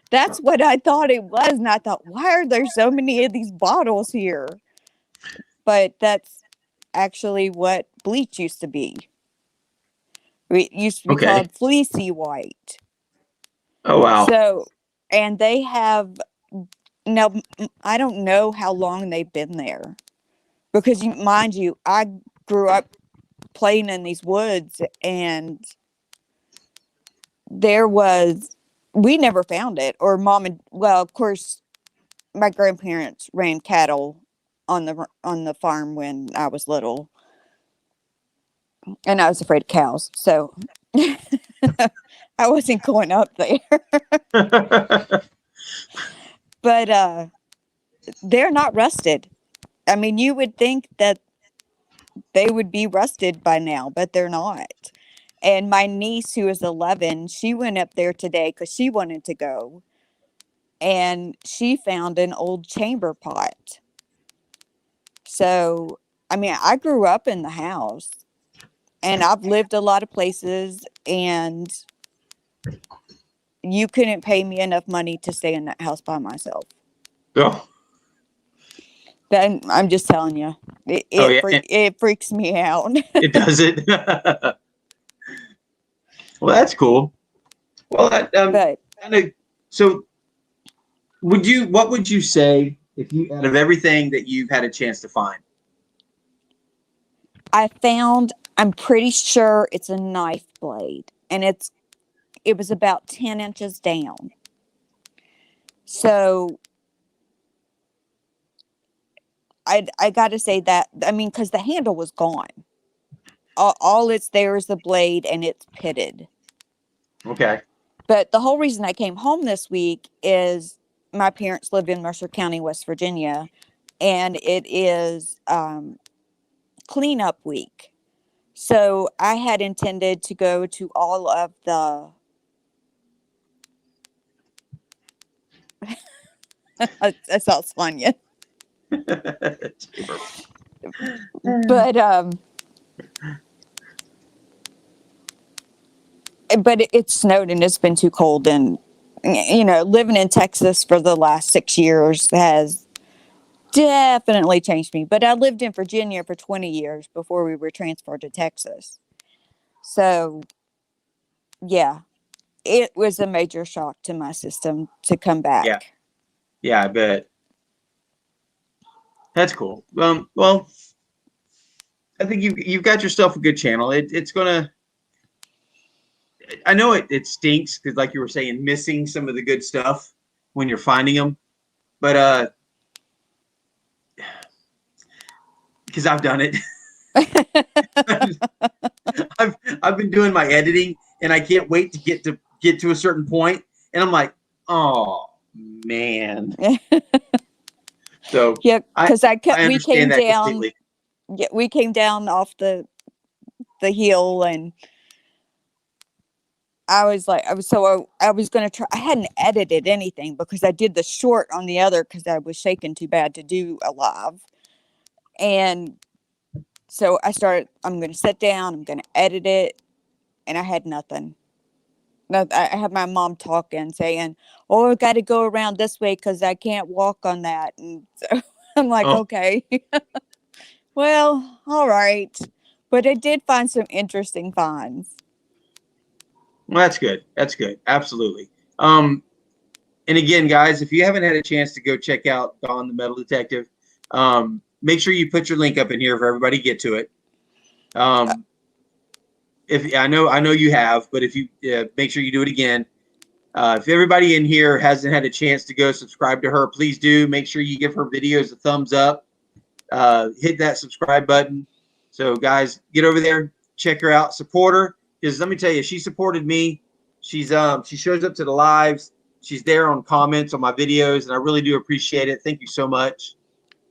that's what I thought it was. And I thought, why are there so many of these bottles here? But that's actually what bleach used to be. It used to be called fleecy white. Oh, wow. So, and they have, now, I don't know how long they've been there. Because, mind you, I grew up playing in these woods, and there was we never found it. Or mom and well, of course, my grandparents ran cattle on the farm when I was little, and I was afraid of cows, so I wasn't going up there. But they're not rusted. I mean, you would think that they would be rusted by now, but they're not. And my niece, who is 11, she went up there today because she wanted to go, and she found an old chamber pot. So, I mean, I grew up in the house, and I've lived a lot of places, and you couldn't pay me enough money to stay in that house by myself. Oh, Then I'm just telling you, it freaks me out. it does it. Well, that's cool. Well, But so what would you say if you, out of everything that you've had a chance to find? I'm pretty sure it's a knife blade, and it was about 10 inches down. So I got to say that, I mean, because the handle was gone. All it's there is the blade, and it's pitted. Okay. But the whole reason I came home this week is my parents live in Mercer County, West Virginia, and it is cleanup week. So I had intended to go to all of the I saw Sonia. But it snowed, and it's been too cold, and living in Texas for the last 6 years has definitely changed me. But I lived in Virginia for 20 years before we were transferred to Texas. So yeah, it was a major shock to my system to come back. Yeah, I bet. That's cool. Well, I think you've got yourself a good channel. It's gonna. I know it stinks because, like you were saying, missing some of the good stuff when you're finding them, but because I've done it. I've been doing my editing, and I can't wait to get to a certain point, and I'm like, oh man. So yeah, because we came down. Completely. Yeah, we came down off the hill, and I was going to try. I hadn't edited anything because I did the short on the other because I was shaking too bad to do a live. And so I'm going to sit down, I'm going to edit it, and I had nothing. I had my mom talking, saying, oh, I got to go around this way because I can't walk on that. And so I'm like, okay, well, all right. But I did find some interesting finds. Well, that's good. That's good. Absolutely. And again, guys, if you haven't had a chance to go check out Dawn the Metal Detective, make sure you put your link up in here for everybody to get to it. If I know you have, but if you make sure you do it again. If everybody in here hasn't had a chance to go subscribe to her, please do. Make sure you give her videos a thumbs up. Hit that subscribe button. So, guys, get over there, check her out, support her. Because let me tell you, she supported me. She shows up to the lives. She's there on comments on my videos, and I really do appreciate it. Thank you so much.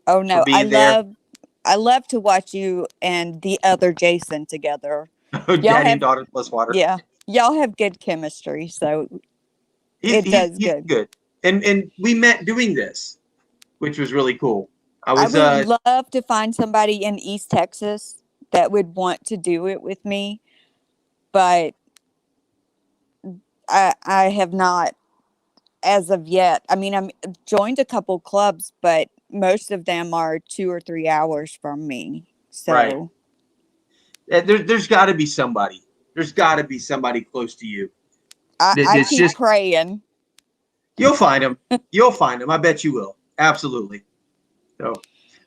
Oh no, I love to watch you and the other Jason together. Daddy and daughter plus water. Yeah, y'all have good chemistry, so it does good. And we met doing this, which was really cool. I would love to find somebody in East Texas that would want to do it with me, but I have not as of yet. I mean, I'm joined a couple clubs, but most of them are 2 or 3 hours from me. So right. There's got to be somebody. There's got to be somebody close to you. I keep praying. You'll find them. You'll find them. I bet you will. Absolutely. So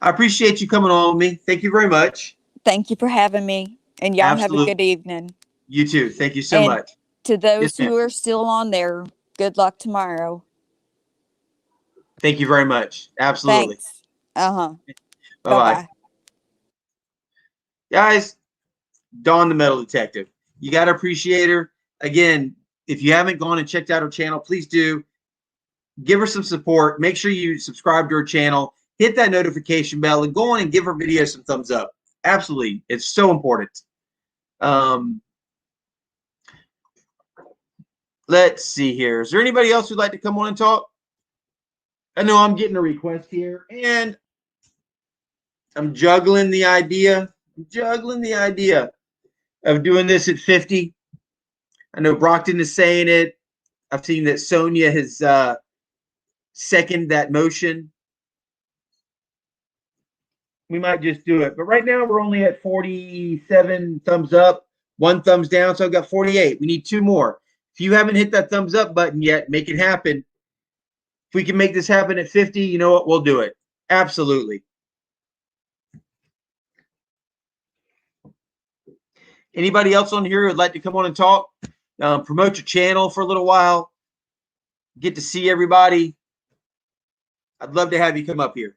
I appreciate you coming on with me. Thank you very much. Thank you for having me. And y'all have a good evening. You too. Thank you so much. To those who are still on there, Good luck tomorrow. Thank you very much. Absolutely. Thanks. Uh-huh. Bye-bye. Bye-bye. Guys, Dawn the Metal Detective. You got to appreciate her. Again, if you haven't gone and checked out her channel, please do. Give her some support. Make sure you subscribe to her channel. Hit that notification bell and go on and give her video some thumbs up. Absolutely. It's so important. Let's see here. Is there anybody else who'd like to come on and talk? I know I'm getting a request here, and I'm juggling the idea. Of doing this at 50. I know Brockton is saying it. I've seen that Sonia has seconded that motion. We might just do it. But right now we're only at 47 thumbs up, 1 thumbs down. So I've got 48. We need 2 more. If you haven't hit that thumbs up button yet, make it happen. If we can make this happen at 50, you know what? We'll do it. Absolutely. Anybody else on here who'd like to come on and talk? Promote your channel for a little while. Get to see everybody. I'd love to have you come up here.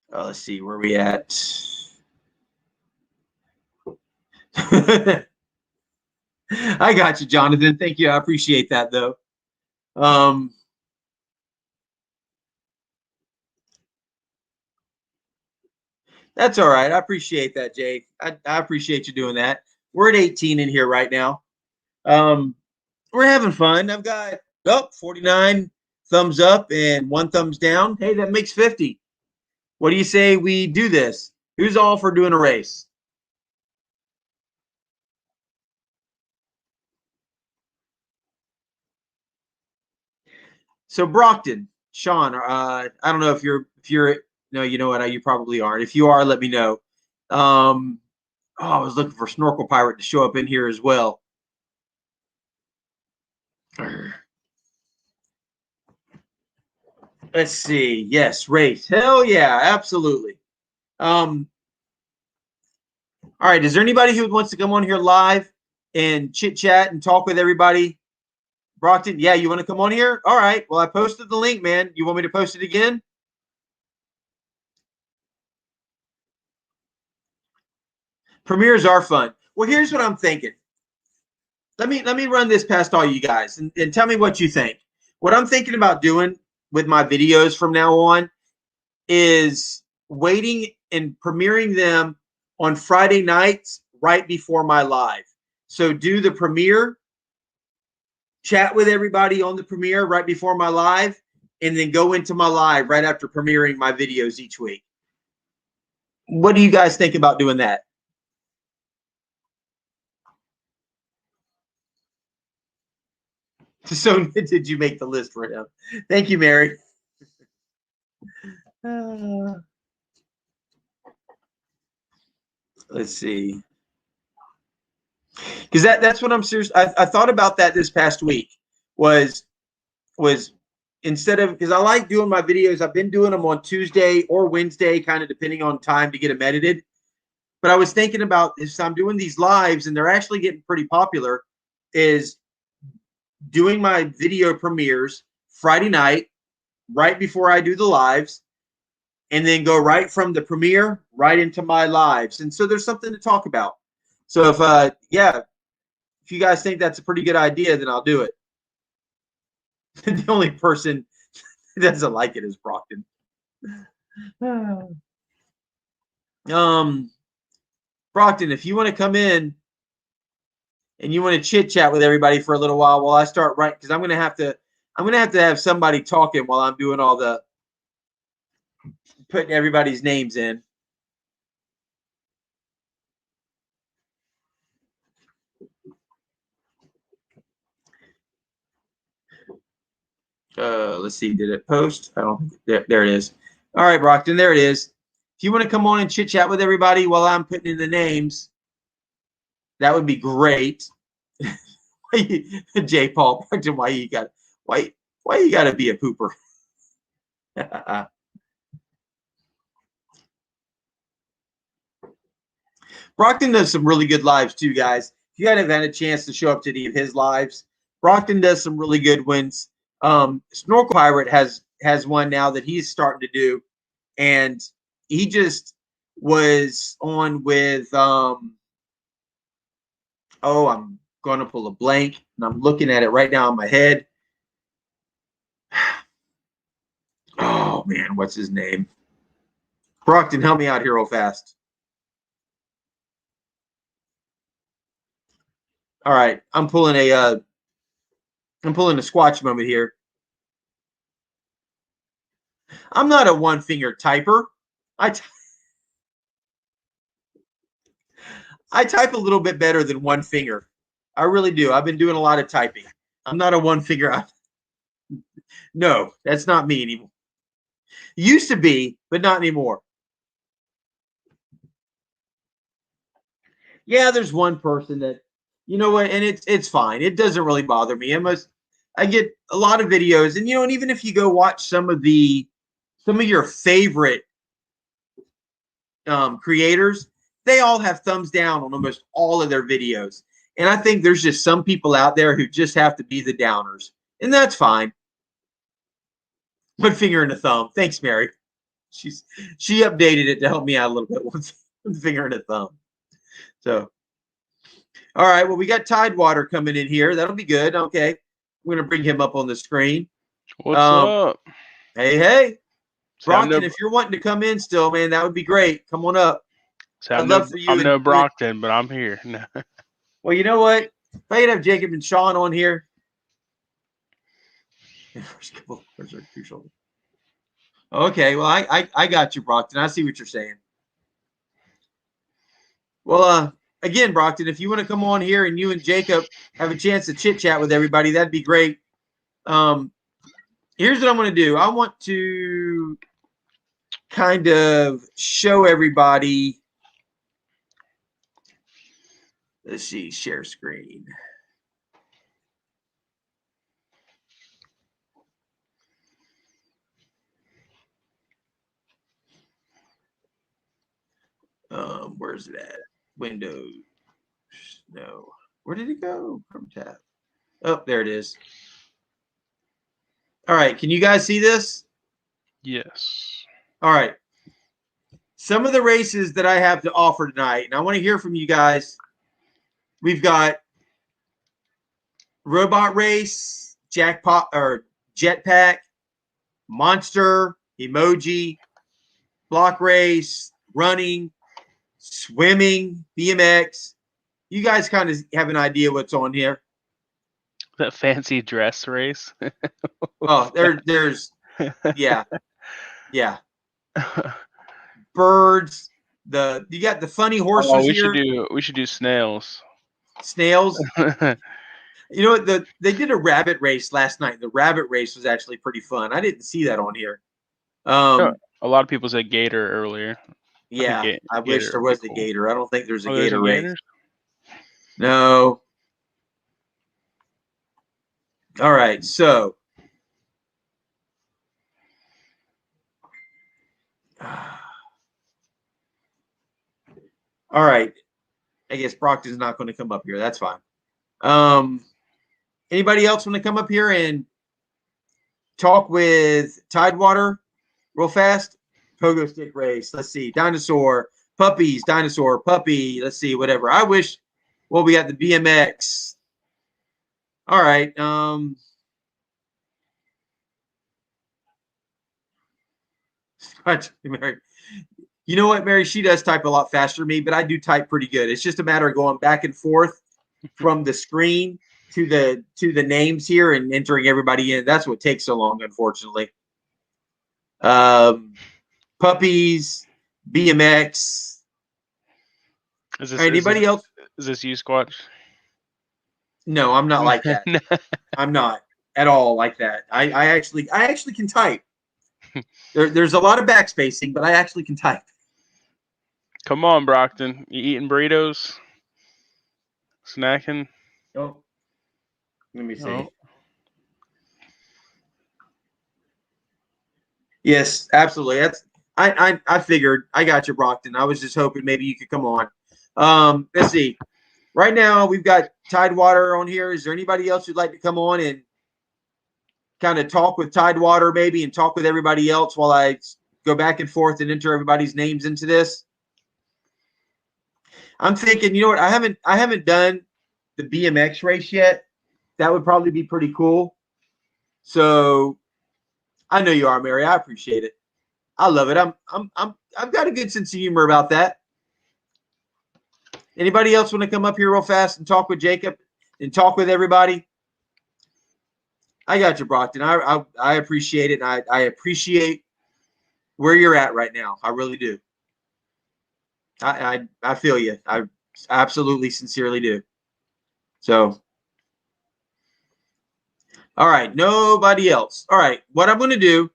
Let's see, where are we at? I got you, Jonathan. Thank you. I appreciate that, though. That's all right. I appreciate that, Jay. I appreciate you doing that. We're at 18 in here right now. We're having fun. I've got 49 thumbs up and 1 thumbs down. Hey, that makes 50. What do you say we do this? Who's all for doing a race? So Brockton, Sean, I don't know if you're no, you know what, you probably aren't. If you are, let me know. I was looking for Snorkel Pirate to show up in here as well. Let's see. Yes, race. Hell yeah, absolutely. All right. Is there anybody who wants to come on here live and chit chat and talk with everybody? Brockton, yeah, you want to come on here? All right. Well, I posted the link, man. You want me to post it again? Premieres are fun. Well, here's what I'm thinking. Let me run this past all you guys and tell me what you think. What I'm thinking about doing with my videos from now on is waiting and premiering them on Friday nights right before my live. So do the premiere, chat with everybody on the premiere right before my live, and then go into my live right after premiering my videos each week. What do you guys think about doing that? So did you make the list for him? Thank you, Mary. Let's see. Because that's what I'm serious. I thought about that this past week was instead of, because I like doing my videos, I've been doing them on Tuesday or Wednesday, kind of depending on time to get them edited. But I was thinking about, if I'm doing these lives and they're actually getting pretty popular, is doing my video premieres Friday night, right before I do the lives, and then go right from the premiere right into my lives. And so there's something to talk about. So if you guys think that's a pretty good idea, then I'll do it. The only person who doesn't like it is Brockton. Brockton, if you want to come in and you want to chit chat with everybody for a little while I start right, because I'm gonna have to have somebody talking while I'm doing all the putting everybody's names in. Let's see, did it post? I don't think there it is. All right, Brockton, there it is. If you want to come on and chit chat with everybody while I'm putting in the names, that would be great. J. Paul, why you got to be a pooper? Brockton does some really good lives too, guys. If you haven't had a chance to show up to any of his lives, Brockton does some really good ones. Snorkel Pirate has one now that he's starting to do, and he just was on with oh, I'm gonna pull a blank, and I'm looking at it right now in my head. Oh man, what's his name? Brockton, help me out here real fast. All right, I'm pulling a Squatch moment here. I'm not a one finger typer. I type a little bit better than one finger. I really do. I've been doing a lot of typing. I'm not a one finger. No, that's not me anymore. Used to be, but not anymore. Yeah, there's one person that, you know what, and it's fine. It doesn't really bother me. I get a lot of videos, and and even if you go watch some of your favorite creators, they all have thumbs down on almost all of their videos. And I think there's just some people out there who just have to be the downers, and that's fine. One finger and a thumb. Thanks, Mary. She updated it to help me out a little bit. One finger and a thumb. So, all right. Well, we got Tidewater coming in here. That'll be good. Okay, we're gonna bring him up on the screen. What's up? Hey, So I'm Brockton, no, if you're wanting to come in still, man, that would be great. Come on up. so I'd I'm love no, for you. I'm and no you and- Brockton, but I'm here. No. Well, you know what? If I could have Jacob and Sean on here. Where's our crucial? Okay, well, I got you, Brockton. I see what you're saying. Well, again, Brockton, if you want to come on here and you and Jacob have a chance to chit chat with everybody, that'd be great. Here's what I'm going to do. I want to kind of show everybody. Let's see, share screen. Where's it at? Windows. No. Where did it go? Chrome tab. Oh, there it is. All right. Can you guys see this? Yes. All right. Some of the races that I have to offer tonight, and I want to hear from you guys. We've got robot race, jackpot or jetpack, monster, emoji, block race, running, swimming, BMX. You guys kind of have an idea what's on here. That fancy dress race. Oh, there's yeah. Birds. You got the funny horses Oh, we here. should do snails. Snails. You know what? They did a rabbit race last night. The rabbit race was actually pretty fun. I didn't see that on here. A lot of people said gator earlier. Yeah, I wish there was a gator. I don't think there's a gator race. Gators? No. All right, so all right. I guess Brockton's not going to come up here. That's fine. Anybody else want to come up here and talk with Tidewater real fast? Pogo stick race. Let's see. Dinosaur, puppies, dinosaur, puppy. Let's see, whatever. I wish. Well, we got the BMX. All right. Mary. You know what, Mary? She does type a lot faster than me, but I do type pretty good. It's just a matter of going back and forth from the screen to the names here and entering everybody in. That's what takes so long, unfortunately. Puppies, BMX. Is this Anybody else? Is this you, Squatch? No, I'm not like that. I'm not at all like that. I actually can type. There's a lot of backspacing, but I actually can type. Come on, Brockton. You eating burritos? Snacking? Oh, let me see. Oh. Yes, absolutely. I figured. I got you, Brockton. I was just hoping maybe you could come on. Let's see. Right now we've got Tidewater on here. Is there anybody else who'd like to come on and kind of talk with Tidewater maybe and talk with everybody else while I go back and forth and enter everybody's names into this? I'm thinking, you know what? I haven't done the BMX race yet. That would probably be pretty cool. So I know you are, Mary. I appreciate it. I love it. I've got a good sense of humor about that. Anybody else want to come up here real fast and talk with Jacob and talk with everybody? I got you, Brockton. I appreciate it. And I appreciate where you're at right now. I really do. I feel you. I absolutely sincerely do. So, all right, nobody else. All right, what I'm going to do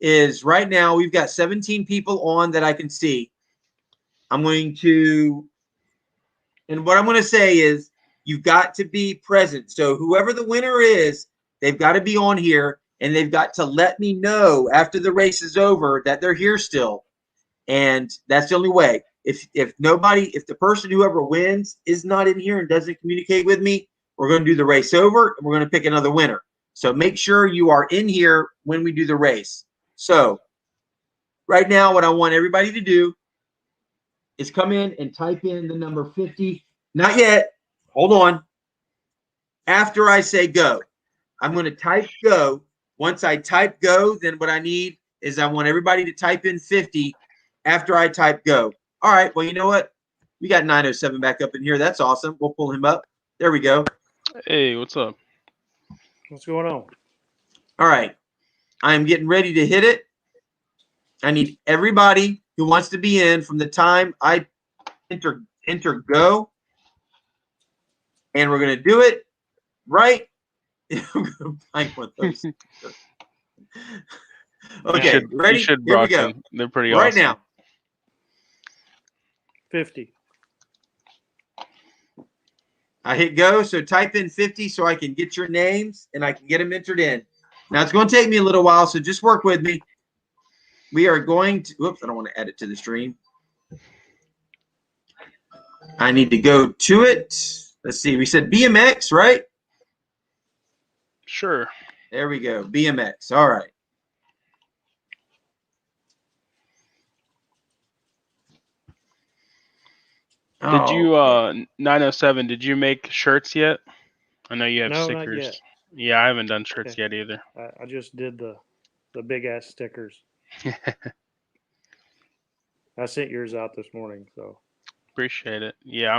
is right now we've got 17 people on that I can see. I'm going to, and what I'm going to say is you've got to be present. So whoever the winner is, they've got to be on here and they've got to let me know after the race is over that they're here still. And that's the only way. If the person whoever wins is not in here and doesn't communicate with me, we're going to do the race over and we're going to pick another winner. So make sure you are in here when we do the race. So right now, what I want everybody to do is come in and type in the number 50. Not yet. Hold on. After I say go, I'm going to type go. Once I type go, then what I need is I want everybody to type in 50 after I type go. All right. Well, you know what? We got 907 back up in here. That's awesome. We'll pull him up. There we go. Hey, what's up? What's going on? All right. I am getting ready to hit it. I need everybody who wants to be in from the time I enter go. And we're going to do it right. I'm going to find one of those. Okay, ready? You should, Here we go. Brockton. They're pretty Right awesome. now. 50. I hit go, so type in 50 so I can get your names and I can get them entered in. Now, it's going to take me a little while, so just work with me. We are going to, whoops, I don't want to add it to the stream. I need to go to it. Let's see, we said BMX, right? Sure. There we go, BMX. All right. Did you 907? Did you make shirts yet? I know you have No, stickers. not yet. Yeah, I haven't done shirts Okay. yet either. I just did the big ass stickers. I sent yours out this morning, so Appreciate it. Yeah,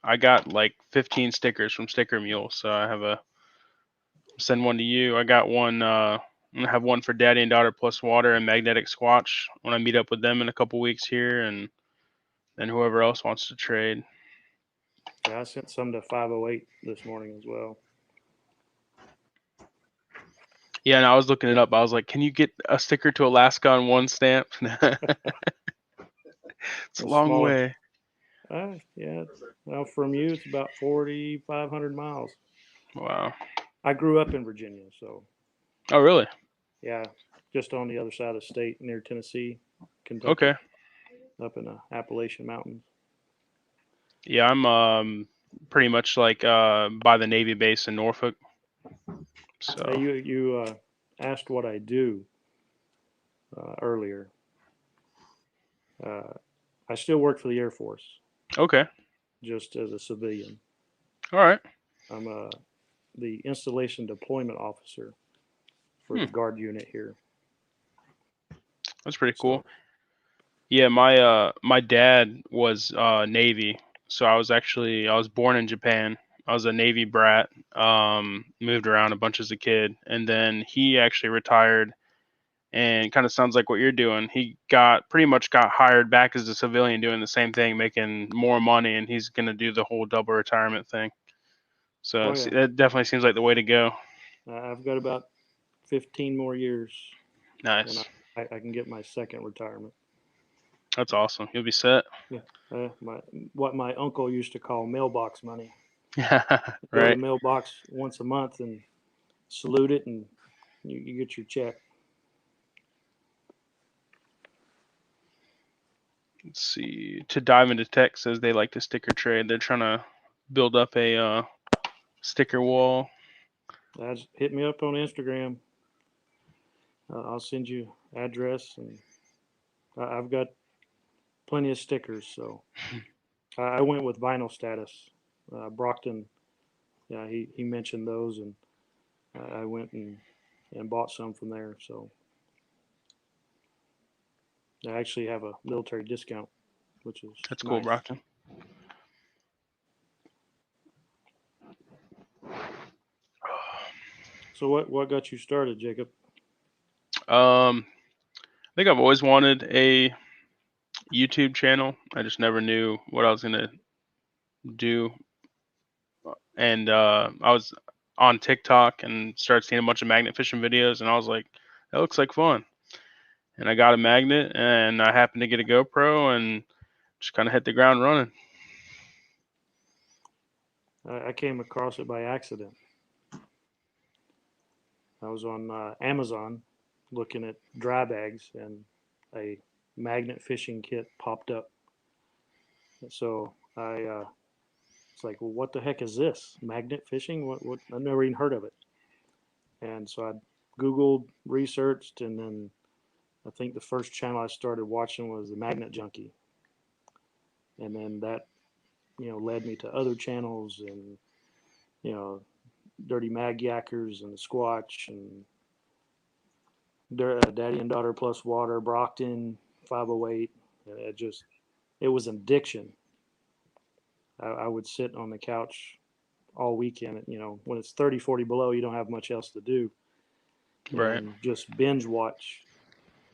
I got like 15 stickers from Sticker Mule, so I have send one to you. I got one. I'm gonna have one for Daddy and Daughter Plus Water and Magnetic Squatch when I meet up with them in a couple weeks here, and then whoever else wants to trade. yeah, I sent some to 508 this morning as well. Yeah, and I was looking it up. I was like, can you get a sticker to Alaska on one stamp? It's a long Smaller. way. Yeah. Well, from you, it's about 4,500 miles. Wow. I grew up in Virginia, so Oh, really? yeah, just on the other side of the state near Tennessee, Kentucky. Okay. Up in the Appalachian Mountains. Yeah, I'm pretty much like by the Navy base in Norfolk. So You asked what I do earlier. I still work for the Air Force, okay. just as a civilian. All right. I'm the installation deployment officer for the guard unit here. That's pretty cool. Yeah, my dad was Navy, so I was born in Japan. I was a Navy brat. Moved around a bunch as a kid, and then he actually retired. And kind of sounds like what you're doing. He pretty much got hired back as a civilian, doing the same thing, making more money, and he's gonna do the whole double retirement thing. So that definitely seems like the way to go. I've got about 15 more years. Nice. And I can get my second retirement. That's awesome. You'll be set. Yeah. What my uncle used to call mailbox money. Right. Go to the mailbox once a month and salute it, and you get your check. let's see. To Dive into Tech says they like to sticker trade. They're trying to build up a sticker wall. Just hit me up on Instagram. I'll send you address, and I've got plenty of stickers. So I went with vinyl status. Brockton, yeah, he mentioned those, and I went and bought some from there. So I actually have a military discount, which is That's cool, nice. Brockton. So what got you started, Jacob? I think I've always wanted a YouTube channel. I just never knew what I was gonna do. And I was on TikTok and started seeing a bunch of magnet fishing videos, and I was like, that looks like fun. And I got a magnet, and I happened to get a GoPro, and just kind of hit the ground running. I came across it by accident. I was on Amazon looking at dry bags, and a magnet fishing kit popped up. So it's like, well, what the heck is this? Magnet fishing? What? I've never even heard of it. And so I Googled, researched, and then I think the first channel I started watching was the Magnet Junkie. And then that, led me to other channels, and, Dirty Mag Yackers and the Squatch and Daddy and Daughter Plus Water, Brockton, 508. It was an addiction. I would sit on the couch all weekend. When it's 30, 40 below, you don't have much else to do. Right. And just binge watch,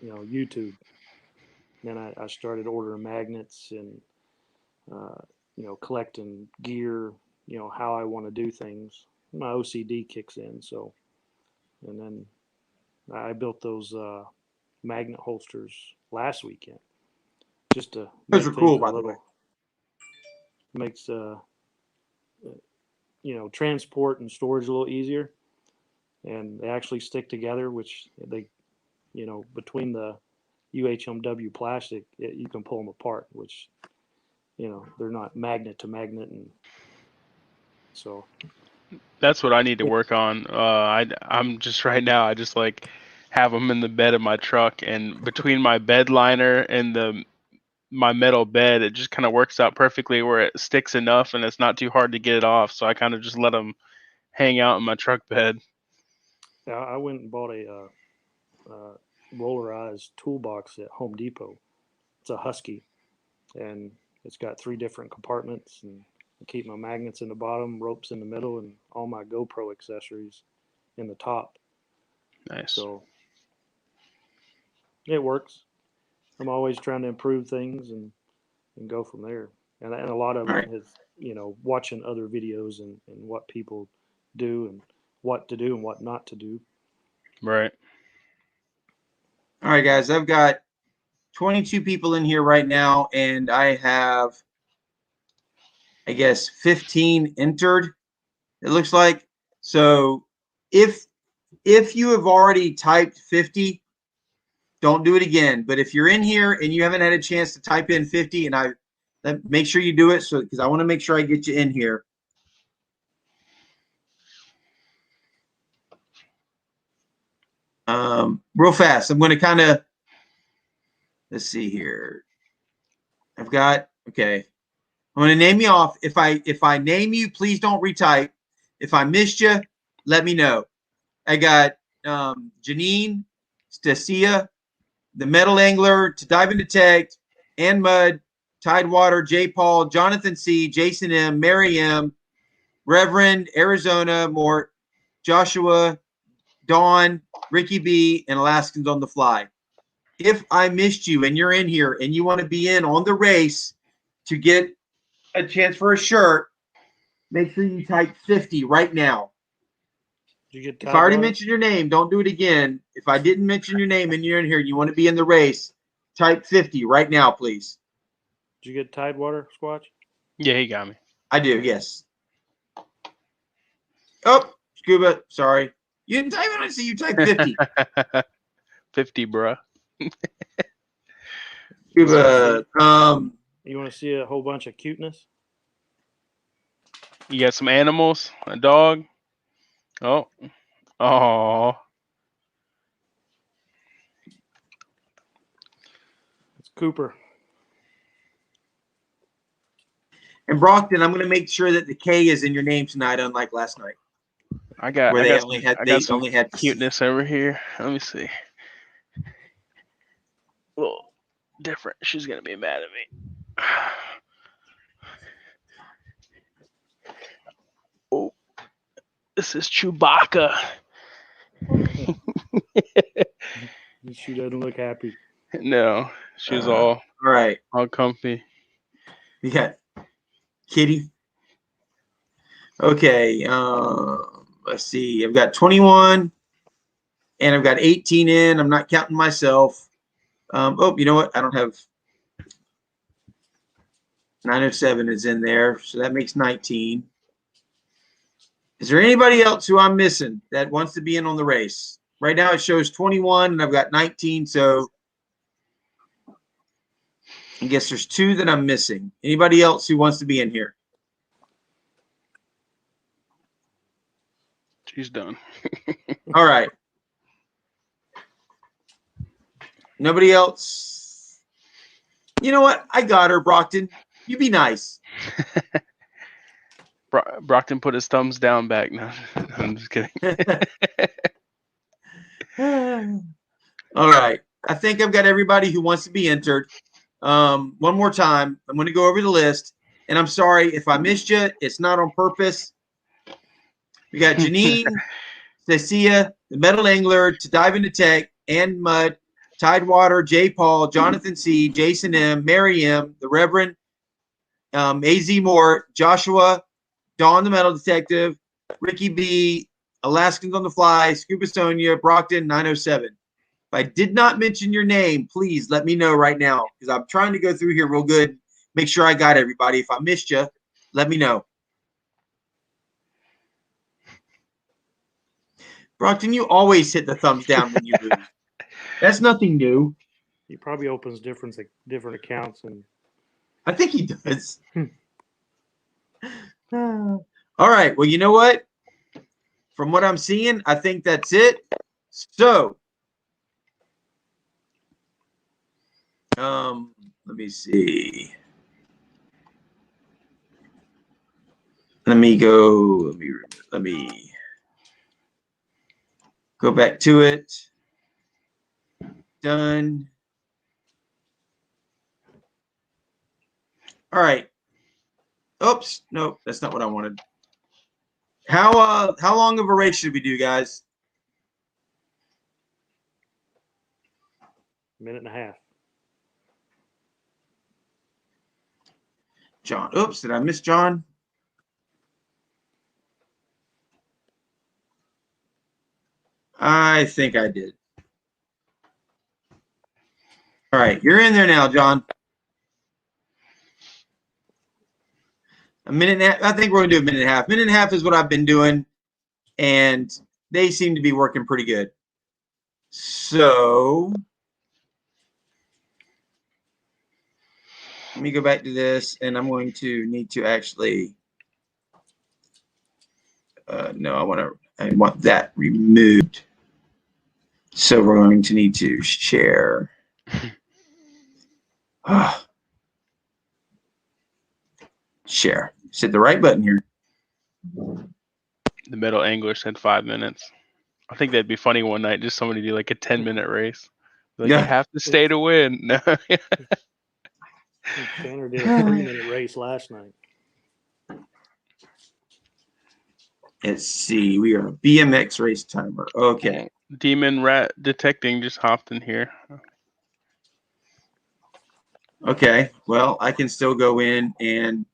YouTube. Then I started ordering magnets and, collecting gear, how I want to do things. My OCD kicks in. So, and then I built those magnet holsters last weekend just to Those make are cool, things by the way. makes transport and storage a little easier, and they actually stick together, which they between the UHMW plastic, you can pull them apart, which they're not magnet to magnet, and so That's what I need to work on. I'm just right now. I just like have them in the bed of my truck, and between my bed liner and my metal bed, it just kind of works out perfectly where it sticks enough and it's not too hard to get it off. So I kind of just let them hang out in my truck bed. I went and bought a rollerized toolbox at Home Depot. It's a Husky, and it's got 3 different compartments, and I keep my magnets in the bottom, ropes in the middle, and all my GoPro accessories in the top. Nice. So it works. I'm always trying to improve things and go from there. And a lot of All it right. is, watching other videos and what people do and what to do and what not to do. Right. All right, guys, I've got 22 people in here right now, and I have, I guess, 15 entered, it looks like. So if you have already typed 50, don't do it again. But if you're in here and you haven't had a chance to type in 50, and make sure you do it, so because I want to make sure I get you in here. Real fast, I'm going to kind of, let's see here. I've got, okay. I'm going to name you off. If I name you, please don't retype. If I missed you, let me know. I got Janine, Stacia, the Metal Angler, To Dive into Tech, Ann Mudd, Tidewater, J. Paul, Jonathan C, Jason M, Mary M, Reverend, Arizona, Mort, Joshua, Dawn, Ricky B, and Alaskans on the Fly. If I missed you and you're in here and you want to be in on the race to get a chance for a shirt, make sure you type 50 right now. Did you get If I already Tidewater? mentioned your name, don't do it again. If I didn't mention your name and you're in here and you want to be in the race, type 50 right now, please. Did you get Tidewater, Squatch? Yeah, he got me. I do, yes. Oh, Scuba, sorry. You didn't type it. I see you type 50. 50, bruh. Scuba. You want to see a whole bunch of cuteness? You got some animals, a dog. Oh, oh, It's Cooper. And Brockton, I'm going to make sure that the K is in your name tonight, unlike last night, where I they got only some, had I got some only had cuteness over here. Let me see. A little different. She's gonna be mad at me. Oh, this is Chewbacca. She doesn't look happy. No, she's all right. all comfy. You got Kitty. Okay. Let's see. I've got 21 and I've got 18 in. I'm not counting myself. Oh, you know what? I don't have 907 is in there. So that makes 19. Is there anybody else who I'm missing that wants to be in on the race? Right now it shows 21 and I've got 19. So I guess there's 2 that I'm missing. Anybody else who wants to be in here? She's done. All right. Nobody else? You know what? I got her, Brockton. You be nice. Brockton put his thumbs down back. No, I'm just kidding. All right. I think I've got everybody who wants to be entered. One more time. I'm going to go over the list. And I'm sorry if I missed you. It's not on purpose. We got Janine, Cecilia, the Metal Angler, To Dive Into Tech, and Mud, Tidewater, J. Paul, Jonathan C., Jason M., Mary M., the Reverend, AZ Moore, Joshua, Dawn the Metal Detective, Ricky B., Alaskans on the Fly, Scuba Sonia, Brockton, 907. If I did not mention your name, please let me know right now because I'm trying to go through here real good, make sure I got everybody. If I missed you, let me know. Brockton, you always hit the thumbs down when you lose. That's nothing new. He probably opens different accounts and I think he does. All right. Well, you know what? From what I'm seeing, I think that's it. So, let me see. Let me go back to it. Done. All right. Oops. Nope. That's not what I wanted. How long of a race should we do, guys? minute and a half. John. Oops. Did I miss John? I think I did. All right. You're in there now, John. A minute and a half. I think we're going to do a minute and a half. Minute and a half is what I've been doing, and they seem to be working pretty good. So let me go back to this, and I'm going to need to actually no, I want that removed. So we're going to need to share. Share. Hit the right button here. The Metal Angler said 5 minutes. I think that'd be funny one night. Just somebody do like a 10-minute race. Like Yeah. you have to stay to win. No. Tanner did a 3-minute race last night. Let's see. We are a BMX race timer. Okay. Demon Rat Detecting just hopped in here. Okay. Well, I can still go in and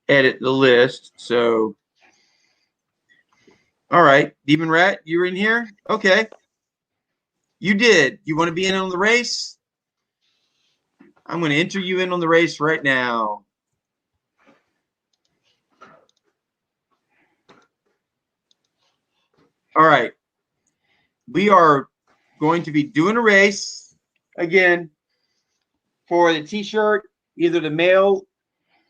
edit the list. So, all right. Demon Rat, you're in here? Okay. You did. You want to be in on the race? I'm going to enter you in on the race right now. All right. We are going to be doing a race. again, for the t-shirt, either the male,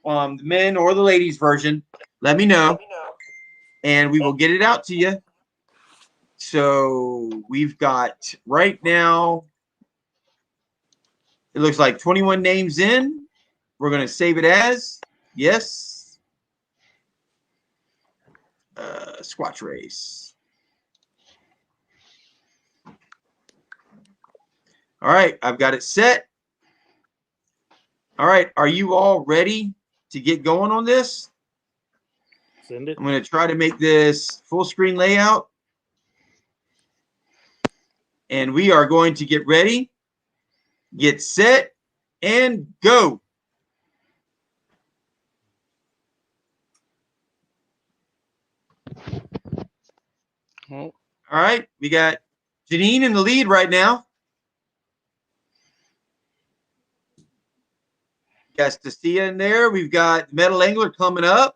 the men or the ladies version, let me know, and we will get it out to you. So we've got right now, it looks like 21 names in. We're going to save it as, yes, Squatch Race. All right, I've got it set. All right, are you all ready to get going on this? Send it. I'm going to try to make this full screen layout. And we are going to get ready, get set, and go. Well, All right, we got Janine in the lead right now. Got Stacia in there. We've got Metal Angler coming up.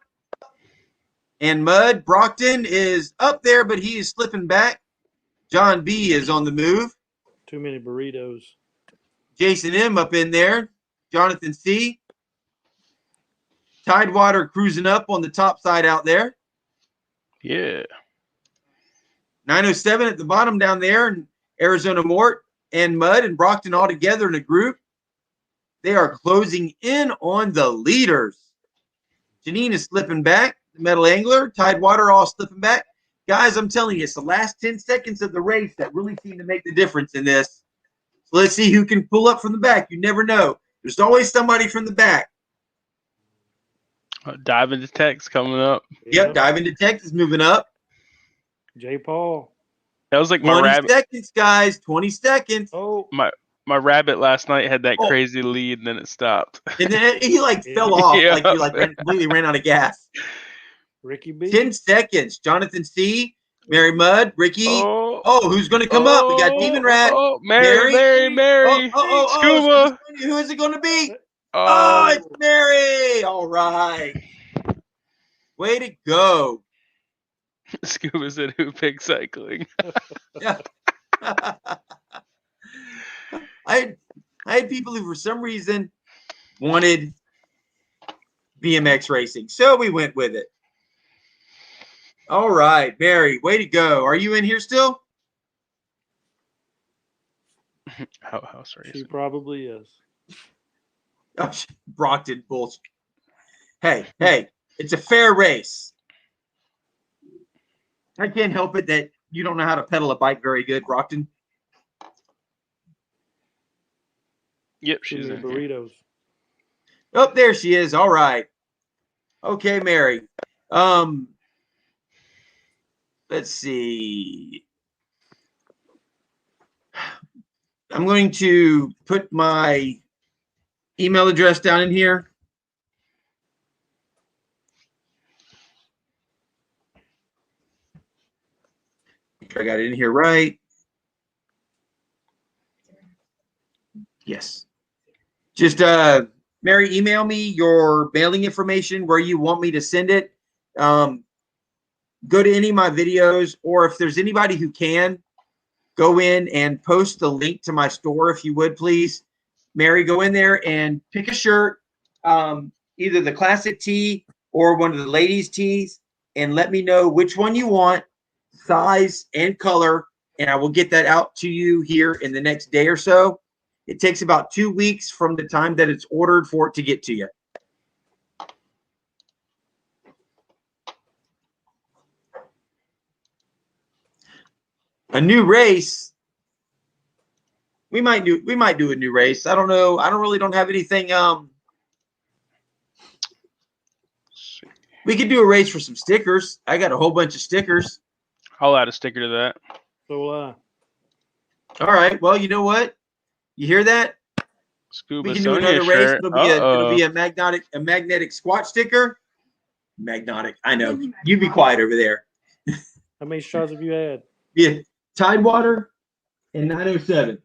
And Mud Brockton is up there, but he is slipping back. John B is on the move. Too many burritos. Jason M up in there. Jonathan C. Tidewater cruising up on the top side out there. yeah. 907 at the bottom down there. And Arizona Mort and Mud and Brockton all together in a group. They are closing in on the leaders. Janine is slipping back. The Metal Angler, Tidewater all slipping back. Guys, I'm telling you, it's the last 10 seconds of the race that really seem to make the difference in this. So let's see who can pull up from the back. You never know. There's always somebody from the back. Dive into text coming up. Yep, Dive into Tech is moving up. J. Paul. That was like my 20 rabbit. seconds, guys. 20 seconds. Oh, My rabbit last night had that Oh. crazy lead, and then it stopped. And then he like Yeah. fell off. Yeah. Like he like completely ran out of gas. Ricky B. 10 seconds. Jonathan C., Mary Mudd, Ricky. Oh, Who's going to come up? We got Demon Rat. Oh, Mary. Scuba. Who is it going to be? Oh, it's Mary. All right. Way to go. Scuba said, "Who picked cycling?" Yeah. I had people who for some reason wanted BMX racing, so we went with it. All right, Mary, way to go. Are you in here still? House She racing. probably is. Oh, Brockton bullshit. Hey, it's a fair race. I can't help it that you don't know how to pedal a bike very good, Brockton. Yep, Too she's many in here. burritos. Oh, there she is. All right. Okay, Mary. Let's see. I'm going to put my email address down in here. Make sure I got it in here right. Yes. Just Mary, email me your mailing information where you want me to send it. Go to any of my videos, or if there's anybody who can, go in and post the link to my store, if you would, please. Mary, go in there and pick a shirt, either the classic tee or one of the ladies' tees, and let me know which one you want, size and color, and I will get that out to you here in the next day or so. It takes about 2 weeks from the time that it's ordered for it to get to you. A new race. We might do a new race. I don't know. I don't have anything. We could do a race for some stickers. I got a whole bunch of stickers. I'll add a sticker to that. So All right. Well, you know what? You hear that? Scuba We can do Sonia another race. shirt. It'll be a magnetic Squatch sticker. Magnetic. I know. You be quiet over there. how many shots have you had? Yeah. Tidewater and 907.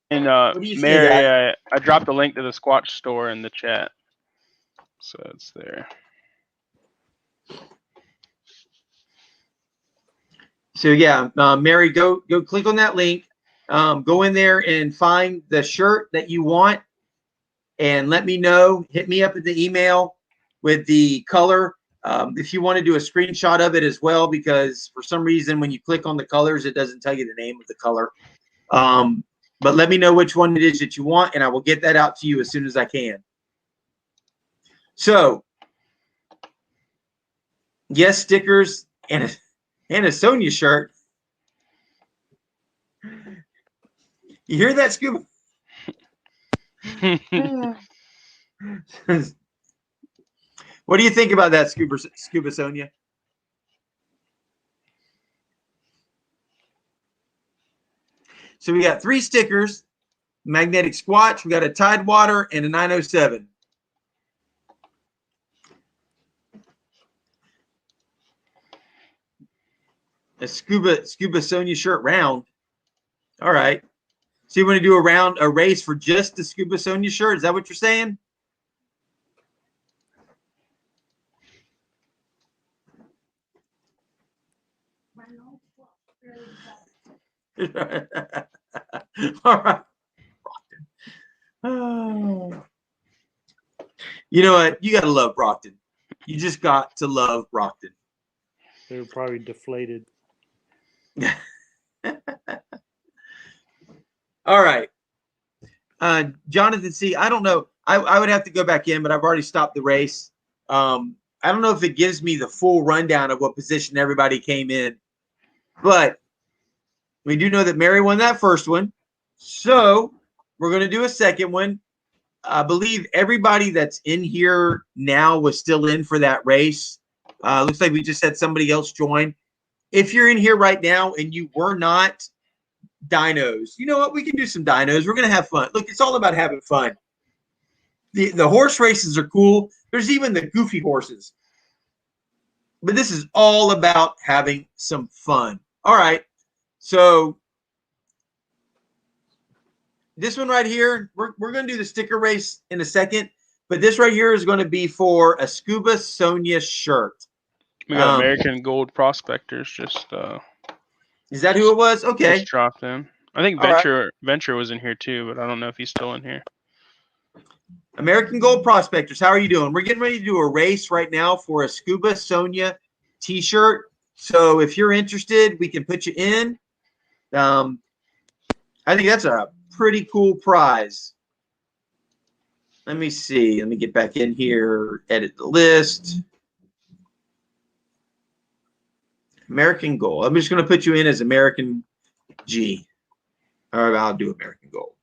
And do you say, Mary, I dropped a link to the Squatch store in the chat, so it's there. So yeah, Mary, go click on that link. Go in there and find the shirt that you want and let me know. Hit me up at the email with the color. If you want to do a screenshot of it as well, because for some reason when you click on the colors, it doesn't tell you the name of the color. But let me know which one it is that you want, and I will get that out to you as soon as I can. So, yes, stickers and a Sonia shirt. You hear that, Scuba? What do you think about that, Scuba Sonia? So we got 3 stickers, Magnetic Squatch, we got a Tidewater, and a 907. A Scuba Sonia shirt round. All right. So you want to do a race for just the Scuba Sonia shirt? Is that what you're saying? All right. Oh. You know what? You got to love Brockton. You just got to love Brockton. They were probably deflated. All right. Jonathan C., I don't know. I would have to go back in, but I've already stopped the race. I don't know if it gives me the full rundown of what position everybody came in, but we do know that Mary won that first one. So we're going to do a second one. I believe everybody that's in here now was still in for that race. Looks like we just had somebody else join. If you're in here right now and you were not dynos, you know what? We can do some dynos. We're going to have fun. Look, it's all about having fun. The horse races are cool. There's even the goofy horses. But this is all about having some fun. All right. So this one right here, we're going to do the sticker race in a second. But this right here is going to be for a Scuba Sonia shirt. We got American Gold Prospectors just is that who it was? Okay. Just dropped in. I think Venture was in here too, but I don't know if he's still in here. American Gold Prospectors, how are you doing? We're getting ready to do a race right now for a Scuba Sonia t-shirt. So if you're interested, we can put you in. I think that's a pretty cool prize. Let me see. Let me get back in here, edit the list. American Gold. I'm just going to put you in as American G. All right, I'll do American Gold.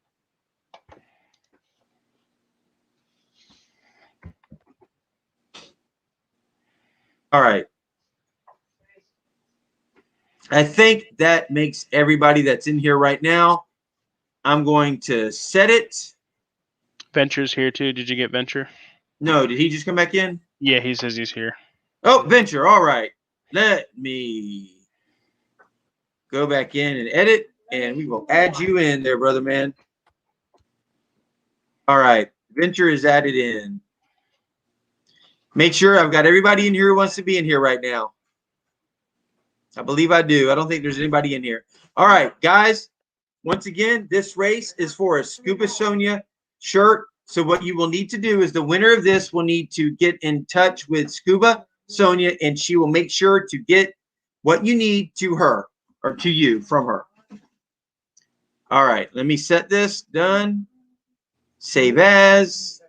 All right. I think that makes everybody that's in here right now. I'm going to set it. Venture's here too. Did you get Venture? No, did he just come back in? Yeah, he says he's here. Oh, Venture. All right. Let me go back in and edit, and we will add you in there, brother man. All right. Venture is added in. Make sure I've got everybody in here who wants to be in here right now. I believe I do. I don't think there's anybody in here. All right, guys. Once again, this race is for a Scuba Sonia shirt. So what you will need to do is the winner of this will need to get in touch with Scuba Sonia, and she will make sure to get what you need to her or to you from her. All right, let me set this. Done. Save as.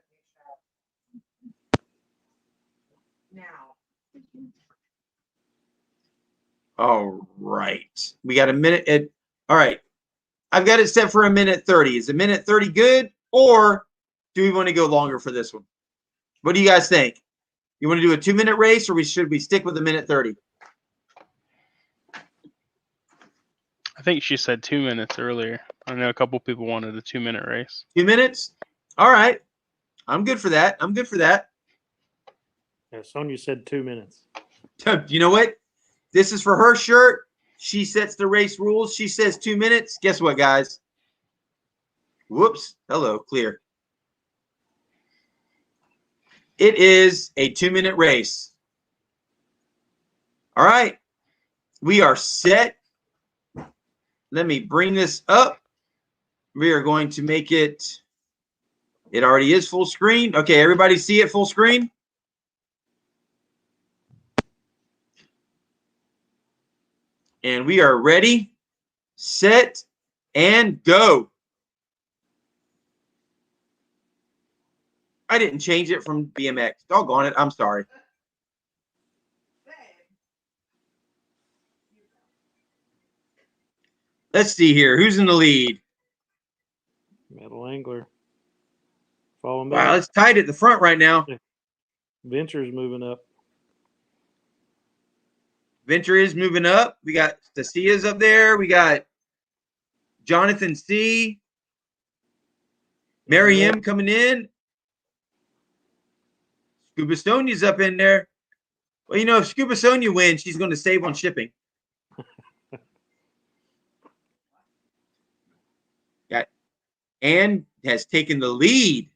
All right. We got a minute. All right. I've got it set for a minute 30. Is a minute 30 good, or do we want to go longer for this one? What do you guys think? You want to do a 2-minute race, or should we stick with a minute 30? I think she said 2 minutes earlier. I know a couple people wanted a 2-minute race. 2 minutes? All right. I'm good for that. I'm good for that. Yeah, Sonia said 2 minutes. You know what? This is for her shirt. She sets the race rules. She says 2 minutes. Guess what, guys? Whoops. Hello, clear. It is a 2-minute race. All right. We are set. Let me bring this up We are going to make it. It already is full screen. Okay, everybody see it full screen? And we are ready, set, and go. I didn't change it from BMX. Doggone it. I'm sorry. Let's see here. Who's in the lead? Metal angler. Follow me. Wow, it's tight at the front right now. Venture's moving up. Venture is moving up. We got Stasia's up there. We got Jonathan C. Mary M coming in. Scuba Sonia's up in there. Well, you know, if Scuba Sonia wins, she's going to save on shipping. Got Ann has taken the lead.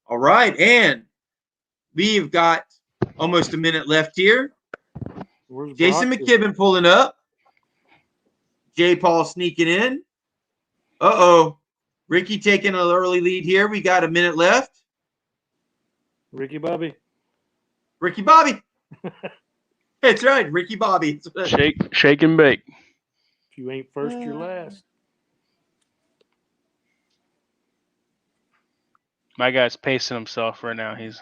All right, Ann. We've got almost a minute left here. Where's Jason Brock? McKibben pulling up. J. Paul sneaking in. Uh-oh. Ricky taking an early lead here. We got a minute left. Ricky Bobby. Ricky Bobby. That's right, Ricky Bobby. Shake and bake. If you ain't first, you're last. My guy's pacing himself right now. He's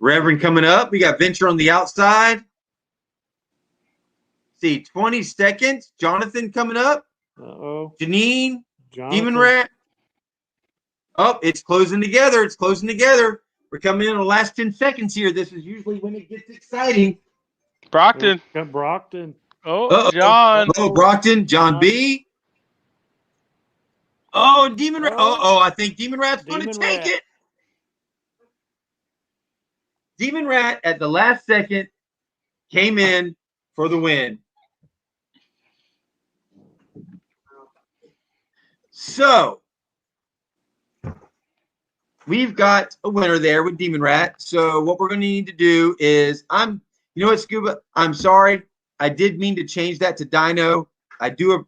Reverend coming up. We got Venture on the outside. See, 20 seconds. Jonathan coming up. Uh-oh. Janine. Jonathan. Demon Rat. Oh, it's closing together. It's closing together. We're coming in the last 10 seconds here. This is usually when it gets exciting. Brockton. Got Brockton. Oh, Uh-oh. John. Oh, Brockton. John B. Oh, Demon Rat. Oh, I think Demon Rat's going to Demon take Rat. it. Demon Rat at the last second came in for the win. So we've got a winner there with Demon Rat. So what we're going to need to do is you know what, Scuba? I'm sorry. I did mean to change that to Dino. I do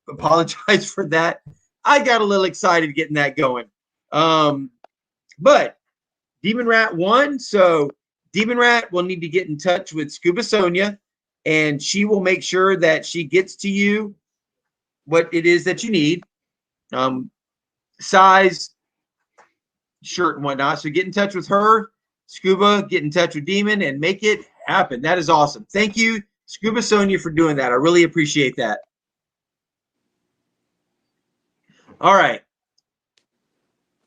apologize for that. I got a little excited getting that going. But Demon Rat won. So Demon Rat will need to get in touch with Scuba Sonia, and she will make sure that she gets to you what it is that you need. Size, shirt, and whatnot. So get in touch with her, Scuba, get in touch with Demon, and make it happen. That is awesome. Thank you, Scuba Sonia, for doing that. I really appreciate that. All right.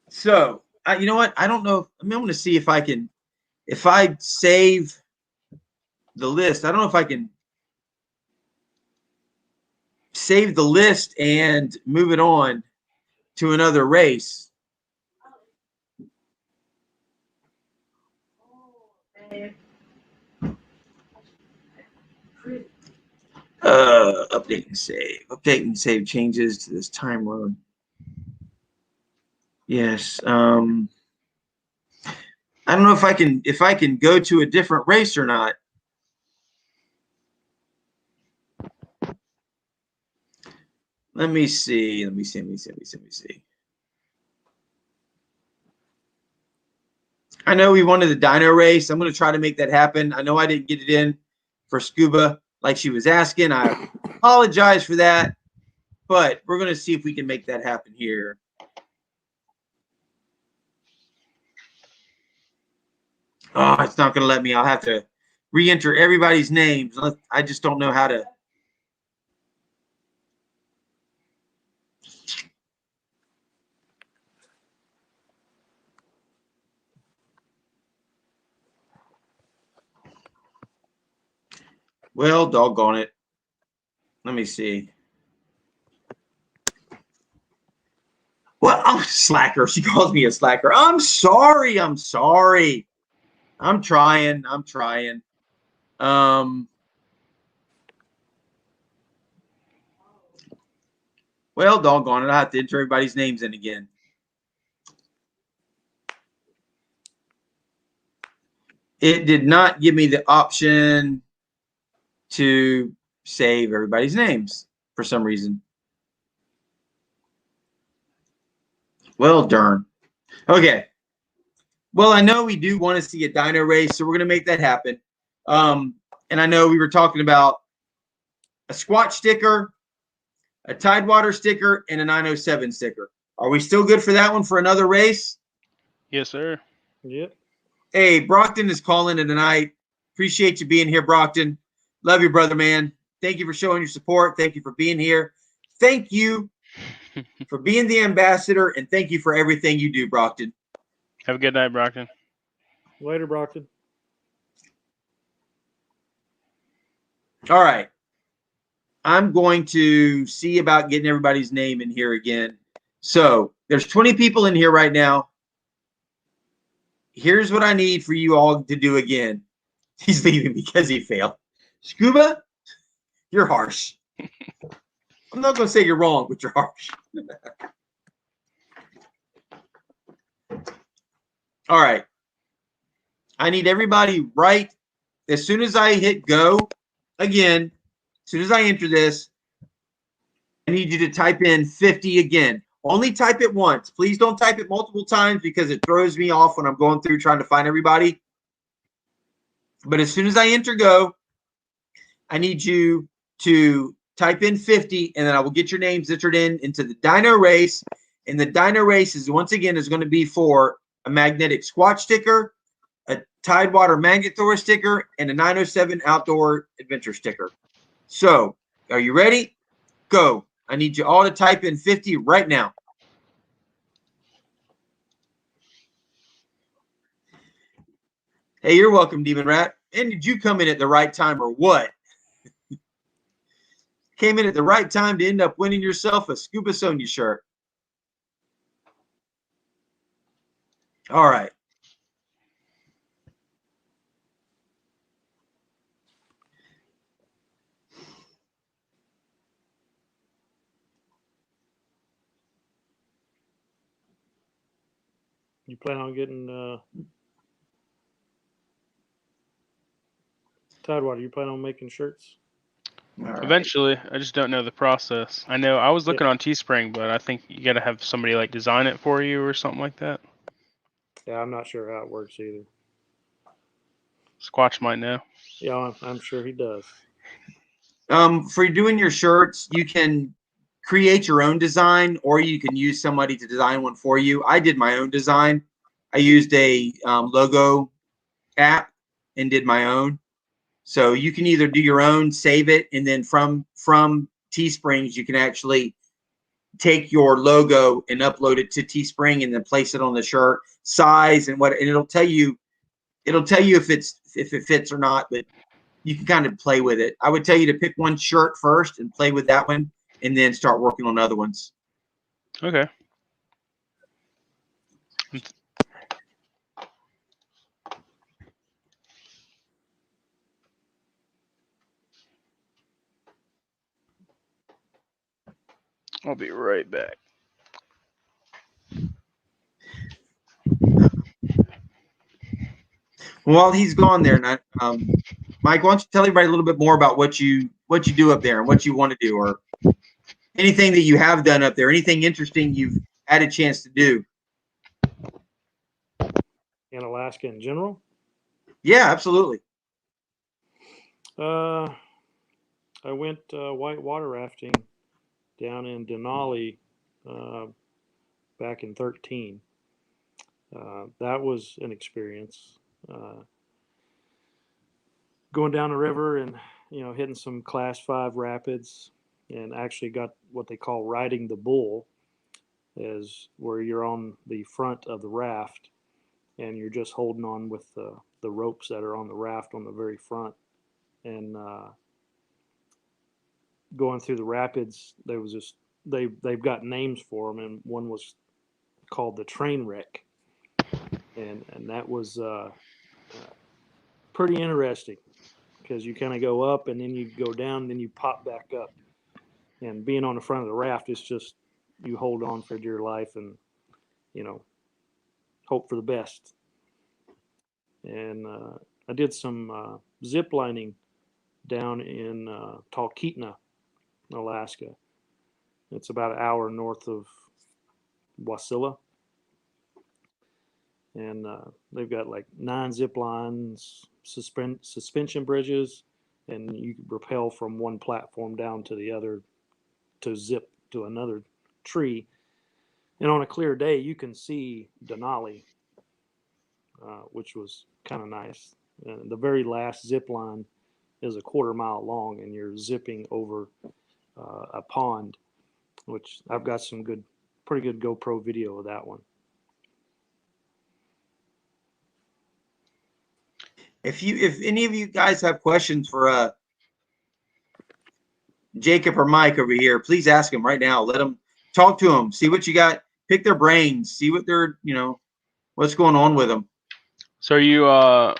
So, you know what? I don't know. I'm going to see if I can, if I save the list. I don't know if I can save the list and move it on to another race. Update and save. Update and save changes to this time load. Yes. I don't know if I can go to a different race or not. Let me see. Let me see. I know we wanted the dyno race. I'm going to try to make that happen. I know I didn't get it in for Scuba like she was asking. I apologize for that, but we're going to see if we can make that happen here. Oh, it's not going to let me. I'll have to re-enter everybody's names. I just don't know how to. Well, doggone it. Let me see. Well, I'm a slacker. She calls me a slacker. I'm sorry. I'm trying. Well, doggone it. I have to enter everybody's names in again. it did not give me the option to save everybody's names for some reason. Well, darn. Okay. Well, I know we do want to see a dino race, so we're going to make that happen. And I know we were talking about a Squatch sticker, a Tidewater sticker, and a 907 sticker. Are we still good for that one for another race? Yes, sir. Yep. Hey, Brockton is calling in tonight. Appreciate you being here, Brockton. Love you, brother, man. Thank you for showing your support. Thank you for being here. Thank you for being the ambassador, and thank you for everything you do, Brockton. Have a good night, Brockton. Later, Brockton. All right. I'm going to see about getting everybody's name in here again. So there's 20 people in here right now. Here's what I need for you all to do again. He's leaving because he failed. Scuba, you're harsh. I'm not going to say you're wrong, but you're harsh. All right. I need everybody right as soon as I hit go again. As soon as I enter this, I need you to type in 50 again. Only type it once. Please don't type it multiple times because it throws me off when I'm going through trying to find everybody. But as soon as I enter go, I need you to type in 50, and then I will get your names entered into the dino race. And the dino race is, once again, is going to be for a Magnetic Squatch sticker, a Tidewater Magnet Thor sticker, and a 907 Outdoor Adventure sticker. So, are you ready? Go. I need you all to type in 50 right now. Hey, you're welcome, Demon Rat. And did you come in at the right time or what? Came in at the right time to end up winning yourself a Scuba Sonia shirt. All right. You plan on getting Tidewater? You plan on making shirts? All right. Eventually, I just don't know the process. I know I was looking on Teespring, but I think you got to have somebody like design it for you or something like that. Yeah, I'm not sure how it works either. Squatch might know. Yeah, I'm sure he does. For doing your shirts, you can create your own design, or you can use somebody to design one for you. I did my own design. I used a logo app and did my own. So you can either do your own, save it, and then from Teesprings, you can actually take your logo and upload it to Teespring and then place it on the shirt, size and what, and it'll tell you if it fits or not, but you can kind of play with it. I would tell you to pick one shirt first and play with that one, and then start working on other ones. Okay. I'll be right back. While he's gone there, Mike, why don't you tell everybody a little bit more about what you do up there and what you want to do, or anything that you have done up there, anything interesting you've had a chance to do? In Alaska in general? Yeah, absolutely. I went white water rafting down in Denali back in 13. That was an experience. Going down the river and hitting some class 5 rapids, and actually got what they call riding the bull, is where you're on the front of the raft and you're just holding on with the ropes that are on the raft on the very front, and going through the rapids. There was this, they've got names for them, and one was called the train wreck, and that was pretty interesting, because you kind of go up and then you go down, then you pop back up, and being on the front of the raft is just, you hold on for dear life and hope for the best. And I did some zip lining down in Talkeetna, Alaska. It's about an hour north of Wasilla. And they've got like 9 zip lines, suspension bridges, and you rappel from one platform down to the other to zip to another tree. And on a clear day, you can see Denali, which was kind of nice. And the very last zip line is a 1/4 mile long, and you're zipping over a pond, which I've got some pretty good GoPro video of that one. If any of you guys have questions for Jacob or Mike over here, please ask them right now. Let them talk to them. See what you got. Pick their brains. See what they're what's going on with them. So are you,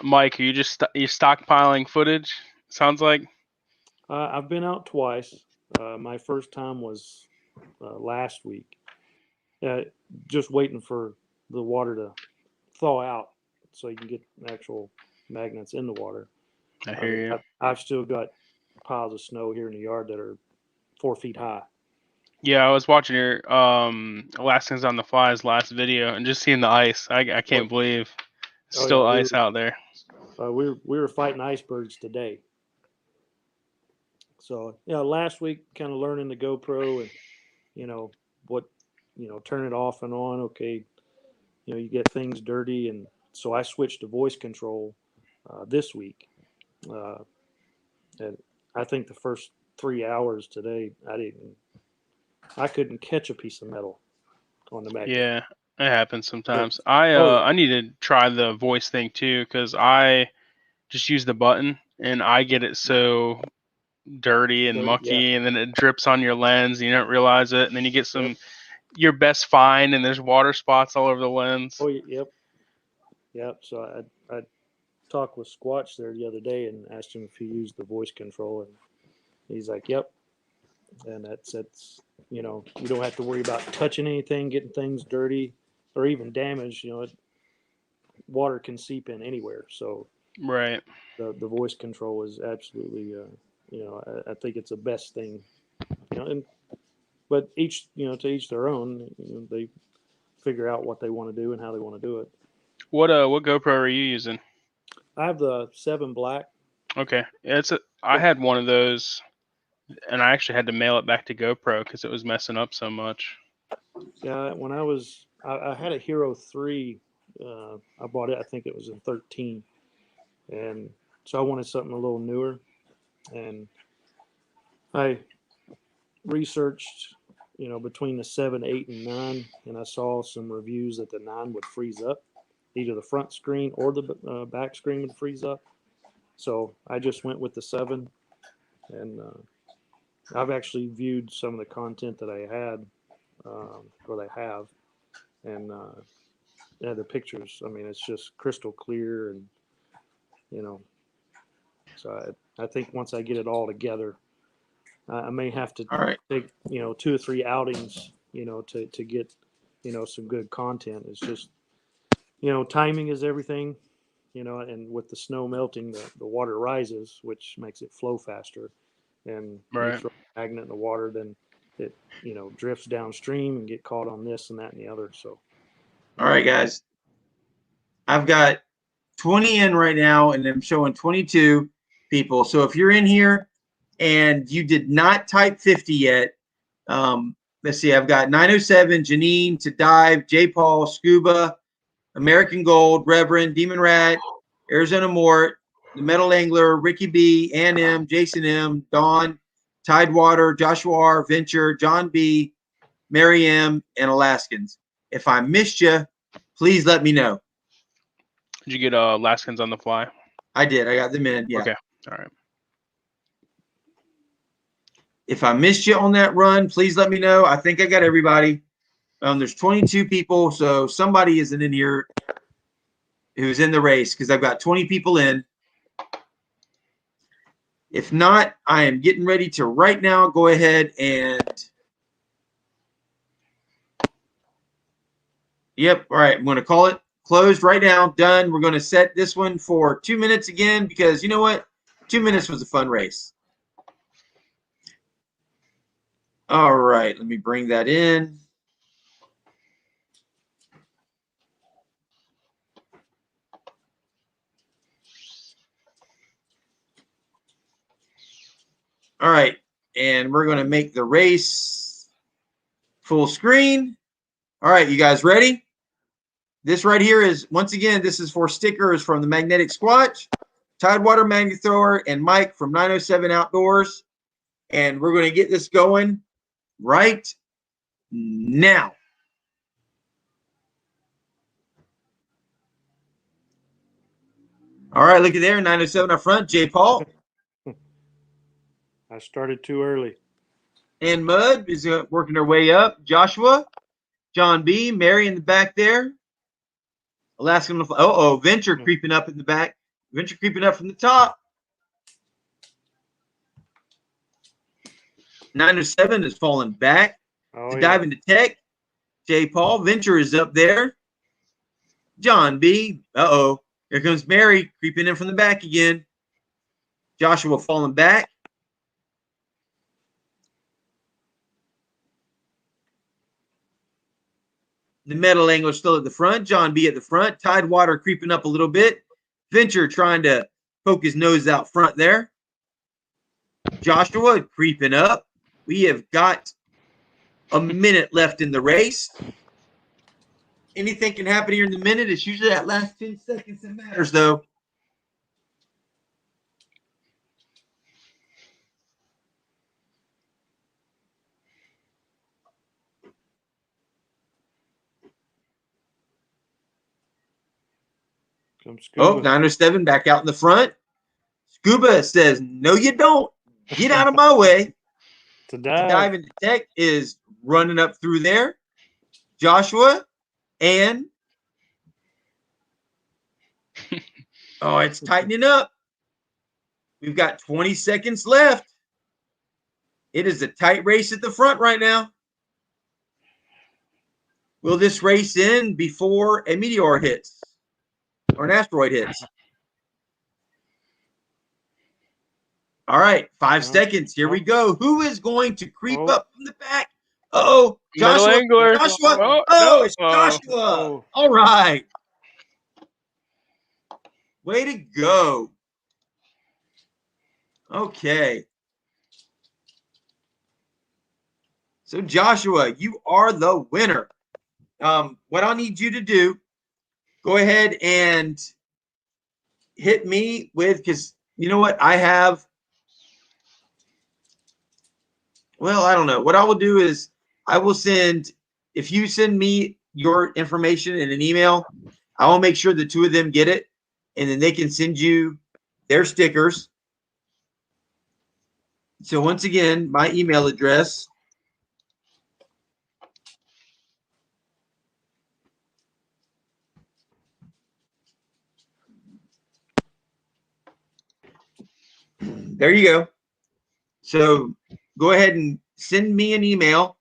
Mike? Are you just you stockpiling footage? Sounds like. I've been out twice. My first time was last week. Just waiting for the water to thaw out so you can get actual magnets in the water. I hear you. I've still got piles of snow here in the yard that are 4 feet high. Yeah, I was watching your Alaskans on the Fly's last video and just seeing the ice. I can't believe it's still ice out there. We were fighting icebergs today. So last week kind of learning the GoPro and what turn it off and on. Okay, you get things dirty, and so I switched to voice control this week. And I think the first 3 hours today, I couldn't catch a piece of metal on the magnet. Yeah, it happens sometimes. I need to try the voice thing too, because I just use the button and I get it so dirty and mucky, and then it drips on your lens and you don't realize it, and then you get your best find and there's water spots all over the lens. Oh, yep. So I talked with Squatch there the other day and asked him if he used the voice control, and he's like, yep. And that's you don't have to worry about touching anything, getting things dirty or even damaged. Water can seep in anywhere. So right, the voice control is absolutely I think it's the best thing. But each to each their own. They figure out what they want to do and how they want to do it. What GoPro are you using? I have the 7 Black. Okay, I had one of those, and I actually had to mail it back to GoPro because it was messing up so much. Yeah, when I had a Hero 3. I bought it. I think it was in 13, and so I wanted something a little newer, and I researched between the 7, 8, and 9, and I saw some reviews that the 9 would freeze up. Either the front screen or the back screen would freeze up. So I just went with the 7, and I've actually viewed some of the content that I had, or they have, and the pictures. I mean, it's just crystal clear, and so I think once I get it all together, I may have to take 2 or 3 outings, to get some good content. It's just timing is everything, and with the snow melting, the water rises, which makes it flow faster, and you throw a magnet in the water, then it drifts downstream and get caught on this and that and the other. So all right, guys, I've got 20 in right now, and I'm showing 22 people. So if you're in here and you did not type 50 yet, let's see, I've got 907, Janine, To Dive, J. Paul, Scuba, American Gold, Reverend, Demon Rat, Arizona Mort, The Metal Angler, Ricky B, Ann M, Jason M, Dawn, Tidewater, Joshua R, Venture, John B, Mary M, and Alaskans. If I missed you, please let me know. Did you get Alaskans on the Fly? I did. I got them in. Yeah. Okay. All right. If I missed you on that run, please let me know. I think I got everybody. There's 22 people, so somebody isn't in here who's in the race because I've got 20 people in. If not, I am getting ready to right now go ahead and yep. All right. I'm going to call it. closed right now. Done. We're going to set this one for 2 minutes again because you know what? 2 minutes was a fun race. All right. Let me bring that in. All right. And we're going to make the race full screen. All right. You guys ready? This right here is, once again, this is for stickers from the Magnetic Squatch, Tidewater Magnet Thrower, and Mike from 907 Outdoors. And we're going to get this going right now. All right, look at there, 907 up front, J. Paul. I started too early. And Mud is working her way up. Joshua, John B, Mary in the back there. Alaskan, Venture creeping up in the back. Venture creeping up from the top. 907 is falling back. To dive into tech. J. Paul, Venture is up there. John B, here comes Mary creeping in from the back again. Joshua falling back. The metal angler still at the front. John B at the front. Tidewater creeping up a little bit. Venture trying to poke his nose out front there. Joshua creeping up. We have got a minute left in the race. Anything can happen here in the minute. It's usually that last 10 seconds that matters, though. Oh, 907 back out in the front. Scuba says, no, you don't. Get out of my way. To dive into tech is running up through there. Joshua and it's tightening up. We've got 20 seconds left. It is a tight race at the front right now. Will this race end before a meteor hits or an asteroid hits? All right, 5 seconds. Here we go. Who is going to creep up from the back? Joshua. Angler. Joshua. It's Joshua. All right. Way to go. Okay. So, Joshua, you are the winner. What I need you to do, go ahead and hit me with, because you know what? I have, I don't know. What I will do is I will send, if you send me your information in an email, I will make sure the two of them get it, and then they can send you their stickers. So once again, my email address there you go. So go ahead and send me an email,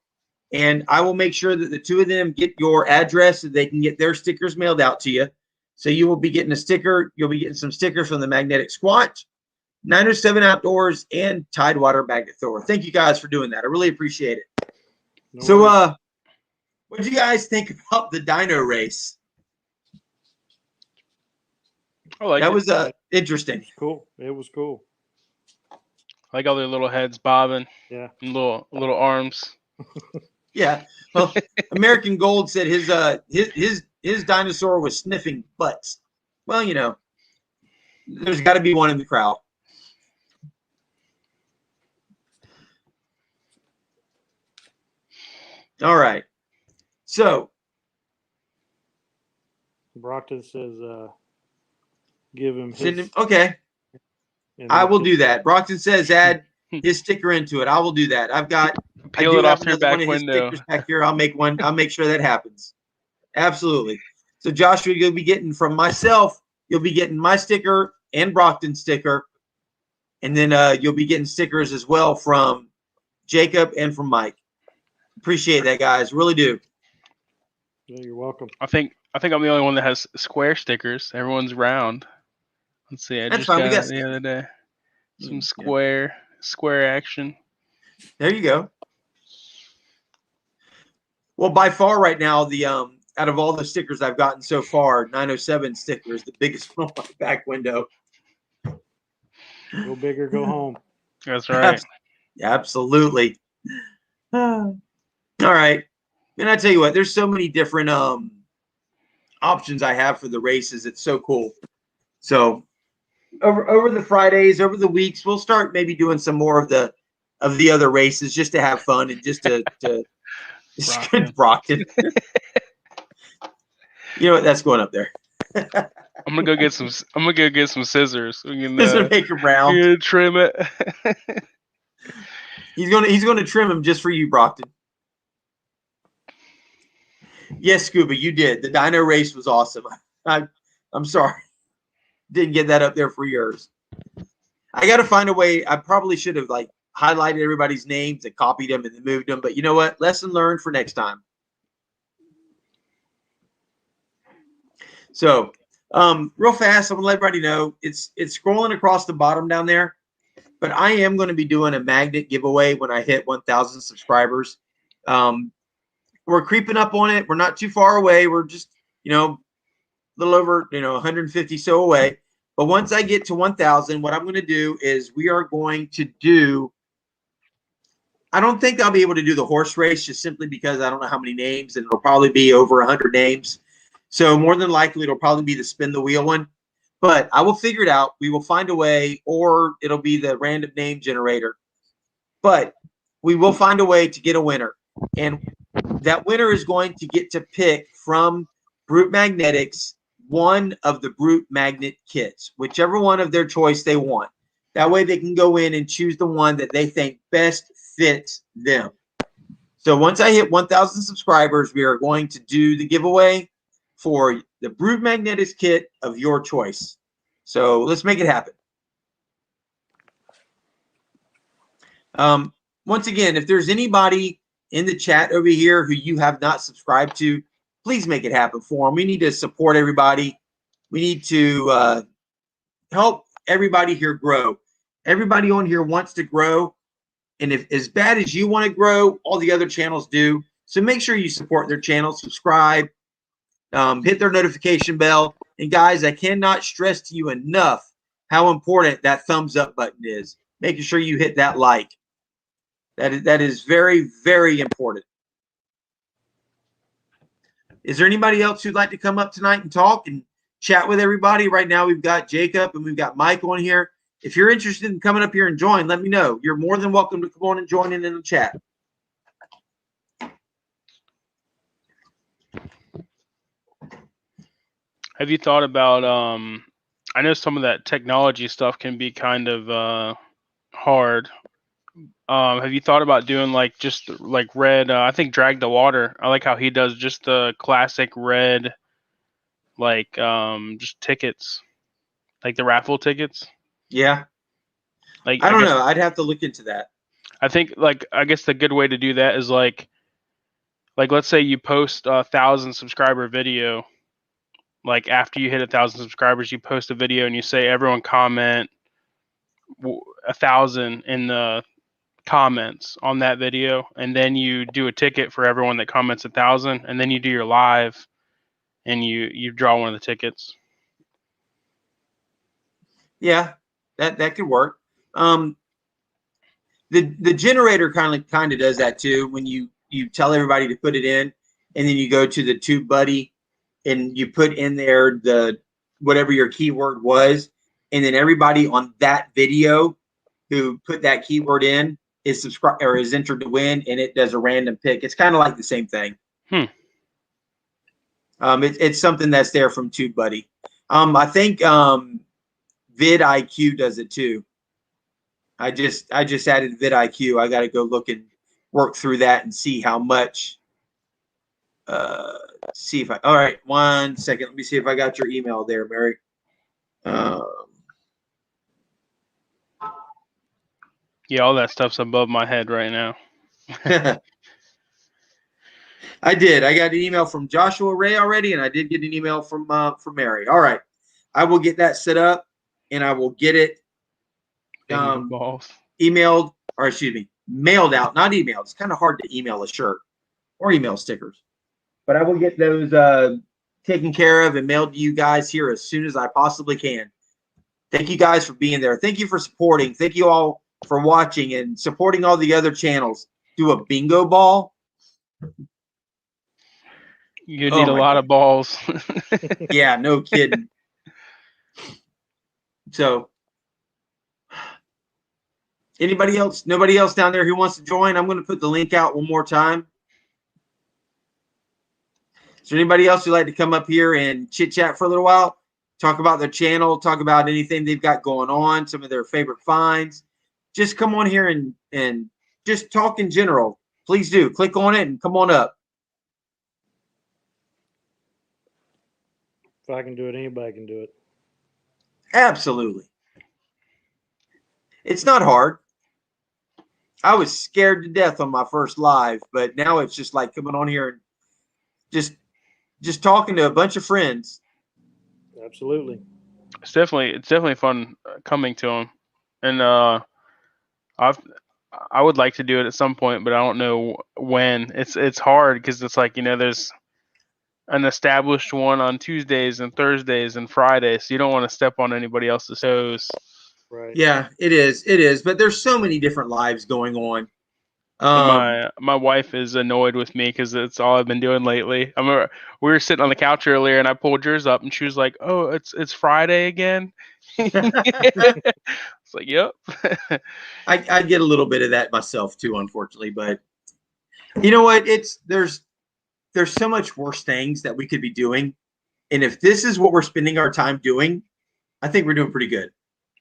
and I will make sure that the two of them get your address so they can get their stickers mailed out to you. So you will be getting a sticker. You'll be getting some stickers from the Magnetic Squatch, 907 Outdoors, and Tidewater Magnet Thrower. Thank you guys for doing that. I really appreciate it. So what did you guys think about the dino race? I like that it. was interesting. Cool. It was cool. I like all their little heads bobbing. Yeah. And little arms. Yeah. Well, American Gold said his dinosaur was sniffing butts. Well, you know, there's got to be one in the crowd. All right. So Brockton says give him send his, him, okay. I will do that. Brockton says add his sticker into it. I will do that. I Peel do it have off your another one back of his window. stickers back here. I'll make sure that happens. Absolutely. So Joshua, you'll be getting from myself, you'll be getting my sticker and Brockton's sticker. And then you'll be getting stickers as well from Jacob and from Mike. Appreciate that, guys. Really do. Yeah, you're welcome. I think I'm the only one that has square stickers. Everyone's round. Let's see. I That's just fine. We got got the other day some yeah. square action. There you go. Well, by far right now, the out of all the stickers I've gotten so far, 907 sticker is the biggest one on my back window. Go big or go home. That's right. Absolutely. All right. And I tell you what, there's so many different options I have for the races. It's so cool. So over the Fridays, over the weeks, we'll start maybe doing some more of the other races just to have fun and just to Brockton. You know what? That's going up there. I'm gonna go get some. I'm gonna go get some scissors. We can Make him round. trim it. He's gonna trim him just for you, Brockton. Yes, Scuba, you did. The Dino race was awesome. I'm sorry, didn't get that up there for yours. I got to find a way. I probably should have like highlighted everybody's names and copied them and then moved them. But you know what? Lesson learned for next time. So, real fast, I'm gonna let everybody know it's scrolling across the bottom down there. But I am going to be doing a magnet giveaway when I hit 1,000 subscribers. We're creeping up on it. We're not too far away. We're just, a little over, 150 so away. But once I get to 1,000, what I'm going to do is we are going to do, I don't think I'll be able to do the horse race just simply because I don't know how many names, and it'll probably be over 100 names. So more than likely, it'll probably be the spin the wheel one. But I will figure it out. We will find a way, or it'll be the random name generator. But we will find a way to get a winner. And that winner is going to get to pick from Brute Magnetics one of the Brute Magnet kits, whichever one of their choice they want. That way they can go in and choose the one that they think best fits them. So once I hit 1,000 subscribers, we are going to do the giveaway for the Brute Magnetics kit of your choice. So let's make it happen. Once again, if there's anybody in the chat over here who you have not subscribed to, please make it happen for them. We need to support everybody. We need to help everybody here grow. Everybody on here wants to grow. And if as bad as you want to grow, all the other channels do. So make sure you support their channel, subscribe, hit their notification bell. And guys, I cannot stress to you enough how important that thumbs up button is. Making sure you hit that like. That is very, very important. Is there anybody else who'd like to come up tonight and talk and chat with everybody? Right now, we've got Jacob and we've got Mike on here. If you're interested in coming up here and join, let me know. You're more than welcome to come on and join in the chat. Have you thought about? I know some of that technology stuff can be kind of hard. Have you thought about doing like just like red? I think Drag the Water. I like how he does just the classic red, like just tickets, like the raffle tickets. Yeah. Like I don't know. I'd have to look into that. I think I guess the good way to do that is like let's say you post a 1,000 subscriber video. Like after you hit 1,000 subscribers, you post a video and you say everyone comment 1,000 in the comments on that video, and then you do a ticket for everyone that comments 1,000, and then you do your live and you draw one of the tickets. Yeah, that could work. The generator kind of does that too. When you tell everybody to put it in, and then you go to the TubeBuddy and you put in there the whatever your keyword was, and then everybody on that video who put that keyword in is subscribed or is entered to win, and it does a random pick. It's kind of like the same thing. It's something that's there from TubeBuddy. I think vidIQ does it too. I just added vidIQ. I got to go look and work through that and see how much. See if all right, 1 second. Let me see if I got your email there, Mary. Yeah, all that stuff's above my head right now. I did. I got an email from Joshua Ray already, and I did get an email from Mary. All right, I will get that set up, and I will get it Bingo balls. emailed, or excuse me, mailed out, not emailed. It's kind of hard to email a shirt or email stickers, but I will get those taken care of and mailed to you guys here as soon as I possibly can. Thank you guys for being there. Thank you for supporting. Thank you all for watching and supporting all the other channels. Do a bingo ball. You need a lot of balls. Yeah, no kidding. So, anybody else? Nobody else down there who wants to join? I'm going to put the link out one more time. Is there anybody else who'd like to come up here and chit chat for a little while? Talk about their channel, talk about anything they've got going on, some of their favorite finds. Just come on here and just talk in general. Please do. Click on it and come on up. If I can do it, anybody can do it. Absolutely. It's not hard. I was scared to death on my first live, but now it's just like coming on here and just talking to a bunch of friends. Absolutely. It's definitely fun coming to them, and I would like to do it at some point, but I don't know when. It's hard because it's like, there's an established one on Tuesdays and Thursdays and Fridays, so you don't want to step on anybody else's toes. Right. Yeah, it is. But there's so many different lives going on. And my wife is annoyed with me because it's all I've been doing lately. We were sitting on the couch earlier, and I pulled yours up, and she was like, "Oh, it's Friday again." It's like, yep. I get a little bit of that myself too, unfortunately. But you know what? There's so much worse things that we could be doing, and if this is what we're spending our time doing, I think we're doing pretty good.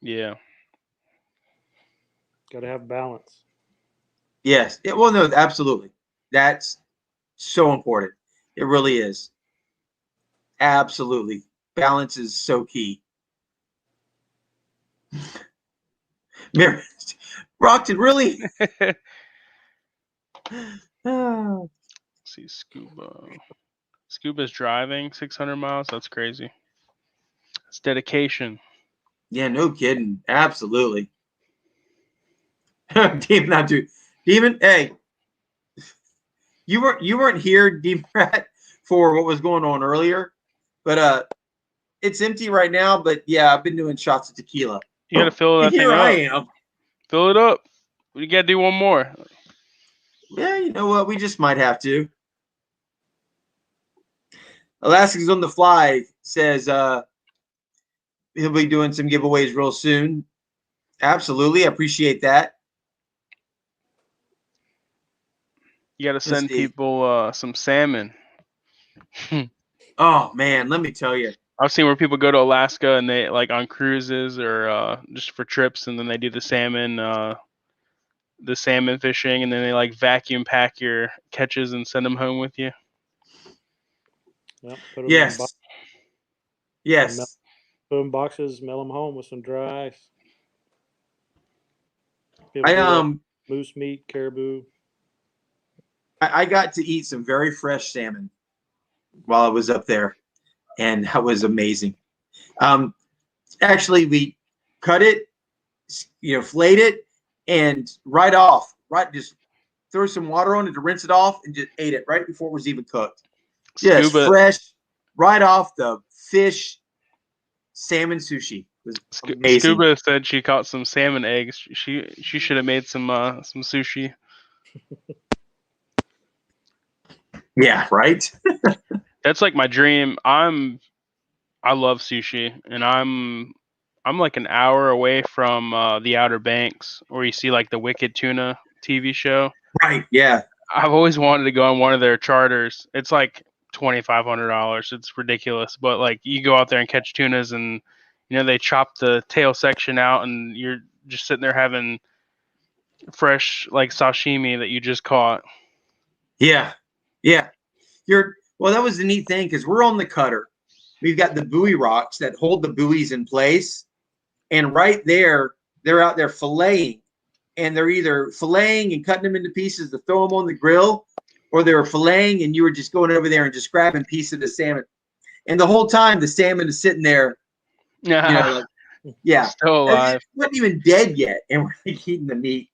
Yeah. Got to have balance. Yes. Well, no, absolutely. That's so important. It really is. Absolutely. Balance is so key. Mary, Brockton, really? See, Scuba's driving 600 miles. That's crazy. It's dedication. Yeah, no kidding. Absolutely. Demon, hey, you weren't here, Demon Rat, for what was going on earlier, but it's empty right now. But yeah, I've been doing shots of tequila. You gotta fill that thing Here up. I am. Fill it up. We gotta do one more. Yeah, you know what? We just might have to. Alaska's on the fly says he'll be doing some giveaways real soon. Absolutely, I appreciate that. You gotta send people some salmon. Oh man, let me tell you. I've seen where people go to Alaska and they like on cruises or just for trips, and then they do the salmon fishing, and then they like vacuum pack your catches and send them home with you. Yep, put them Yes. Yes. Put them in boxes, mail them home with some dry ice. Moose meat, caribou. I got to eat some very fresh salmon while I was up there, and that was amazing. Actually, we cut it, filleted it, and just threw some water on it to rinse it off, and just ate it right before it was even cooked. Just fresh, right off the fish, salmon sushi. It was amazing. Scuba said she caught some salmon eggs. She should have made some sushi. Yeah, right. That's like my dream. I love sushi, and I'm like an hour away from the Outer Banks, where you see like the Wicked Tuna TV show. Right. Yeah. I've always wanted to go on one of their charters. It's like $2,500. It's ridiculous, but like you go out there and catch tunas, and they chop the tail section out, and you're just sitting there having fresh like sashimi that you just caught. Yeah. Yeah. Well, that was the neat thing, because we're on the cutter. We've got the buoy rocks that hold the buoys in place. And right there, they're out there filleting. And they're either filleting and cutting them into pieces to throw them on the grill, or they were filleting, and you were just going over there and just grabbing pieces of the salmon. And the whole time the salmon is sitting there, Yeah. yeah, Still alive. it wasn't even dead yet, and we're like eating the meat.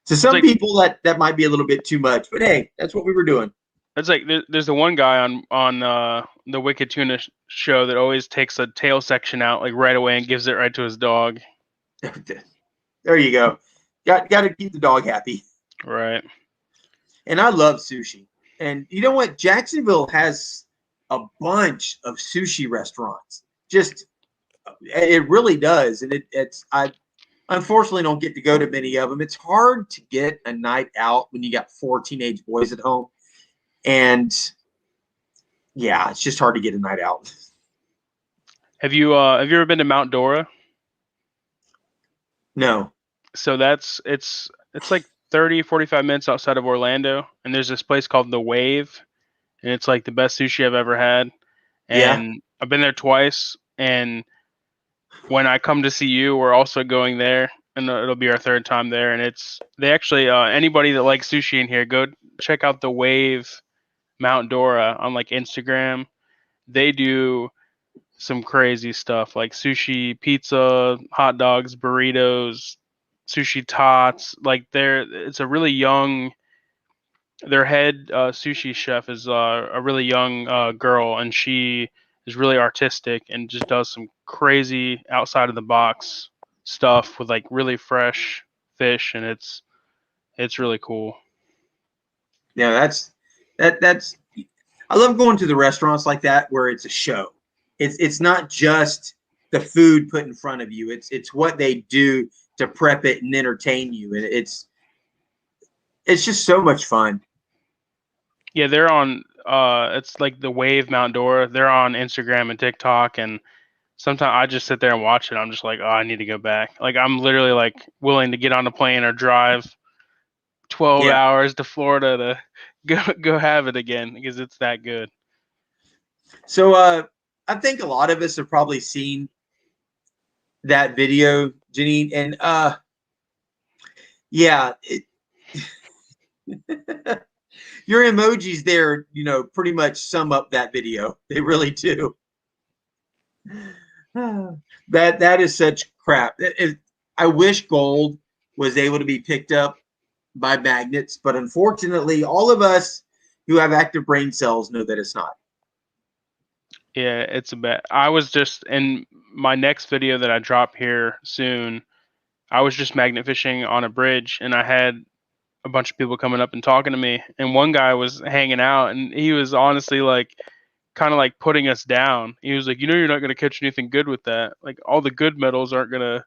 To some like- people, that might be a little bit too much, but hey, that's what we were doing. It's like there's the one guy on the Wicked Tuna show that always takes a tail section out like right away and gives it right to his dog. There you go. Got to keep the dog happy. Right. And I love sushi. And you know what? Jacksonville has a bunch of sushi restaurants. Just it really does. And I unfortunately don't get to go to many of them. It's hard to get a night out when you got 4 teenage boys at home. And yeah, it's just hard to get a night out. Have you ever been to Mount Dora? No. So it's like 30, 45 minutes outside of Orlando, and there's this place called The Wave, and it's like the best sushi I've ever had. And I've been there twice, and when I come to see you, we're also going there, and it'll be our 3rd time there. And they actually anybody that likes sushi in here, go check out The Wave Mount Dora on like Instagram. They do some crazy stuff like sushi, pizza, hot dogs, burritos, sushi tots. Like it's a really young. Their head sushi chef is a really young girl, and she is really artistic and just does some crazy outside of the box stuff with like really fresh fish, and it's really cool. Yeah, that's I love going to the restaurants like that where it's a show. It's not just the food put in front of you. It's what they do to prep it and entertain you. And it's just so much fun. Yeah, they're on it's like The Wave Mount Dora. They're on Instagram and TikTok, and sometimes I just sit there and watch it. I'm just like, oh, I need to go back. Like I'm literally like willing to get on a plane or drive 12 hours to Florida to go have it again because it's that good. So I think a lot of us have probably seen that video, Janine, and yeah, your emojis there, pretty much sum up that video. They really do. That is such crap. I wish gold was able to be picked up by magnets, but unfortunately, all of us who have active brain cells know that it's not. Yeah, it's a bet. I was just in my next video that I drop here soon. I was just magnet fishing on a bridge, and I had a bunch of people coming up and talking to me. And one guy was hanging out, and he was honestly like, kind of like putting us down. He was like, you're not going to catch anything good with that. Like all the good metals aren't going to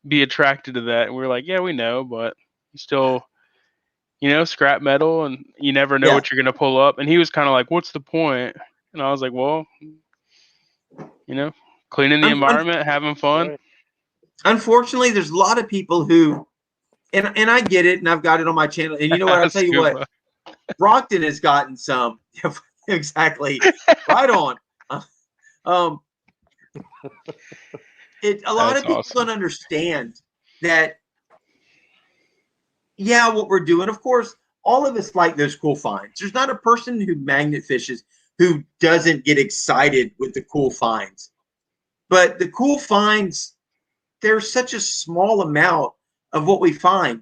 be attracted to that. And we were like, yeah, we know, but you still, scrap metal, and you never know what you're going to pull up. And he was kind of like, what's the point? And I was like, well, cleaning the environment, having fun. Right. Unfortunately, there's a lot of people who, and I get it, and I've got it on my channel. And you know what? I'll tell you what, Brockton has gotten some. Exactly. Right on. A lot of people don't understand that, what we're doing. Of course, all of us like those cool finds. There's not a person who magnet fishes who doesn't get excited with the cool finds. But the cool finds, there's such a small amount of what we find.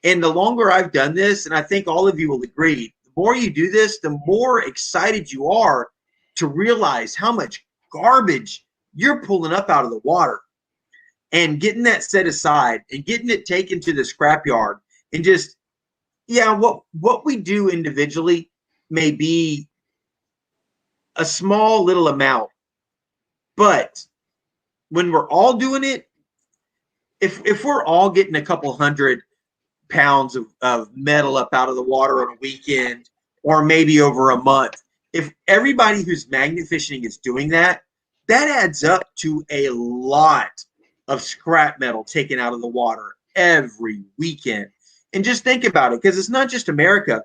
And the longer I've done this, and I think all of you will agree, the more you do this, the more excited you are to realize how much garbage you're pulling up out of the water and getting that set aside and getting it taken to the scrapyard. And just, what we do individually may be a small little amount, but when we're all doing it, if we're all getting a couple 100 pounds of metal up out of the water on a weekend, or maybe over a month, if everybody who's magnet fishing is doing that, that adds up to a lot of scrap metal taken out of the water every weekend. And just think about it, because it's not just America.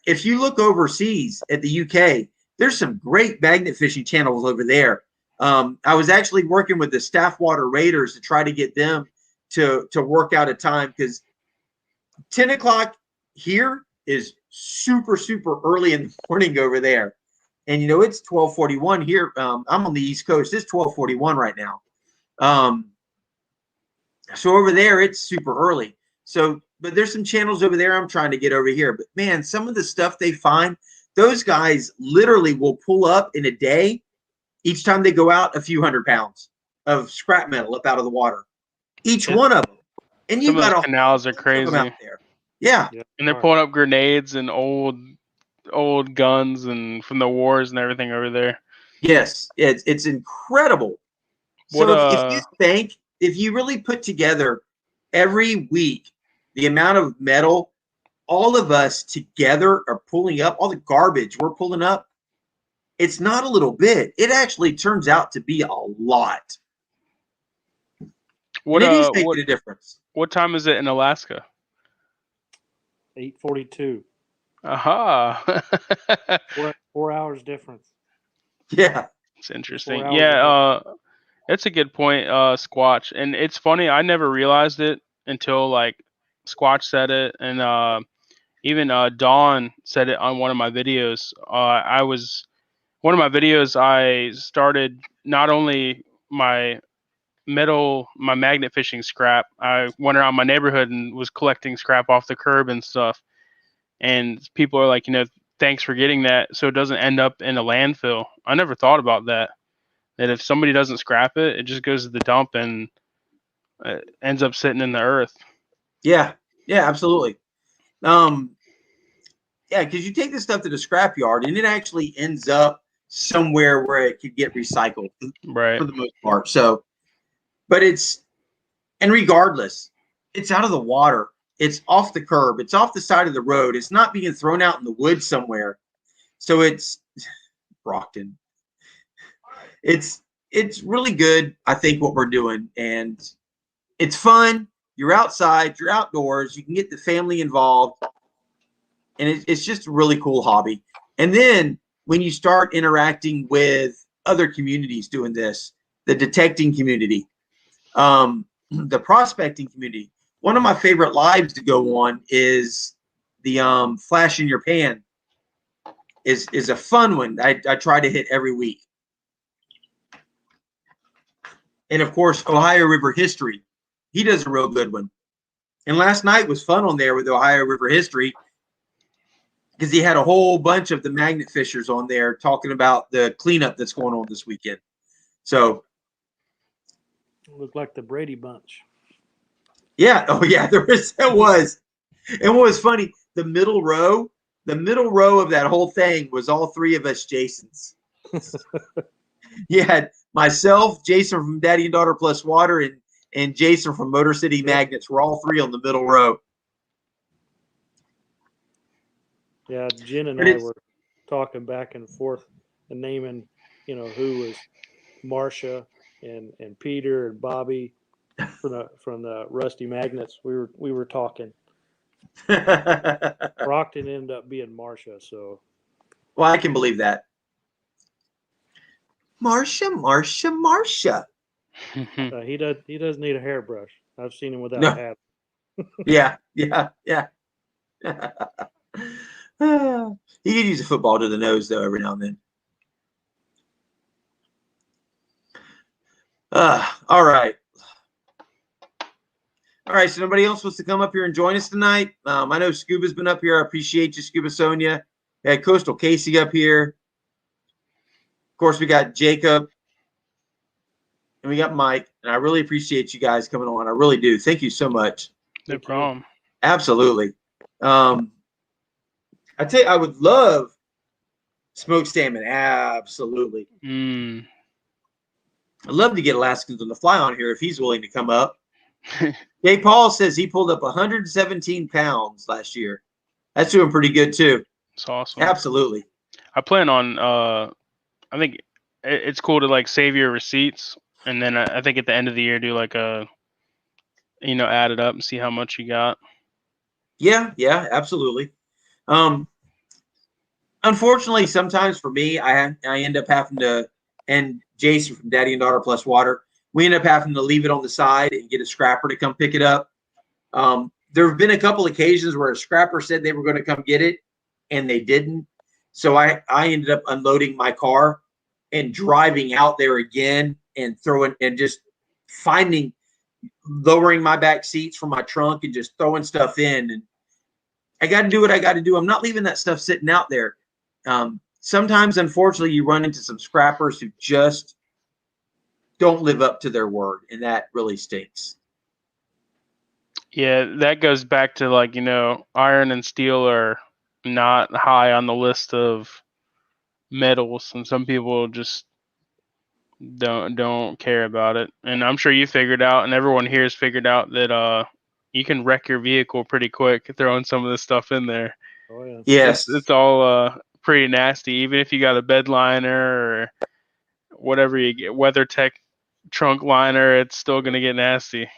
If you look overseas at the UK, there's some great magnet fishing channels over there. I was actually working with the Staff Water Raiders to try to get them to work out a time, because 10 o'clock here is super, super early in the morning over there. And, it's 12:41 here. I'm on the East Coast. It's 12:41 right now. So over there, it's super early. So, but there's some channels over there I'm trying to get over here. But, man, some of the stuff they find, those guys literally will pull up in a day, each time they go out, a few 100 pounds of scrap metal up out of the water. Each one of them. And you Some of got those canals are them crazy. out there. Yeah. And they're pulling up grenades and old guns and from the wars and everything over there. Yes. It's incredible. So if you really put together every week the amount of metal all of us together are pulling up, all the garbage we're pulling up, it's not a little bit. It actually turns out to be a lot. What and it is making a difference. What time is it in Alaska? 8:42. Aha. 4 hours difference. Yeah. It's interesting. Yeah, that's a good point, Squatch. And it's funny, I never realized it until like Squatch said it, and even Dawn said it on one of my videos. One of my videos, I started not only my magnet fishing scrap. I went around my neighborhood and was collecting scrap off the curb and stuff. And people are like, thanks for getting that, so it doesn't end up in a landfill. I never thought about that. That if somebody doesn't scrap it, it just goes to the dump and ends up sitting in the earth. Yeah, absolutely. Yeah, because you take this stuff to the scrapyard and it actually ends up somewhere where it could get recycled, right, for the most part. So, but and regardless, it's out of the water. It's off the curb. It's off the side of the road. It's not being thrown out in the woods somewhere. So it's Brockton. It's really good, I think, what we're doing. And it's fun. You're outside. You're outdoors. You can get the family involved. And it's just a really cool hobby. And then when you start interacting with other communities doing this, the detecting community, the prospecting community, one of my favorite lives to go on is the Flash in Your Pan. Is a fun one. I try to hit every week. And of course, Ohio River History. He does a real good one. And last night was fun on there with Ohio River History, because he had a whole bunch of the magnet fishers on there talking about the cleanup that's going on this weekend. So looked like the Brady Bunch. Yeah. Oh yeah, there was. And what was funny, the middle row of that whole thing was all three of us Jasons. You had myself, Jason from Daddy and Daughter Plus Water, and Jason from Motor City Magnets. We're all three on the middle row. Yeah, Jen and I were talking back and forth and naming, who was Marcia and Peter and Bobby from the Rusty Magnets. We were talking. Brockton ended up being Marcia, so. Well, I can believe that. Marcia. He does need a hairbrush. I've seen him without a hat. Yeah. He could use a football to the nose though every now and then. All right. So nobody else wants to come up here and join us tonight. I know Scuba's been up here. I appreciate you, Scuba Sonia. We had Coastal Casey up here. Of course, we got Jacob. And we got Mike. And I really appreciate you guys coming on. I really do. Thank you so much. No problem. Absolutely. I tell you, I would love smoked salmon. Absolutely. I'd love to get Alaskans on the fly on here if he's willing to come up. Jay Paul says he pulled up 117 pounds last year. That's doing pretty good too. It's awesome. Absolutely. I plan on I think it's cool to like save your receipts, and then I think at the end of the year do like a add it up and see how much you got. Yeah, absolutely. Unfortunately, sometimes for me, I end up having to, and Jason from Daddy and Daughter Plus Water, we end up having to leave it on the side and get a scrapper to come pick it up. there have been a couple occasions where a scrapper said they were going to come get it and they didn't. So I ended up unloading my car and driving out there again and throwing and just lowering my back seats from my trunk and just throwing stuff in. And I got to do what I got to do. I'm not leaving that stuff sitting out there. Sometimes, unfortunately, you run into some scrappers who just don't live up to their word, and that really stinks. Yeah, that goes back to like, iron and steel are not high on the list of metals, and some people just don't care about it. And I'm sure you figured out, and everyone here has figured out that you can wreck your vehicle pretty quick throwing some of this stuff in there. Oh yeah. Yes. It's all pretty nasty. Even if you got a bed liner or whatever you get, WeatherTech trunk liner, it's still gonna get nasty.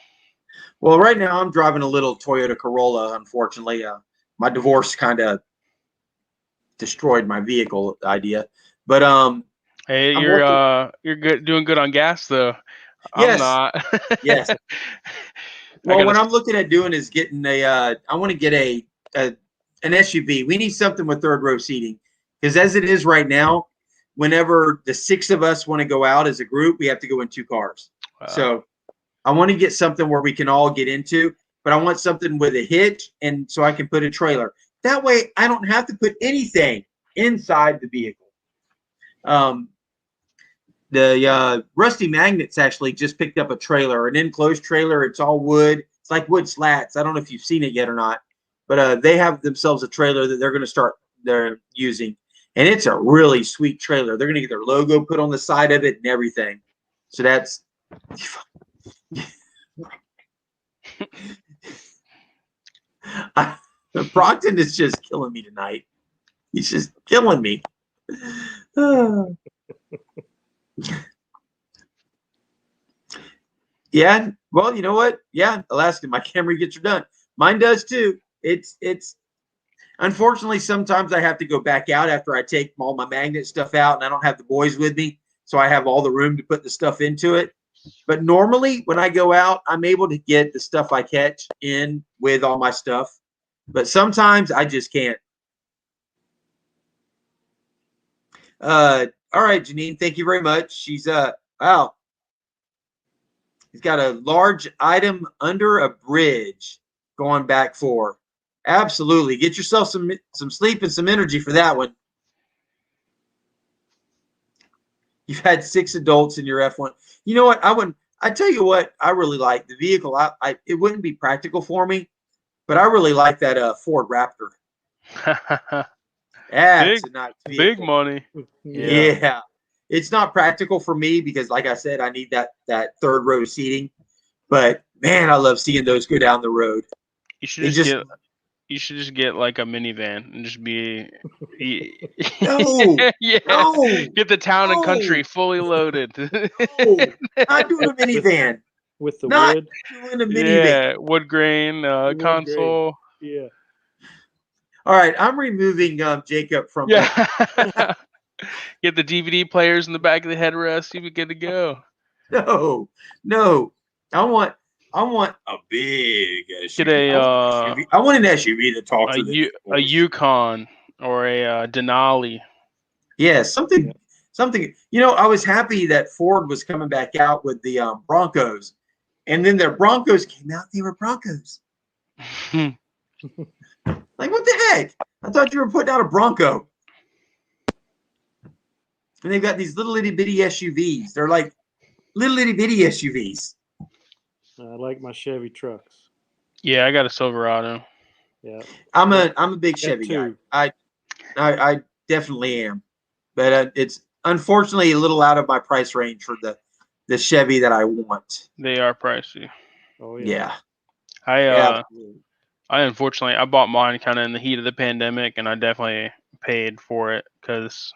Well, right now I'm driving a little Toyota Corolla. Unfortunately, my divorce kind of destroyed my vehicle idea. But Hey, I'm you're good, doing good on gas though. Yes. I'm not. Yes. Well, what I'm looking at doing is getting I want to get an SUV. We need something with third row seating, because as it is right now, whenever the 6 of us want to go out as a group, we have to go in 2 cars. Wow. So I want to get something where we can all get into, but I want something with a hitch, and so I can put a trailer. That way I don't have to put anything inside the vehicle. The Rusty Magnets actually just picked up a trailer, an enclosed trailer. It's all wood. It's like wood slats. I don't know if you've seen it yet or not, but they have themselves a trailer that they're going to start using, and it's a really sweet trailer. They're going to get their logo put on the side of it and everything. So that's Brockton is just killing me tonight. He's just killing me. Yeah. Well, you know what? Yeah, Alaska, my Camry gets her done. Mine does too. It's unfortunately sometimes I have to go back out after I take all my magnet stuff out, and I don't have the boys with me, so I have all the room to put the stuff into it. But normally when I go out, I'm able to get the stuff I catch in with all my stuff. But sometimes I just can't. All right, Janine, thank you very much. She's wow. He's got a large item under a bridge going back 4. Absolutely. Get yourself some sleep and some energy for that one. You've had 6 adults in your F1. You know what? I tell you what, I really like the vehicle. It wouldn't be practical for me, but I really like that Ford Raptor. That's a nice vehicle. Big money. Yeah. It's not practical for me because, like I said, I need that third row seating. But man, I love seeing those go down the road. You should just get like a minivan and just be No. Yeah. No. Get the town and No. country fully loaded. No, not doing a minivan. With the Not wood. doing a minivan. Yeah, wood grain Wood console. Yeah. All right, I'm removing Jacob from. Yeah. Get the DVD players in the back of the headrest. You'll be good to go. No. I want a big SUV. Get a I want an SUV that talks to a Yukon or a Denali. Yeah, something. I was happy that Ford was coming back out with the Broncos, and then their Broncos came out. They were Broncos. Like, what the heck? I thought you were putting out a Bronco. And they've got these little itty bitty SUVs. They're like little itty bitty SUVs. I like my Chevy trucks. Yeah, I got a Silverado. Yeah. I'm a big Chevy guy. I definitely am. But it's unfortunately a little out of my price range for the Chevy that I want. They are pricey. Oh yeah. Yeah. I unfortunately I bought mine kind of in the heat of the pandemic, and I definitely paid for it because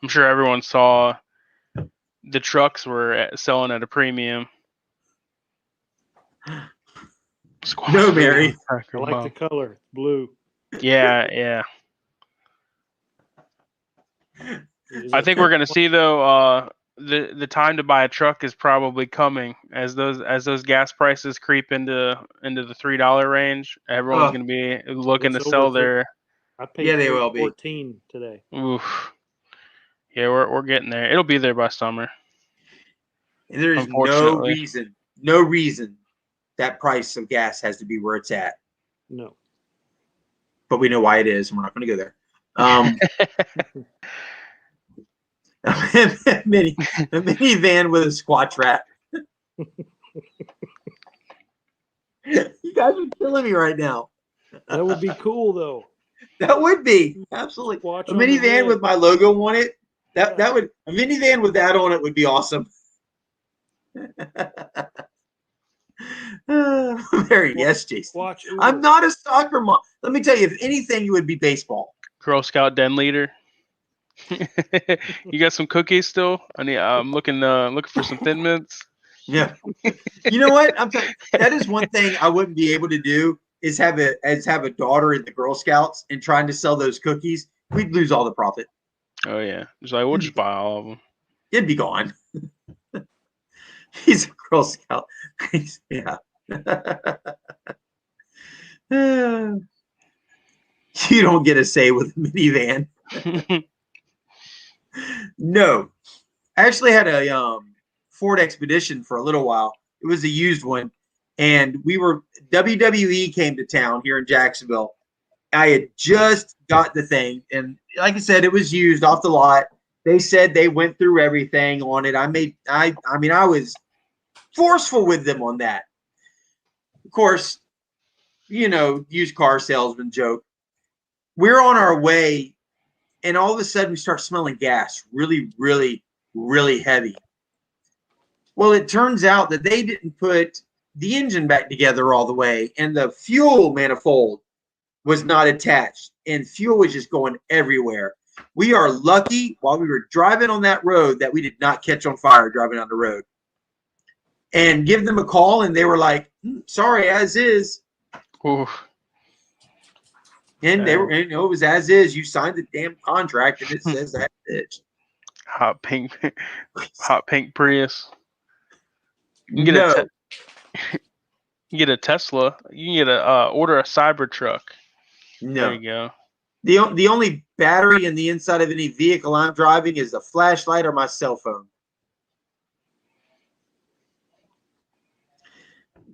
I'm sure everyone saw the trucks were selling at a premium. No, Mary. I like the color, blue. Yeah. I think we're gonna see though the time to buy a truck is probably coming as those gas prices creep into the $3 range. Everyone's Oh, going to be looking to It's over sell three. their. I paid yeah, they will be. 14 today. Oof. Yeah, we're getting there. It'll be there by summer. And there is Unfortunately. no reason that price of gas has to be where it's at. No. But we know why it is, and we're not going to go there. A minivan with a Squatch rack. You guys are killing me right now. That would be cool, though. That would be absolutely Squatch a on the minivan van. with my logo on it. Yeah. That would a minivan with that on it would be awesome. Very yes, Jason. Squatch Uber. I'm not a soccer mom. Let me tell you, if anything, it would be baseball. Girl Scout den leader. You got some cookies still? I'm looking for some Thin Mints. Yeah. You know what? I'm telling you, that is one thing I wouldn't be able to do is have a daughter in the Girl Scouts and trying to sell those cookies. We'd lose all the profit. Oh yeah, it's like we'll just buy all of them. It'd be gone. He's a Girl Scout. Yeah. You don't get a say with a minivan. No. I actually had a Ford Expedition for a little while. It was a used one. And WWE came to town here in Jacksonville. I had just got the thing. And like I said, it was used off the lot. They said they went through everything on it. I was forceful with them on that. Of course, used car salesman joke. We're on our way, and all of a sudden we start smelling gas really, really, really heavy. Well, it turns out that they didn't put the engine back together all the way, and the fuel manifold was not attached, and fuel was just going everywhere. We are lucky while we were driving on that road that we did not catch on fire driving on the road. And give them a call, and they were like, sorry, as is. Oof. And they were, it was as is. You signed the damn contract, and it says that bitch. Hot pink Prius. You can get you get a Tesla. You can get order a Cybertruck. No. There you go. The only battery in the inside of any vehicle I'm driving is the flashlight or my cell phone.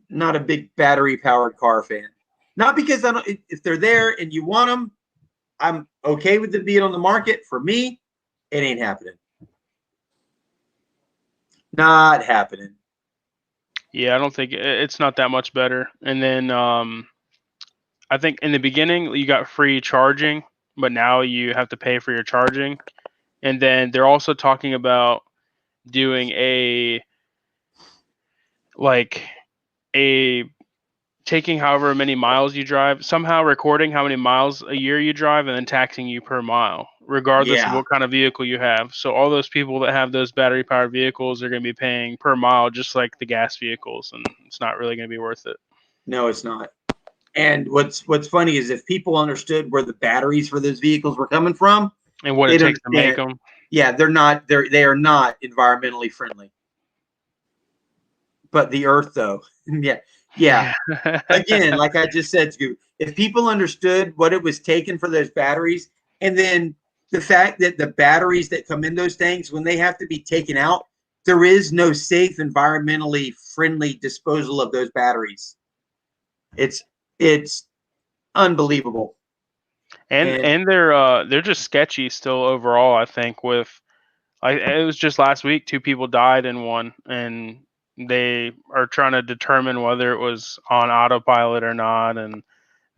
Not a big battery powered car fan. Not because if they're there and you want them, I'm okay with them being on the market. For me, it ain't happening. Not happening. Yeah, I don't think it's not that much better. And then I think in the beginning you got free charging, but now you have to pay for your charging. And then they're also talking about doing taking however many miles you drive, somehow recording how many miles a year you drive, and then taxing you per mile, regardless of what kind of vehicle you have. So all those people that have those battery powered vehicles are going to be paying per mile, just like the gas vehicles, and it's not really going to be worth it. No, it's not. And what's funny is if people understood where the batteries for those vehicles were coming from and what it takes to make them. Yeah, they are not environmentally friendly. But the earth, though, yeah. Again, like I just said to you, if people understood what it was taking for those batteries, and then the fact that the batteries that come in those things, when they have to be taken out, there is no safe, environmentally friendly disposal of those batteries. It's unbelievable. And they're just sketchy still overall. I think it was just last week 2 people died in one, and they are trying to determine whether it was on autopilot or not. And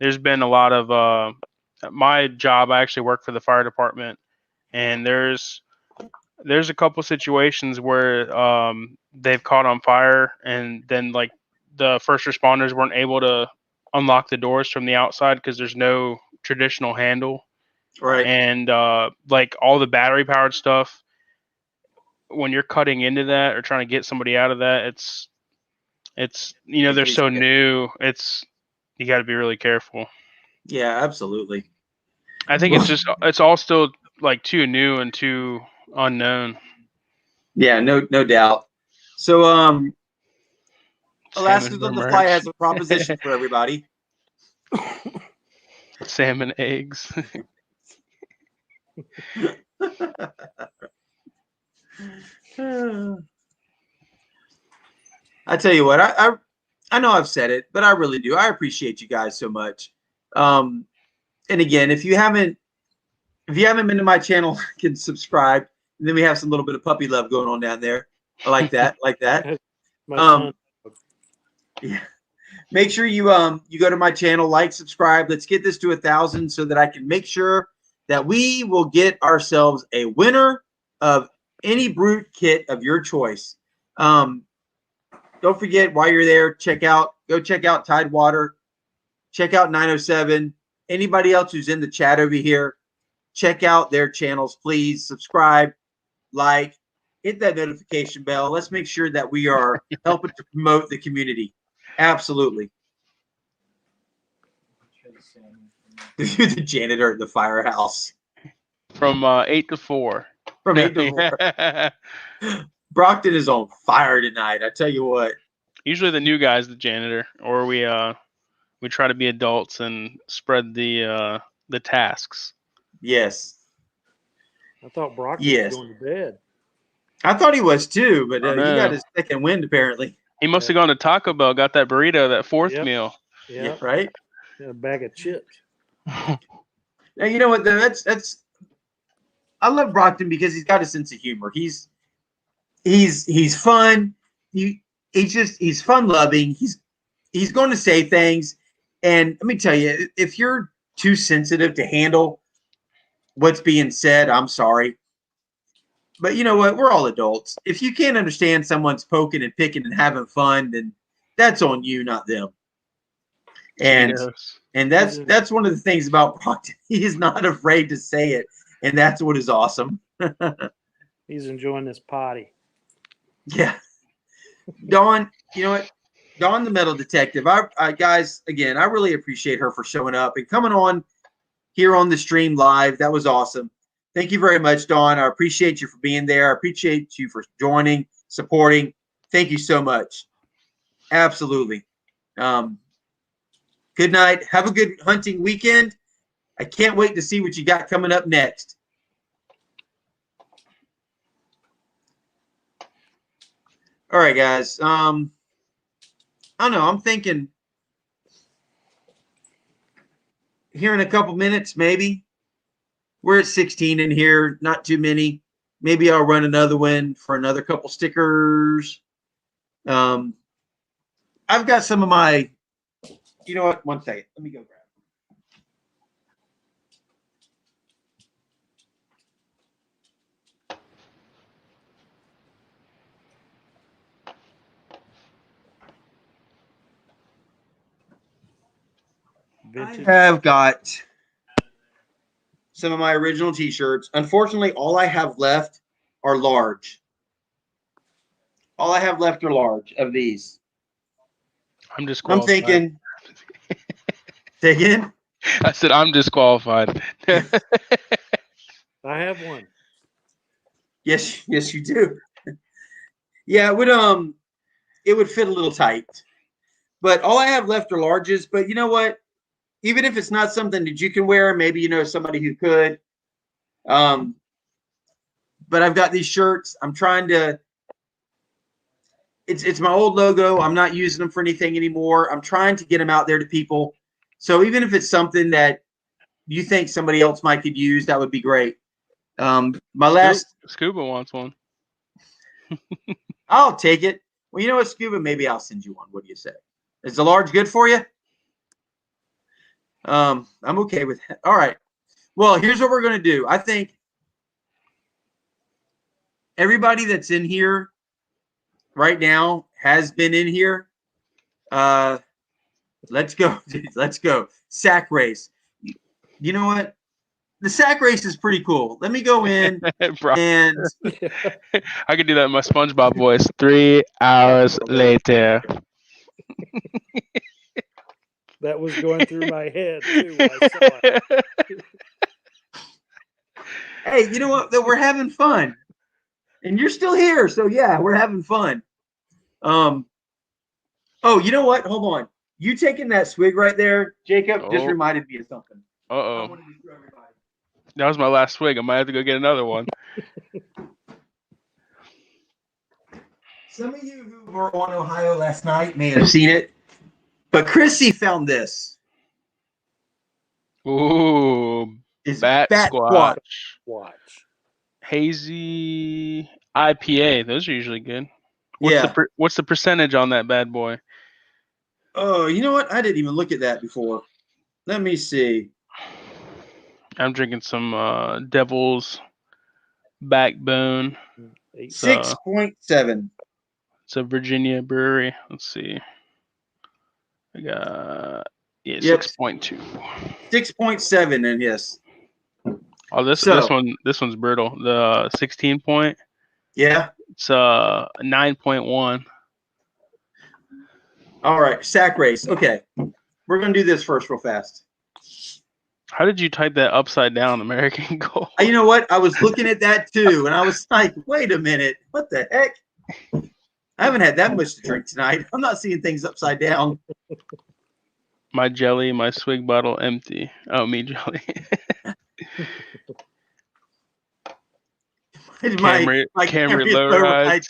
there's been a lot of my job. I actually work for the fire department, and there's a couple situations where they've caught on fire, and then like the first responders weren't able to unlock the doors from the outside because there's no traditional handle. Right. And like all the battery powered stuff, when you're cutting into that or trying to get somebody out of that, it's they're so new. You got to be really careful. Yeah, absolutely. I think it's all still like too new and too unknown. Yeah, no doubt. So, Alaska's Salmon for on the Fly merch. has a proposition for everybody. Salmon eggs. I tell you what, I know I've said it, but I really do. I appreciate you guys so much. And again, if you haven't been to my channel, you can subscribe. And then we have some little bit of puppy love going on down there. I like that. Like that. My son. Yeah. Make sure you go to my channel, like, subscribe. Let's get this to 1,000 so that I can make sure that we will get ourselves a winner of any brute kit of your choice. Don't forget, while you're there, go check out Tidewater, check out 907. Anybody else who's in the chat over here, check out their channels. Please subscribe, like, hit that notification bell. Let's make sure that we are helping to promote the community. Absolutely. The janitor at the firehouse. From 8 to 4. From 8 to 4. Brockton is on fire tonight. I tell you what. Usually the new guy's the janitor, or we try to be adults and spread the tasks. Yes. I thought Brock Yes. was going to bed. I thought he was too, but I he know. got his second wind apparently. He must have gone to Taco Bell, got that burrito, that fourth Yep. meal. Yeah. Right. A bag of chips. Now you know what? That's. I love Brockton because he's got a sense of humor. He's fun. He's fun loving. He's going to say things, and let me tell you, if you're too sensitive to handle what's being said, I'm sorry. But you know what? We're all adults. If you can't understand someone's poking and picking and having fun, then that's on you, not them. And Yes. and that's one of the things about Brockton. He is not afraid to say it, and that's what is awesome. He's enjoying this potty. Yeah. Dawn, you know what? Dawn the metal detective. I guys, again, I really appreciate her for showing up and coming on here on the stream live. That was awesome. Thank you very much, Dawn. I appreciate you for being there. I appreciate you for joining, supporting. Thank you so much. Absolutely. Good night. Have a good hunting weekend. I can't wait to see what you got coming up next. All right, guys. I don't know. I'm thinking here in a couple minutes, maybe. We're at 16 in here, not too many. Maybe I'll run another one for another couple stickers. I've got some of my, you know what? One second. Let me go grab Vintage. I have got some of my original t-shirts. Unfortunately, all I have left are large. All I have left are large of these. I'm disqualified. I'm thinking, say again? I said I'm disqualified. I have one. Yes, you do. Yeah, it would fit a little tight. But all I have left are larges. But you know what? Even if it's not something that you can wear, maybe you know somebody who could. But I've got these shirts. I'm trying to. It's my old logo. I'm not using them for anything anymore. I'm trying to get them out there to people. So even if it's something that you think somebody else might could use, that would be great. My last Scuba wants one. I'll take it. Well, you know what, Scuba? Maybe I'll send you one. What do you say? Is the large good for you? I'm okay with it. All right. Well, here's what we're going to do. I think everybody that's in here right now has been in here. Let's go. Let's go. Sack race. You know what? The sack race is pretty cool. Let me go in and I could do that in my SpongeBob voice. 3 hours later. That was going through my head too when I saw it. hey, you know what? We're having fun. And you're still here. So yeah, we're having fun. Oh, you know what? Hold on. You taking that swig right there, Jacob, just Oh. reminded me of something. I Uh-oh. wanted to show everybody. That was my last swig. I might have to go get another one. Some of you who were on Ohio last night may have seen it, but Chrissy found this. Ooh, It's Bat Bat Squatch. Watch. Hazy IPA. Those are usually good. Yeah. What's the percentage on that bad boy? Oh, you know what? I didn't even look at that before. Let me see. I'm drinking some Devil's Backbone. 6.7. It's a Virginia brewery. Let's see. I got Yep. 6.2. 6.7 and yes. Oh, this one's brutal. The 16 point. Yeah. It's 9.1. All right. Sack race. Okay. We're gonna do this first real fast. How did you type that upside down American Gold? You know what? I was looking at that too, and I was like, wait a minute, what the heck? I haven't had that much to drink tonight. I'm not seeing things upside down. My jelly, my swig bottle empty. Oh, me jelly. Camry low rides.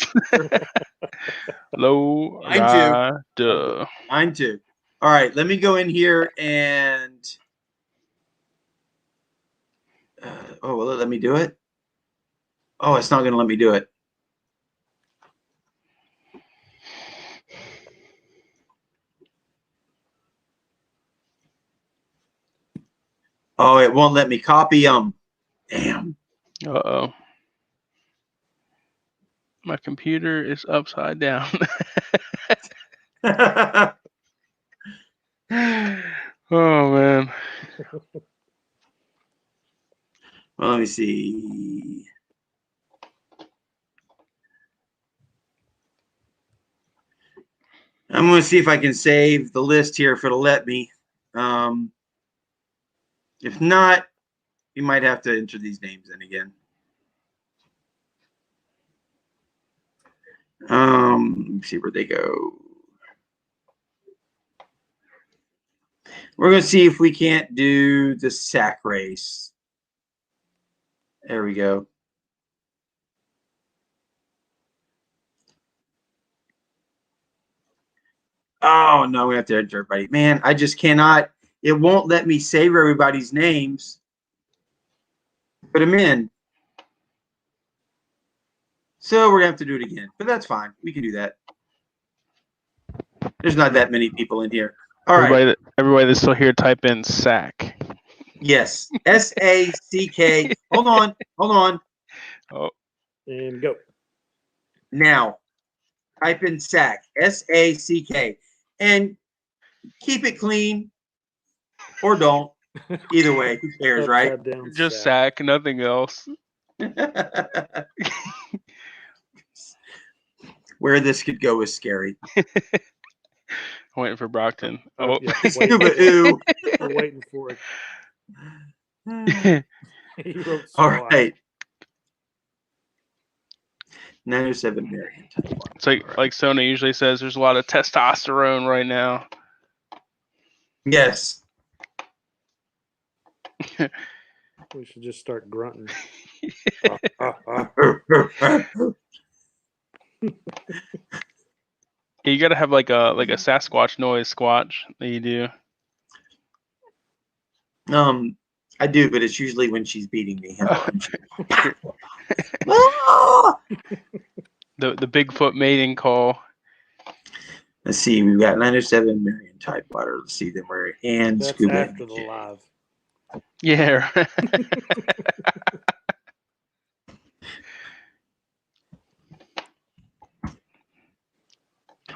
Low ride. Mine too. All right, let me go in here and will it let me do it? Oh, it's not going to let me do it. Oh, it won't let me copy them. Damn. Uh-oh. My computer is upside down. Oh, man. Well, let me see. I'm going to see if I can save the list here if it'll let me. If not, you might have to enter these names in again. Let me see where they go. We're going to see if we can't do the sack race. There we go. Oh, no, we have to enter everybody. Man, I just cannot. It won't let me save everybody's names. Put them in. So we're going to have to do it again. But that's fine. We can do that. There's not that many people in here. All right. Everybody that's still here, type in SACK. Yes. S-A-C-K. Hold on. Oh. And go. Now, type in SACK. S-A-C-K. And keep it clean or don't. Either way, who cares, right? Just SACK, nothing else. Where this could go is scary. Waiting for Brockton. Oh, yeah, Scuba-oo. We're waiting for it. He wrote All Squatch. right. 907 Marion. It's like Sony usually says, there's a lot of testosterone right now. Yes. We should just start grunting. You gotta have like a Sasquatch noise squatch that you do. I do, but it's usually when she's beating me. The Bigfoot mating call. Let's see, we've got 907 Marion Tidewater. Let's see them where and That's Scuba. after the live. Yeah.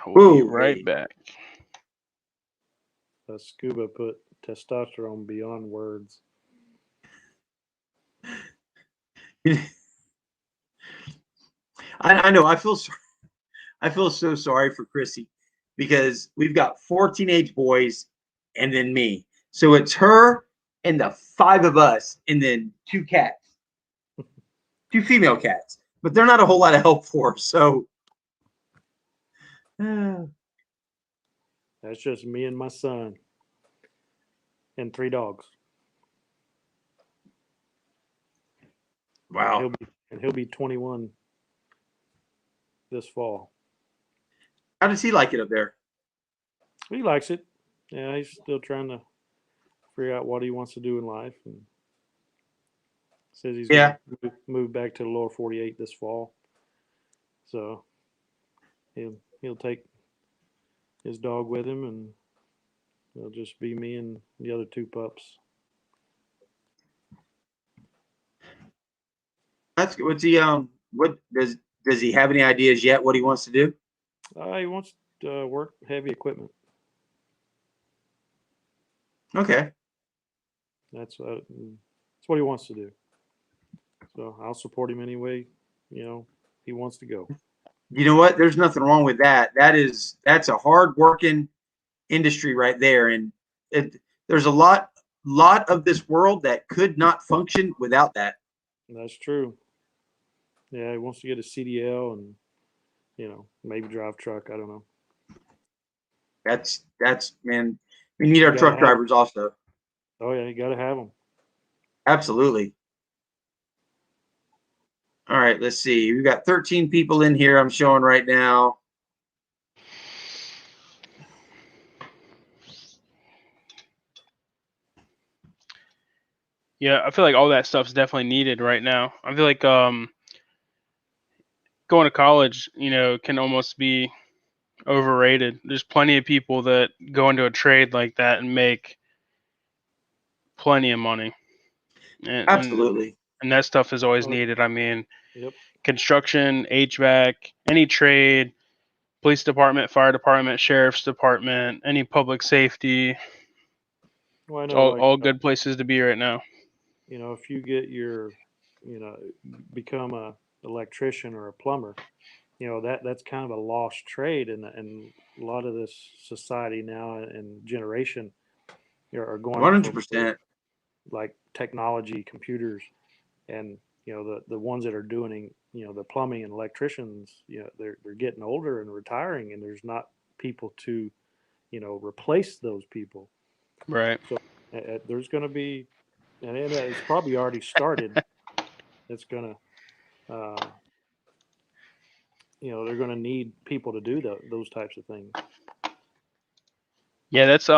We'll be right back. Scuba put testosterone beyond words. I know. I feel so sorry for Chrissy because we've got 4 teenage boys and then me. So it's her and the 5 of us and then 2 cats, 2 female cats. but they're not a whole lot of help for us. So, That's just me and my son and 3 dogs. wow. And he'll be 21 this fall. How does he like it up there? He likes it. Yeah, he's still trying to figure out what he wants to do in life, and says he's Yeah. going to move back to the lower 48 this fall. So he'll take his dog with him, and it'll just be me and the other 2 pups. That's good. What's he what does he have any ideas yet what he wants to do? He wants to work heavy equipment. Okay. That's what he wants to do. So I'll support him any way, he wants to go. You know what? There's nothing wrong with that. That's a hard working industry right there. And there's a lot of this world that could not function without that. That's true. Yeah, he wants to get a CDL and, maybe drive truck. I don't know. That's man, we need our truck drivers also. Oh yeah, you got to have them. Absolutely. All right, let's see. We've got 13 people in here. I'm showing right now. Yeah, I feel like all that stuff's definitely needed right now. I feel like going to college, can almost be overrated. There's plenty of people that go into a trade like that and make plenty of money. Absolutely. And that stuff is always needed. I mean, Yep. construction, HVAC, any trade, police department, fire department, sheriff's department, any public safety. Well, I It's know, all good places to be right now. If you get become a electrician or a plumber, that's kind of a lost trade, and a lot of this society now and generation are going 100%. like technology, computers, and the ones that are doing the plumbing and electricians, they're getting older and retiring, and there's not people to replace those people. Right. So there's going to be, and it's probably already started. It's going to they're going to need people to do those types of things. Yeah, that's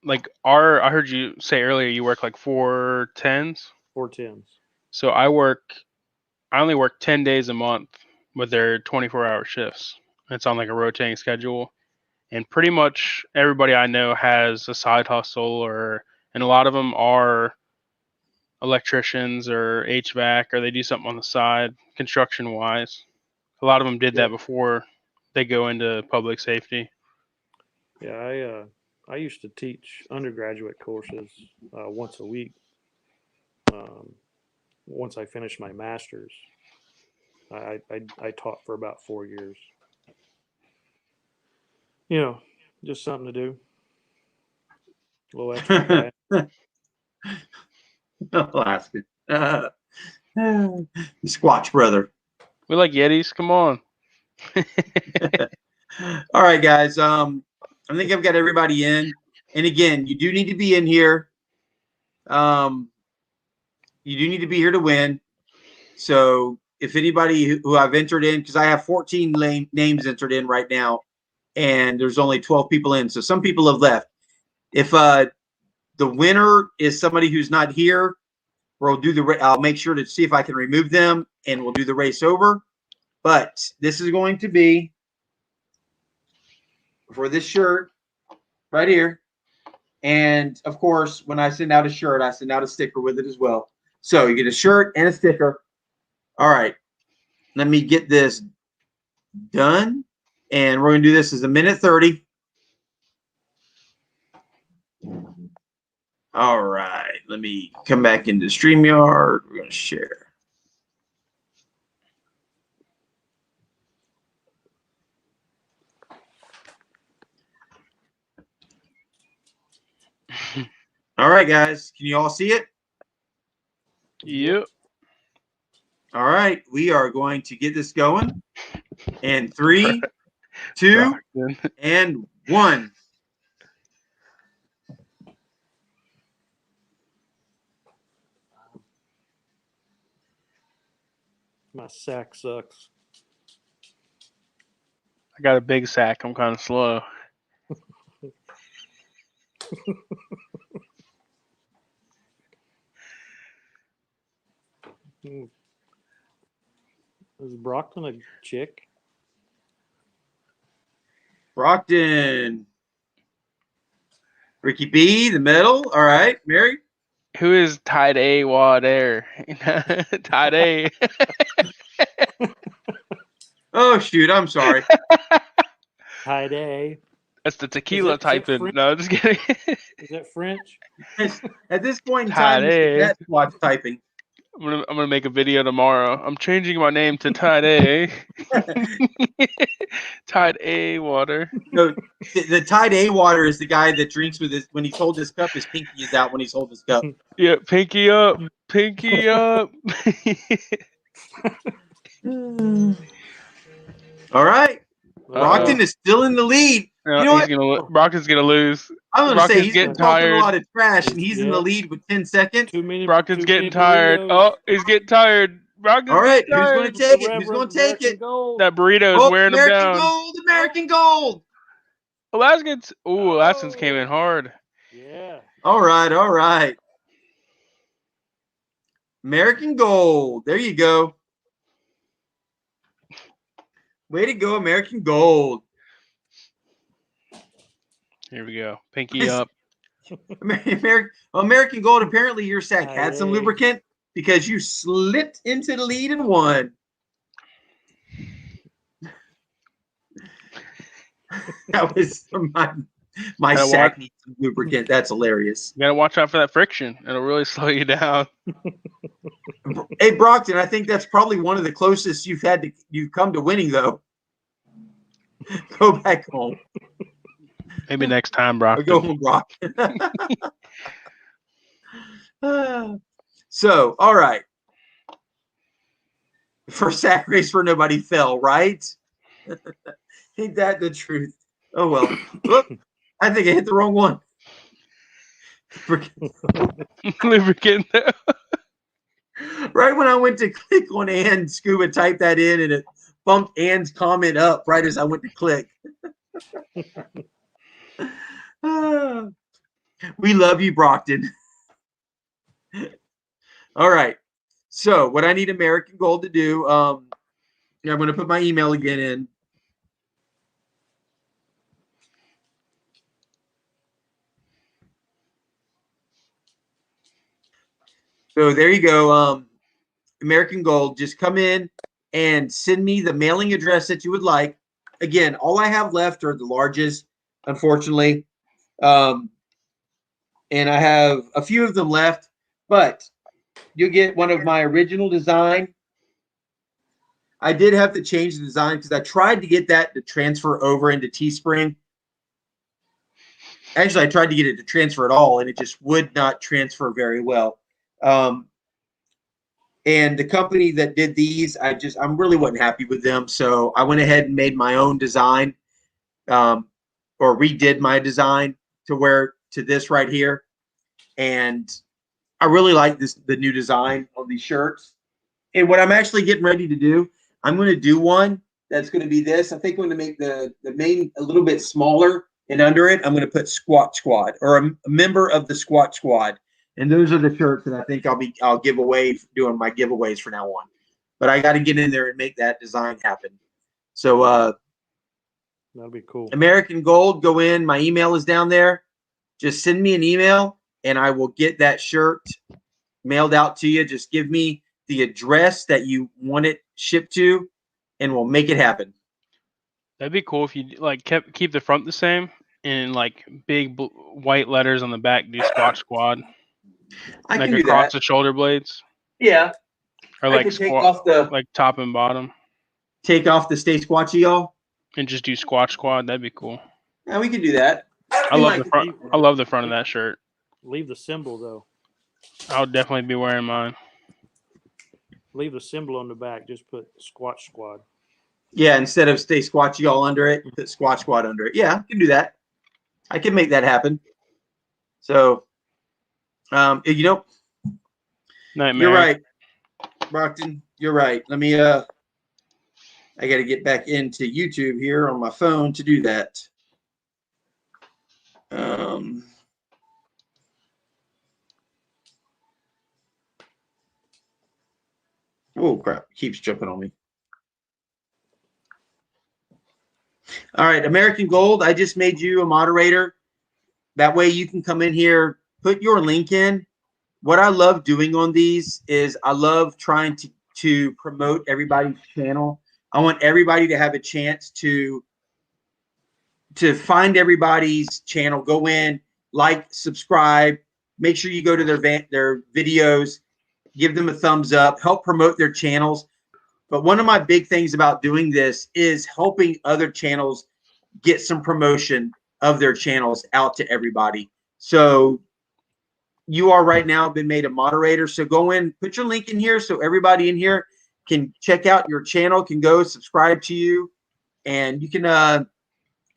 like I heard you say earlier you work like 4/10s. 4/10s. So I only work 10 days a month with their 24-hour shifts. It's on like a rotating schedule, and pretty much everybody I know has a side hustle, and a lot of them are electricians or HVAC, or they do something on the side construction wise. A lot of them did that before they go into public safety. Yeah, I used to teach undergraduate courses once a week. Once I finished my master's, I taught for about 4 years. Just something to do. A little extra cash. Alaska. Squatch brother. We like Yetis. Come on. All right, guys. I think I've got everybody in. And again, you do need to be in here. You do need to be here to win. So if anybody who I've entered in, because I have 14 names entered in right now, and there's only 12 people in. So some people have left. If the winner is somebody who's not here, we'll do I'll make sure to see if I can remove them, and we'll do the race over. But this is going to be for this shirt right here. And of course, when I send out a shirt, I send out a sticker with it as well. So you get a shirt and a sticker. All right. Let me get this done. And we're going to do this as a minute 30. All right. Let me come back into StreamYard. We're going to share. All right, guys. Can you all see it? Yep. All right, we are going to get this going. And 3, 2, Brockton. and 1. My sack sucks. I got a big sack. I'm kind of slow. Hmm. Is Brockton a chick? Brockton. Ricky B, the medal. All right, Mary. Who is Tide A Water? Tide A. Oh, shoot. I'm sorry. Hi day. That's the tequila Is that typing. French? No, just kidding. Is that French? At this point in Tide time, Mr. A. Cat Squatch typing. I'm gonna make a video tomorrow. I'm changing my name to Tide A. Tide A Water. No, the Tide A water is the guy that drinks with his, when he's holding his cup, his pinky is out when he's holding his cup. Yeah, pinky up. Pinky up. All right. Brockton is still in the lead. No, You know what? Brockton's gonna lose. I'm going to say Brockton's he's getting talking a tired. lot of trash, and he's in the Yep. lead with 10 seconds. Brockton's getting tired. burritos. Oh, he's getting tired. Brockton's All right, getting who's tired. going to take it? The Who's going to Reverend take it? American Gold. That burrito is Oh, wearing him American down. Gold, American Gold. Alaskans. Ooh, Alaskans came in hard. Yeah. All right, all right. American Gold. There you go. Way to go, American Gold. Here we go. Pinky up. American Gold, apparently your sack had some Hey. lubricant because you slipped into the lead and won. That was my Gotta sack watch- needs some lubricant. That's hilarious. You gotta watch out for that friction. It'll really slow you down. Hey, Brockton, I think that's probably one of the closest you've come to winning, though. Go back home. Maybe next time, Or go Brockton. home, Brock. So, all right. First sack race where nobody fell, right? Ain't that the truth? Oh, well. Whoop. I think I hit the wrong one. Lubricant. Right when I went to click on Ann Scuba, type that in, and it bumped Ann's comment up right as I went to click. We love you, Brockton. All right. So what I need American Gold to do, I'm going to put my email again in. So there you go. American Gold, just come in and send me the mailing address that you would like. Again, all I have left are the larges, unfortunately. And I have a few of them left, but you'll get one of my original design. I did have to change the design because I tried to get that to transfer over into Teespring. Actually, I tried to get it to transfer at all, and it just would not transfer very well. And the company that did these, I'm really wasn't happy with them. So I went ahead and made my own design, or redid my design to this right here. And I really like the new design on these shirts. And what I'm actually getting ready to do, I'm going to do one that's going to be this. I think I'm going to make the main a little bit smaller, and under it, I'm going to put Squatch Squad, or a member of the Squatch Squad. And those are the shirts that I think I'll give away, doing my giveaways from now on. But I got to get in there and make that design happen. So That'll be cool. American Gold, go in. My email is down there. Just send me an email, and I will get that shirt mailed out to you. Just give me the address that you want it shipped to, and we'll make it happen. That'd be cool if you like keep the front the same and like big white letters on the back. Do Squatch Squad. I Like can do across that. the shoulder blades. Yeah. Or I like can take off the like top and bottom. Stay Squatchy, y'all. And just do Squatch Squad. That'd be cool. Yeah, we can do that. I love the front. I love the front of that shirt. Leave the symbol though. I'll definitely be wearing mine. leave the symbol on the back. Just put Squatch Squad. Yeah, instead of stay squatchy all under it, put Squatch Squad under it. Yeah, I can do that. I can make that happen. So, you know, Nightmare. you're right, Brockton. You're right. Let me I got to get back into YouTube here on my phone to do that. Oh crap! It keeps jumping on me. All right, American Gold. I just made you a moderator. That way you can come in here, put your link in. What I love doing on these is I love trying to promote everybody's channel. I want everybody to have a chance to find everybody's channel, go in, like, subscribe, make sure you go to their videos, give them a thumbs up, help promote their channels. But one of my big things about doing this is helping other channels get some promotion of their channels out to everybody. So you are right now been made a moderator. So go in, put your link in here so everybody in here can check out your channel, can go subscribe to you, and you can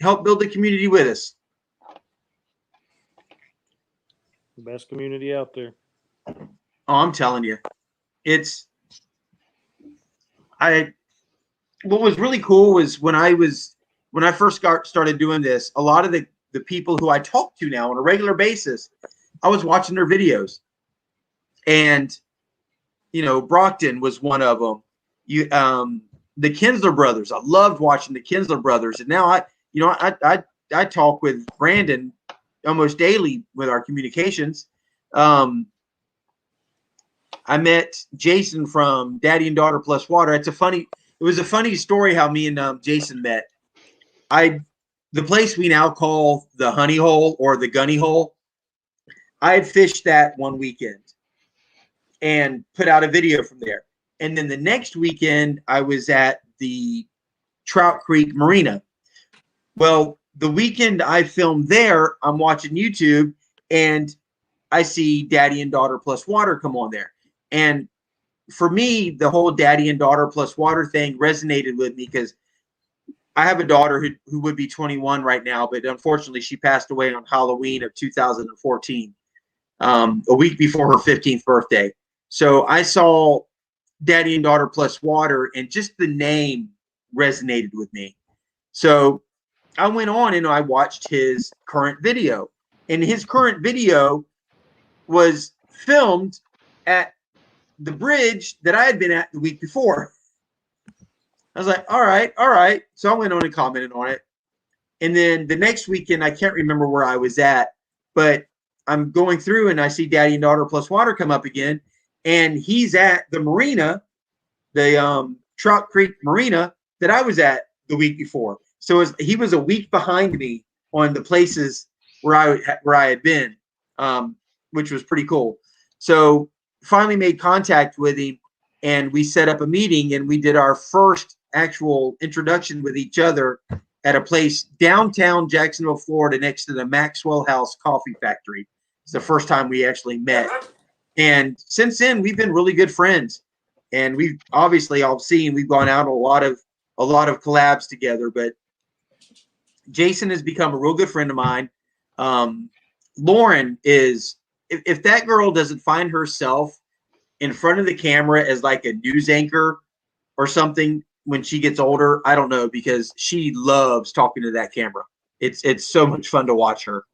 help build the community with us. The best community out there. Oh, I'm telling you, what was really cool was when I first started doing this, a lot of the people who I talk to now on a regular basis, I was watching their videos, and you know, Brockton was one of them. The Kinsler brothers, I loved watching the Kinsler brothers, and now I talk with Brandon almost daily with our communications. I met Jason from Daddy and Daughter Plus Water. It was a funny story how me and Jason met. The place we now call the Honey Hole or the Gunny Hole, I had fished that one weekend and put out a video from there. And then the next weekend, I was at the Trout Creek Marina. Well, the weekend I filmed there, I'm watching YouTube, and I see Daddy and Daughter Plus Water come on there. And for me, the whole Daddy and Daughter Plus Water thing resonated with me because I have a daughter who would be 21 right now, but unfortunately she passed away on Halloween of 2014, a week before her 15th birthday. So I saw Daddy and Daughter Plus Water, and just the name resonated with me. So I went on and I watched his current video, and his current video was filmed at the bridge that I had been at the week before. I was like, all right. So I went on and commented on it. And then the next weekend, I can't remember where I was at, but I'm going through and I see Daddy and Daughter Plus Water come up again. And he's at the marina, the Trout Creek Marina that I was at the week before. So he was a week behind me on the places where I had been, which was pretty cool. So finally made contact with him, and we set up a meeting, and we did our first actual introduction with each other at a place downtown Jacksonville, Florida, next to the Maxwell House Coffee Factory. It's the first time we actually met. And since then, we've been really good friends. And we've obviously all seen, we've gone out a lot of collabs together, but Jason has become a real good friend of mine. Lauren is, if that girl doesn't find herself in front of the camera as like a news anchor or something when she gets older, I don't know, because she loves talking to that camera. It's so much fun to watch her.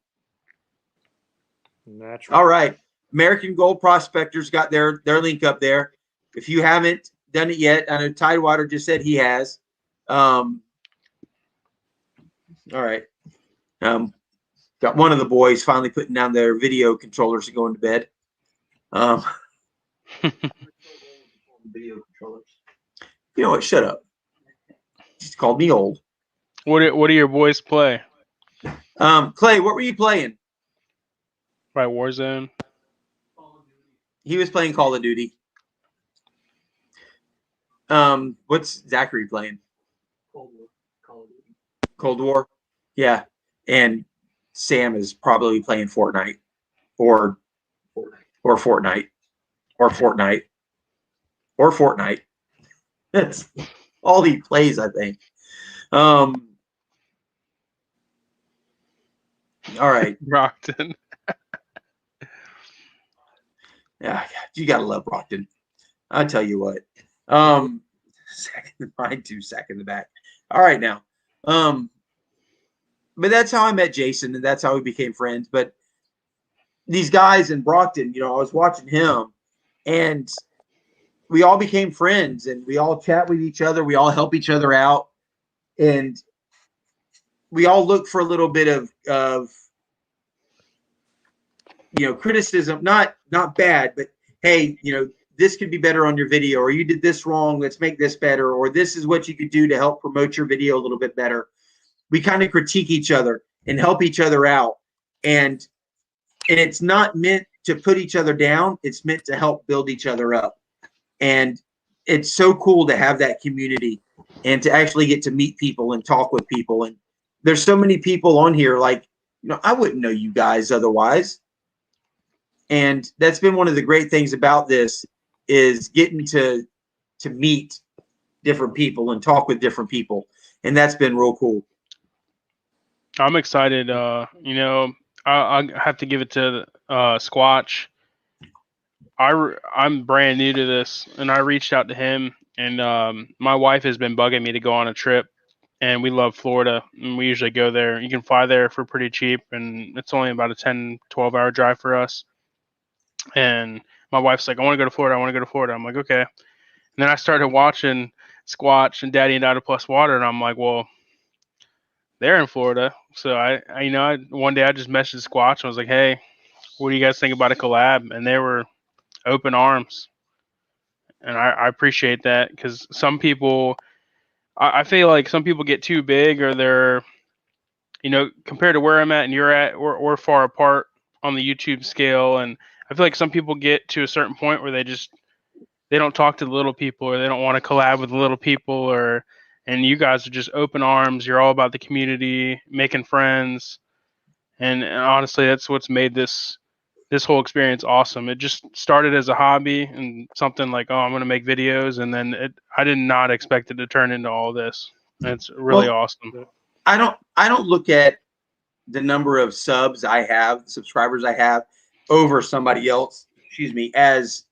Natural. All right. American Gold Prospectors got their link up there. If you haven't done it yet, I know Tidewater just said he has. All right. Got one of the boys finally putting down their video controllers and going to bed. Video controllers. You know what? Shut up. Just called me old. What do your boys play? Clay, what were you playing? Right, Warzone. He was playing Call of Duty. What's Zachary playing? Cold War. Yeah. And Sam is probably playing Fortnite or Fortnite. or Fortnite. That's all he plays, I think. All right. Brockton. Yeah, you gotta love Brockton. I'll tell you what. Second, mine too, second in the back. All right now. But that's how I met Jason, and that's how we became friends. But these guys in Brockton, I was watching him, and we all became friends, and we all chat with each other. We all help each other out, and we all look for a little bit of criticism, not bad, but hey, this could be better on your video, or you did this wrong. Let's make this better, or this is what you could do to help promote your video a little bit better. We kind of critique each other and help each other out. And it's not meant to put each other down. It's meant to help build each other up. And it's so cool to have that community and to actually get to meet people and talk with people. And there's so many people on here, like, I wouldn't know you guys otherwise. And that's been one of the great things about this, is getting to meet different people and talk with different people. And that's been real cool. I'm excited. I have to give it to Squatch. I'm brand new to this, and I reached out to him, and my wife has been bugging me to go on a trip, and we love Florida, and we usually go there. You can fly there for pretty cheap, and it's only about a 10, 12-hour drive for us. And my wife's like, I want to go to Florida. I want to go to Florida. I'm like, okay. And then I started watching Squatch and Daddy and Dada Plus Water, and I'm like, well, they're in Florida. So I one day I just messaged Squatch and was like, hey, what do you guys think about a collab? And they were open arms. And I appreciate that, because some people, I feel like some people get too big, or they're, compared to where I'm at and you're at, we're far apart on the YouTube scale. And I feel like some people get to a certain point where they don't talk to the little people, or they don't want to collab with the little people, and you guys are just open arms. You're all about the community, making friends. And honestly, that's what's made this whole experience awesome. It just started as a hobby and something like, oh, I'm going to make videos. And then I did not expect it to turn into all this. And it's really awesome. I don't look at the number of subscribers I have over somebody else, as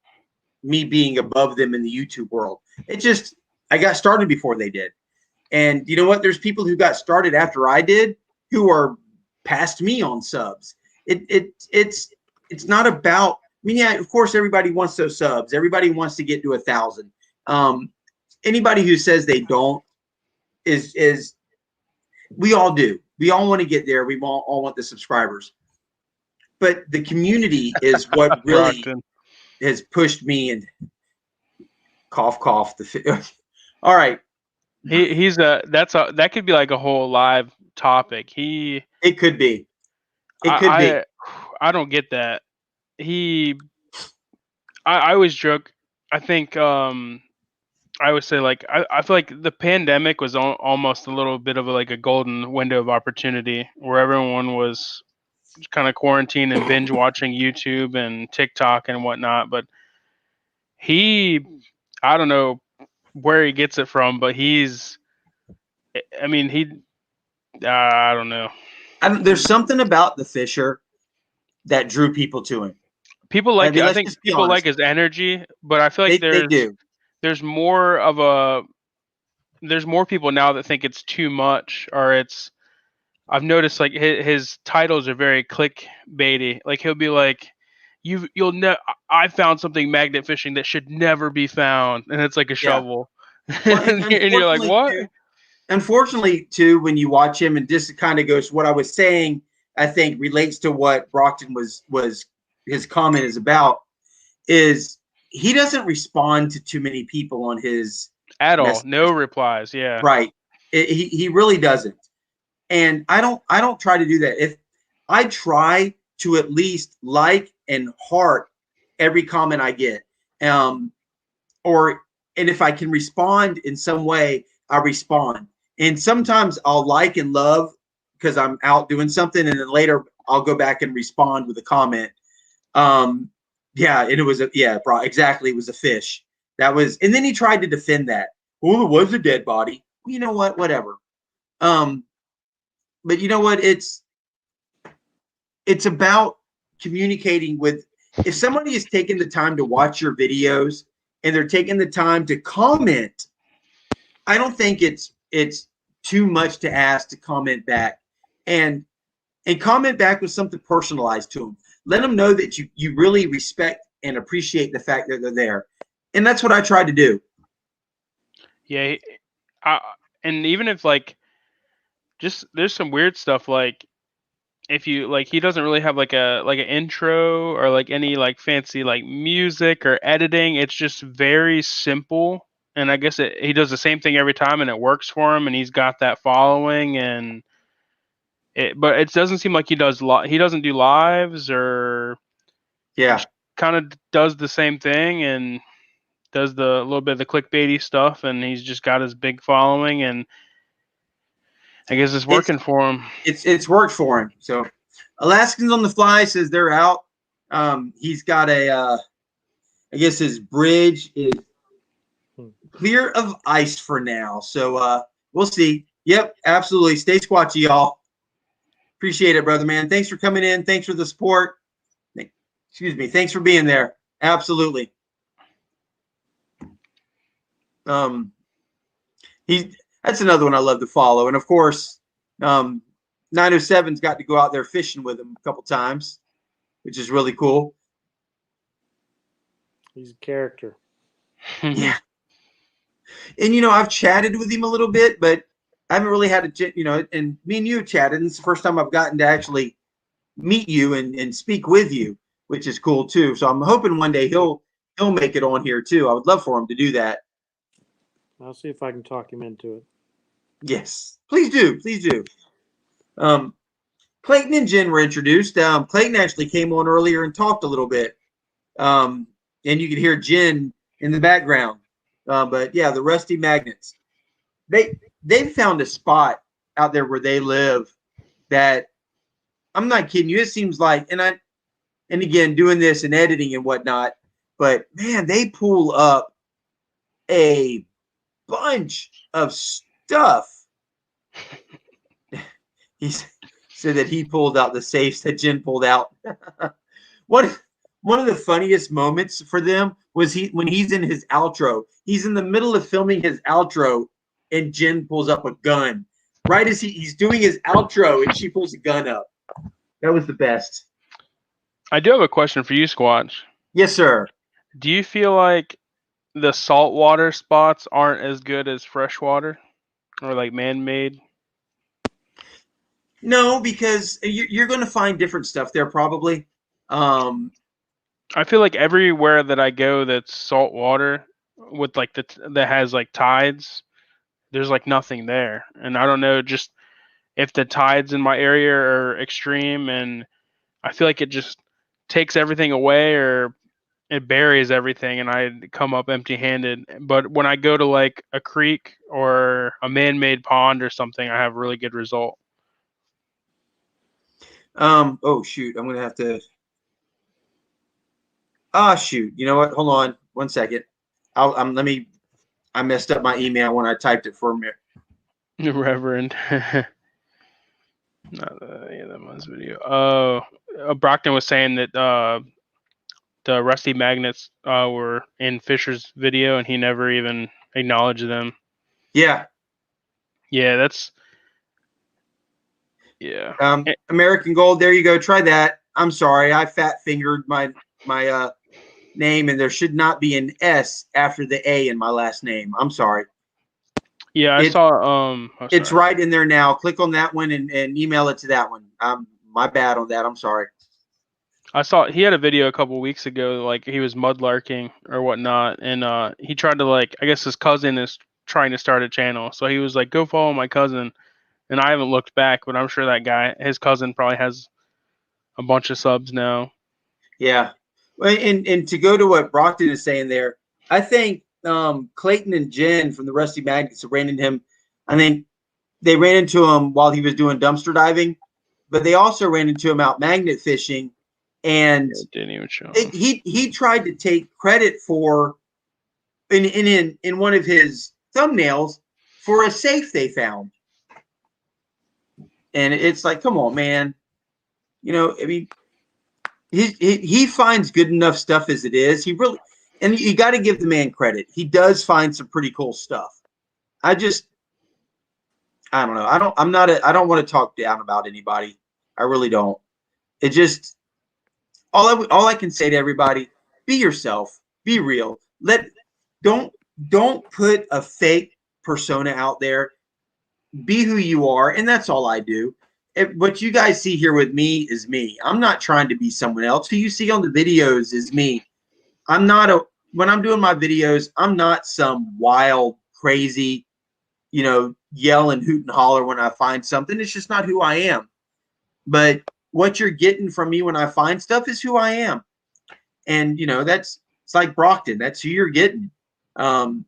me being above them in the YouTube world. I got started before they did. And you know what? There's people who got started after I did who are past me on subs. It's not about, yeah, of course everybody wants those subs. Everybody wants to get to 1,000. Anybody who says they don't is we all do. We all want to get there. We all want the subscribers. But the community is what really has pushed me, and cough. All right. That could be like a whole live topic. It could be. I don't get that. I always joke. I think I always say, like, I feel like the pandemic was almost a little bit of a golden window of opportunity, where everyone was kind of quarantined and binge watching YouTube and TikTok and whatnot. But I don't know where he gets it from, but I don't know. There's something about the Fisher that drew people to him. People like it. I think people like his energy, but I feel like there's more people now that think it's too much, or I've noticed like his titles are very clickbaity. Like he'll be like, I found something magnet fishing that should never be found, and it's like a shovel. Well, and you're like, what? Unfortunately, too, when you watch him, and this kind of goes, what I was saying, I think relates to what Brockton was his comment is about, is he doesn't respond to too many people on his at all. Messages. No replies. Yeah. Right. He really doesn't. And I don't try to do that. If I try to at least like and heart every comment I get, and if I can respond in some way, I respond. And sometimes I'll like and love because I'm out doing something, and then later I'll go back and respond with a comment. And it was exactly. It was a fish. That was, and then he tried to defend that. Well, it was a dead body. Well, you know what? Whatever. But you know what? It's about communicating with. If somebody is taking the time to watch your videos and they're taking the time to comment, I don't think it's too much to ask to comment back, and comment back with something personalized to them. Let them know that you really respect and appreciate the fact that they're there, and that's what I tried to do. Yeah, and even if like, just there's some weird stuff like, if you like, he doesn't really have like an intro or like any like fancy like music or editing. It's just very simple, and I guess he does the same thing every time, and it works for him, and he's got that following, and but it doesn't seem like he doesn't do lives, or Yeah, kind of does the same thing and does the little bit of the clickbaity stuff, and he's just got his big following, and I guess it's working for him. It's worked for him. So Alaskans on the Fly says they're out. He's got I guess his bridge is clear of ice for now. So we'll see. Yep, absolutely. Stay squatchy, y'all. Appreciate it, brother, man. Thanks for coming in. Thanks for the support. Excuse me. Thanks for being there. Absolutely. That's another one I love to follow. And of course, 907's got to go out there fishing with him a couple times, which is really cool. He's a character. Yeah. And, I've chatted with him a little bit, but I haven't really had a, and me and you have chatted. And it's the first time I've gotten to actually meet you and speak with you, which is cool too. So I'm hoping one day he'll make it on here too. I would love for him to do that. I'll see if I can talk him into it. Yes, please do. Please do. Clayton and Jen were introduced. Clayton actually came on earlier and talked a little bit. And you could hear Jen in the background. But yeah, the Rusty Magnets. They've found a spot out there where they live that, I'm not kidding you, it seems like, and again, doing this and editing and whatnot, but man, they pull up a bunch of stuff. He said that he pulled out the safes that Jen pulled out. One of the funniest moments for them was when he's in his outro. He's in the middle of filming his outro, and Jen pulls up a gun. Right as he's doing his outro, and she pulls a gun up. That was the best. I do have a question for you, Squatch. Yes, sir. Do you feel like the saltwater spots aren't as good as freshwater, or like man-made? No, because you're going to find different stuff there probably. I feel like everywhere that I go that's saltwater with like that has like tides, there's like nothing there, and I don't know just if the tides in my area are extreme, and I feel like it just takes everything away, or it buries everything, and I come up empty-handed. But when I go to like a creek or a man-made pond or something, I have a really good result. Oh shoot, I'm gonna have to. Ah, shoot. You know what? Hold on 1 second. I messed up my email when I typed it for a minute. Reverend. That was video. Brockton was saying that the Rusty Magnets were in Fisher's video, and he never even acknowledged them. Yeah. Yeah, that's. Yeah. American Gold. There you go. Try that. I'm sorry. I fat fingered my name, and there should not be an S after the A in my last name. I'm sorry. Yeah, I saw. It's right in there now. Click on that one and email it to that one. My bad on that. I'm sorry. I saw he had a video a couple weeks ago, like he was mudlarking or whatnot, and he tried to like, I guess his cousin is trying to start a channel, so he was like, "Go follow my cousin," and I haven't looked back, but I'm sure that guy, his cousin, probably has a bunch of subs now. Yeah, and to go to what Brockton is saying there, I think Clayton and Jen from the Rusty Magnets ran into him. I think they ran into him while he was doing dumpster diving, but they also ran into him out magnet fishing, and it didn't even show. He tried to take credit for in one of his thumbnails for a safe they found. And it's like, come on, man. You know, I mean, he finds good enough stuff as it is. He really, and you got to give the man credit. He does find some pretty cool stuff. I don't know. I don't want to talk down about anybody. I really don't. It just, all I can say to everybody, be yourself, be real. Don't put a fake persona out there. Be who you are, and that's all I do. What you guys see here with me is me. I'm not trying to be someone else. Who you see on the videos is me. When I'm doing my videos, I'm not some wild, crazy, yell and hoot and holler when I find something. It's just not who I am. But what you're getting from me when I find stuff is who I am. And, it's like Brockton. That's who you're getting. And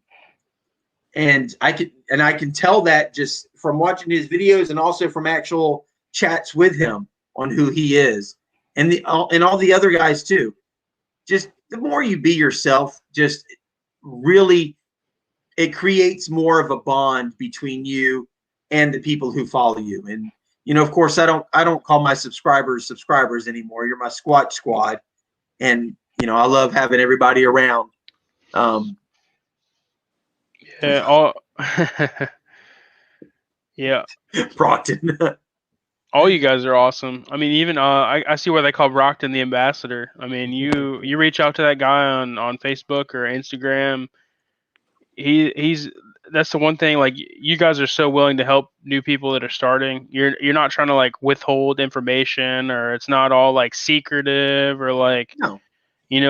I can tell that just from watching his videos and also from actual chats with him on who he is, and all the other guys too. Just the more you be yourself, just really, it creates more of a bond between you and the people who follow you. And of course, I don't call my subscribers anymore. You're my Squatch Squad, and I love having everybody around. Yeah, yeah. Brockton. All you guys are awesome. I mean, even I see why they call Brockton the ambassador. I mean, you reach out to that guy on Facebook or Instagram. He's that's the one thing. Like, you guys are so willing to help new people that are starting. You're not trying to like withhold information, or it's not all like secretive, or like, No.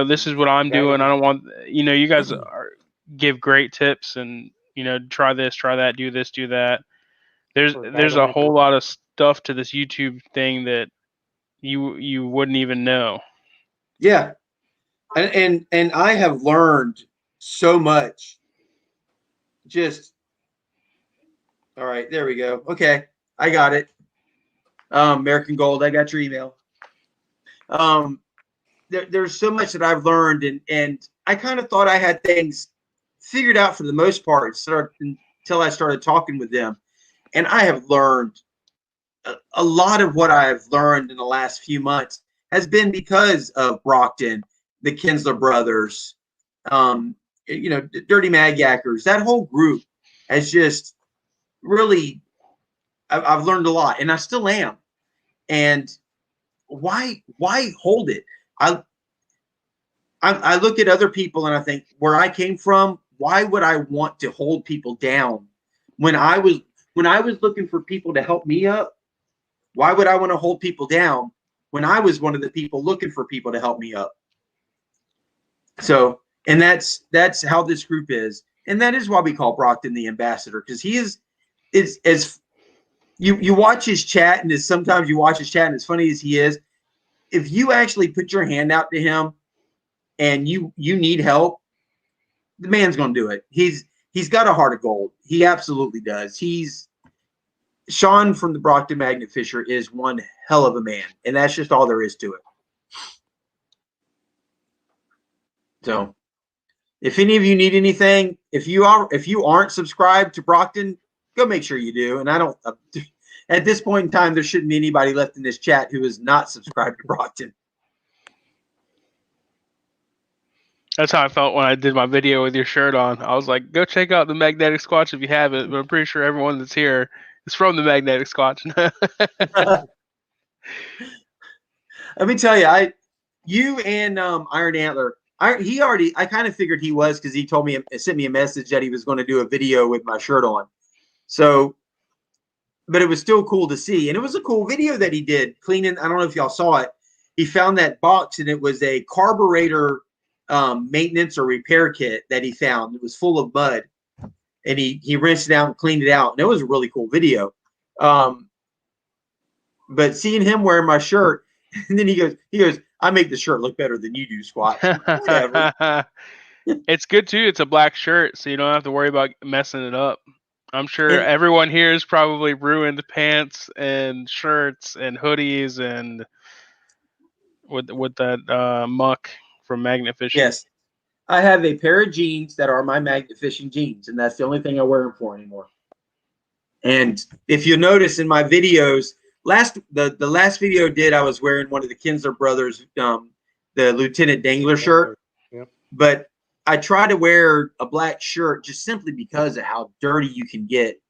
This is what I'm doing. I don't want, you guys give great tips, and try this, try that, do this, do that. There's a whole lot of stuff to this YouTube thing that you wouldn't even know. Yeah. And I have learned so much. Just all right, there we go. Okay, I got it. American Gold, I got your email. There's so much that I've learned, and I kind of thought I had things figured out for the most part until I started talking with them. And I have learned a lot of what I've learned in the last few months has been because of Brockton, the Kinsler brothers, Dirty Mag Yackers. That whole group has just really, I've learned a lot, and I still am. And why hold it? I look at other people and I think, where I came from, why would I want to hold people down? When I was looking for people to help me up, why would I want to hold people down when I was one of the people looking for people to help me up? So, and that's how this group is. And that is why we call Brockton the ambassador, because he is as you watch his chat, and sometimes you watch his chat, and as funny as he is, if you actually put your hand out to him and you need help, the man's going to do it. He's got a heart of gold. He absolutely does. Sean from the Brockton Magnet Fisher is one hell of a man, and that's just all there is to it. So, if any of you need anything, if you aren't subscribed to Brockton, go make sure you do. And I don't. At this point in time, there shouldn't be anybody left in this chat who is not subscribed to Brockton. That's how I felt when I did my video with your shirt on. I was like, go check out the Magnetic Squatch if you haven't. But I'm pretty sure everyone that's here is from the Magnetic Squatch. Let me tell you, you and Iron Antler. I kind of figured he was, because he sent me a message that he was going to do a video with my shirt on. So, but it was still cool to see, and it was a cool video that he did cleaning. I don't know if y'all saw it. He found that box, and it was a carburetor maintenance or repair kit that he found. It was full of mud, and he rinsed it out and cleaned it out, and it was a really cool video. But seeing him wearing my shirt, and then he goes, I make the shirt look better than you do, Squatch. Whatever. It's good too. It's a black shirt, so you don't have to worry about messing it up. I'm sure everyone here has probably ruined pants and shirts and hoodies and with that muck from Magnet Fishing. Yes. I have a pair of jeans that are my magnet fishing jeans, and that's the only thing I wear them for anymore. And if you notice in my videos, the last video I did, I was wearing one of the Kinsler brothers, the Lieutenant Dangler shirt. Yep. But I try to wear a black shirt just simply because of how dirty you can get.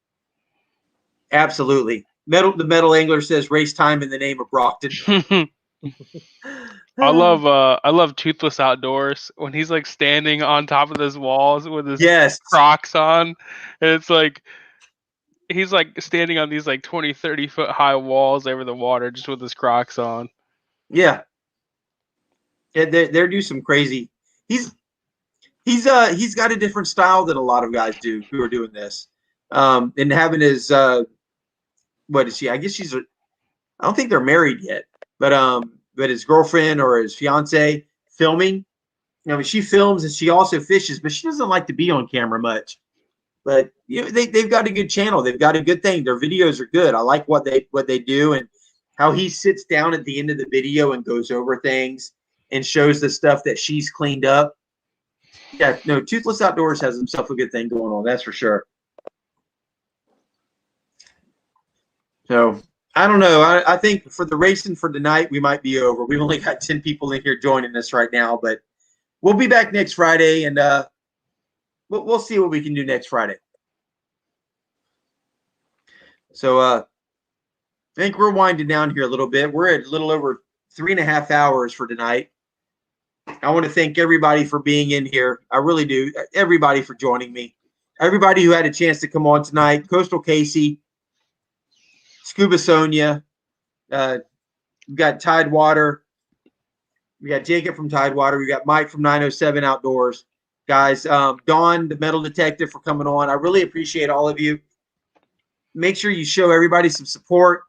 Absolutely. The metal angler says race time in the name of Brockton. I love Toothless Outdoors when he's like standing on top of those walls with his Yes. Crocs on, and it's like he's like standing on these like 20, 30 foot high walls over the water just with his Crocs on. Yeah. Yeah, they do some crazy. He's got a different style than a lot of guys do who are doing this. And having his what is she? I guess I don't think they're married yet, but his girlfriend or his fiance filming. You know, she films and she also fishes, but she doesn't like to be on camera much. But you know, they've got a good channel. They've got a good thing. Their videos are good. I like what they do and how he sits down at the end of the video and goes over things and shows the stuff that she's cleaned up. Yeah, no, Toothless Outdoors has himself a good thing going on. That's for sure. So I don't know. I think for the racing for tonight, we might be over. We've only got 10 people in here joining us right now, but we'll be back next Friday, and we'll see what we can do next Friday. So I think we're winding down here a little bit. We're at a little over 3.5 hours for tonight. I want to thank everybody for being in here. I really do. Everybody for joining me. Everybody who had a chance to come on tonight. Coastal Casey, Scuba Sonia, we got Tidewater. We got Jacob from Tidewater. We got Mike from 907 Outdoors. Guys, Dawn, the metal detective, for coming on. I really appreciate all of you. Make sure you show everybody some support.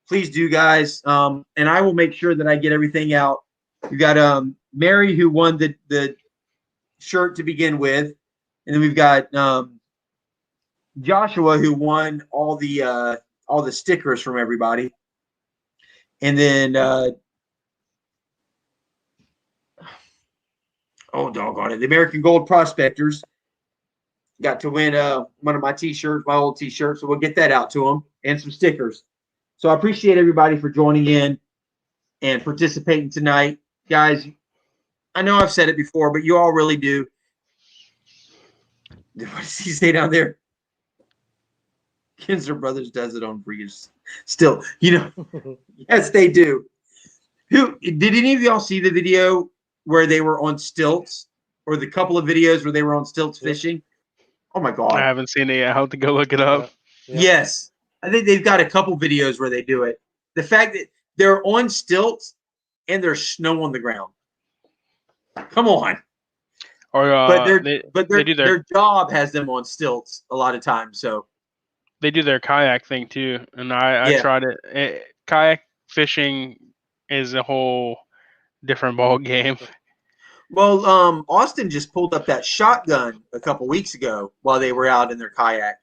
Please do, guys. And I will make sure that I get everything out. We got Mary, who won the shirt to begin with. And then we've got Joshua, who won all the stickers from everybody. And then oh, doggone it, the American Gold Prospectors got to win one of my T-shirts, my old T-shirt. So we'll get that out to them and some stickers. So I appreciate everybody for joining in and participating tonight. Guys, I know I've said it before, but you all really do. What does he say down there? Kinsler Brothers does it on Breeders. Still, you know, yes, they do. Who did any of y'all see the video where they were on stilts, or the couple of videos where they were on stilts fishing? Oh my God. I haven't seen it yet. I'll have to go look it up. Yeah. Yes. I think they've got a couple videos where they do it. The fact that they're on stilts and there's snow on the ground. Come on. Or But their job has them on stilts a lot of times. So they do their kayak thing too, and I tried it. Kayak fishing is a whole different ball game. well, Austin just pulled up that shotgun a couple weeks ago while they were out in their kayak.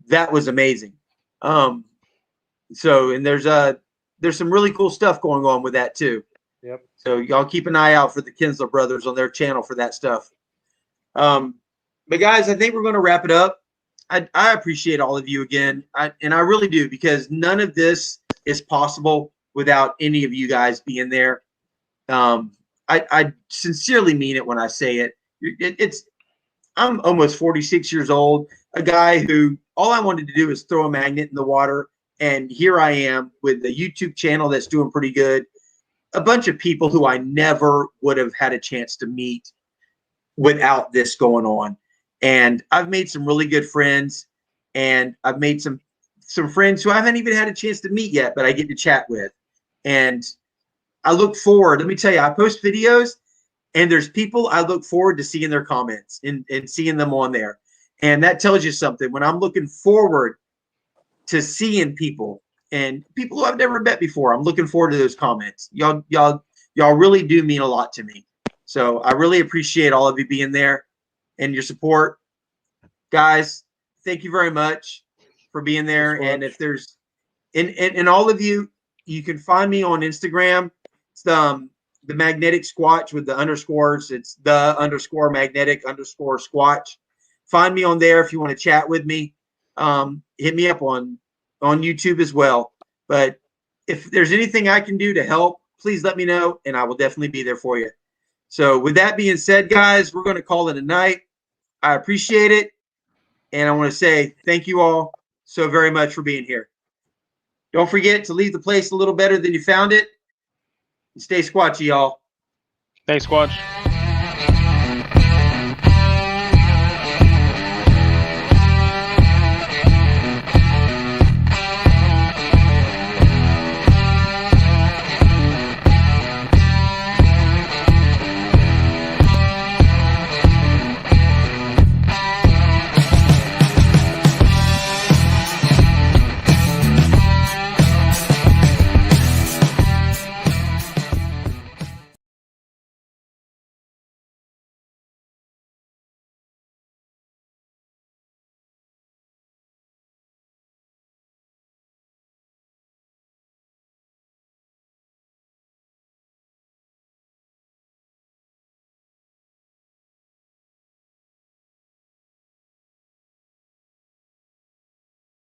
That was amazing. So and there's some really cool stuff going on with that too. Yep. So y'all keep an eye out for the Kinsler brothers on their channel for that stuff. But guys, I think we're going to wrap it up. I appreciate all of you again. And I really do, because none of this is possible without any of you guys being there. I sincerely mean it when I say it. I'm almost 46 years old, a guy who all I wanted to do is throw a magnet in the water. And here I am with a YouTube channel that's doing pretty good. A bunch of people who I never would have had a chance to meet without this going on. And I've made some really good friends, and I've made some friends who I haven't even had a chance to meet yet, but I get to chat with. And I look forward, let me tell you, I post videos and there's people I look forward to seeing their comments and seeing them on there. And that tells you something. When I'm looking forward to seeing people and people who I've never met before, I'm looking forward to those comments. Y'all really do mean a lot to me. So I really appreciate all of you being there and your support. Guys, thank you very much for being there. And if there's and all of you, you can find me on Instagram. It's the Magnetic Squatch with the underscores. It's the underscore magnetic underscore Squatch. Find me on there if you want to chat with me. Hit me up on YouTube as well. But if there's anything I can do to help, please let me know, and I will definitely be there for you. So with that being said, guys, we're going to call it a night. I appreciate it. And I want to say thank you all so very much for being here. Don't forget to leave the place a little better than you found it. Stay squatchy, y'all. Thanks, Squatch.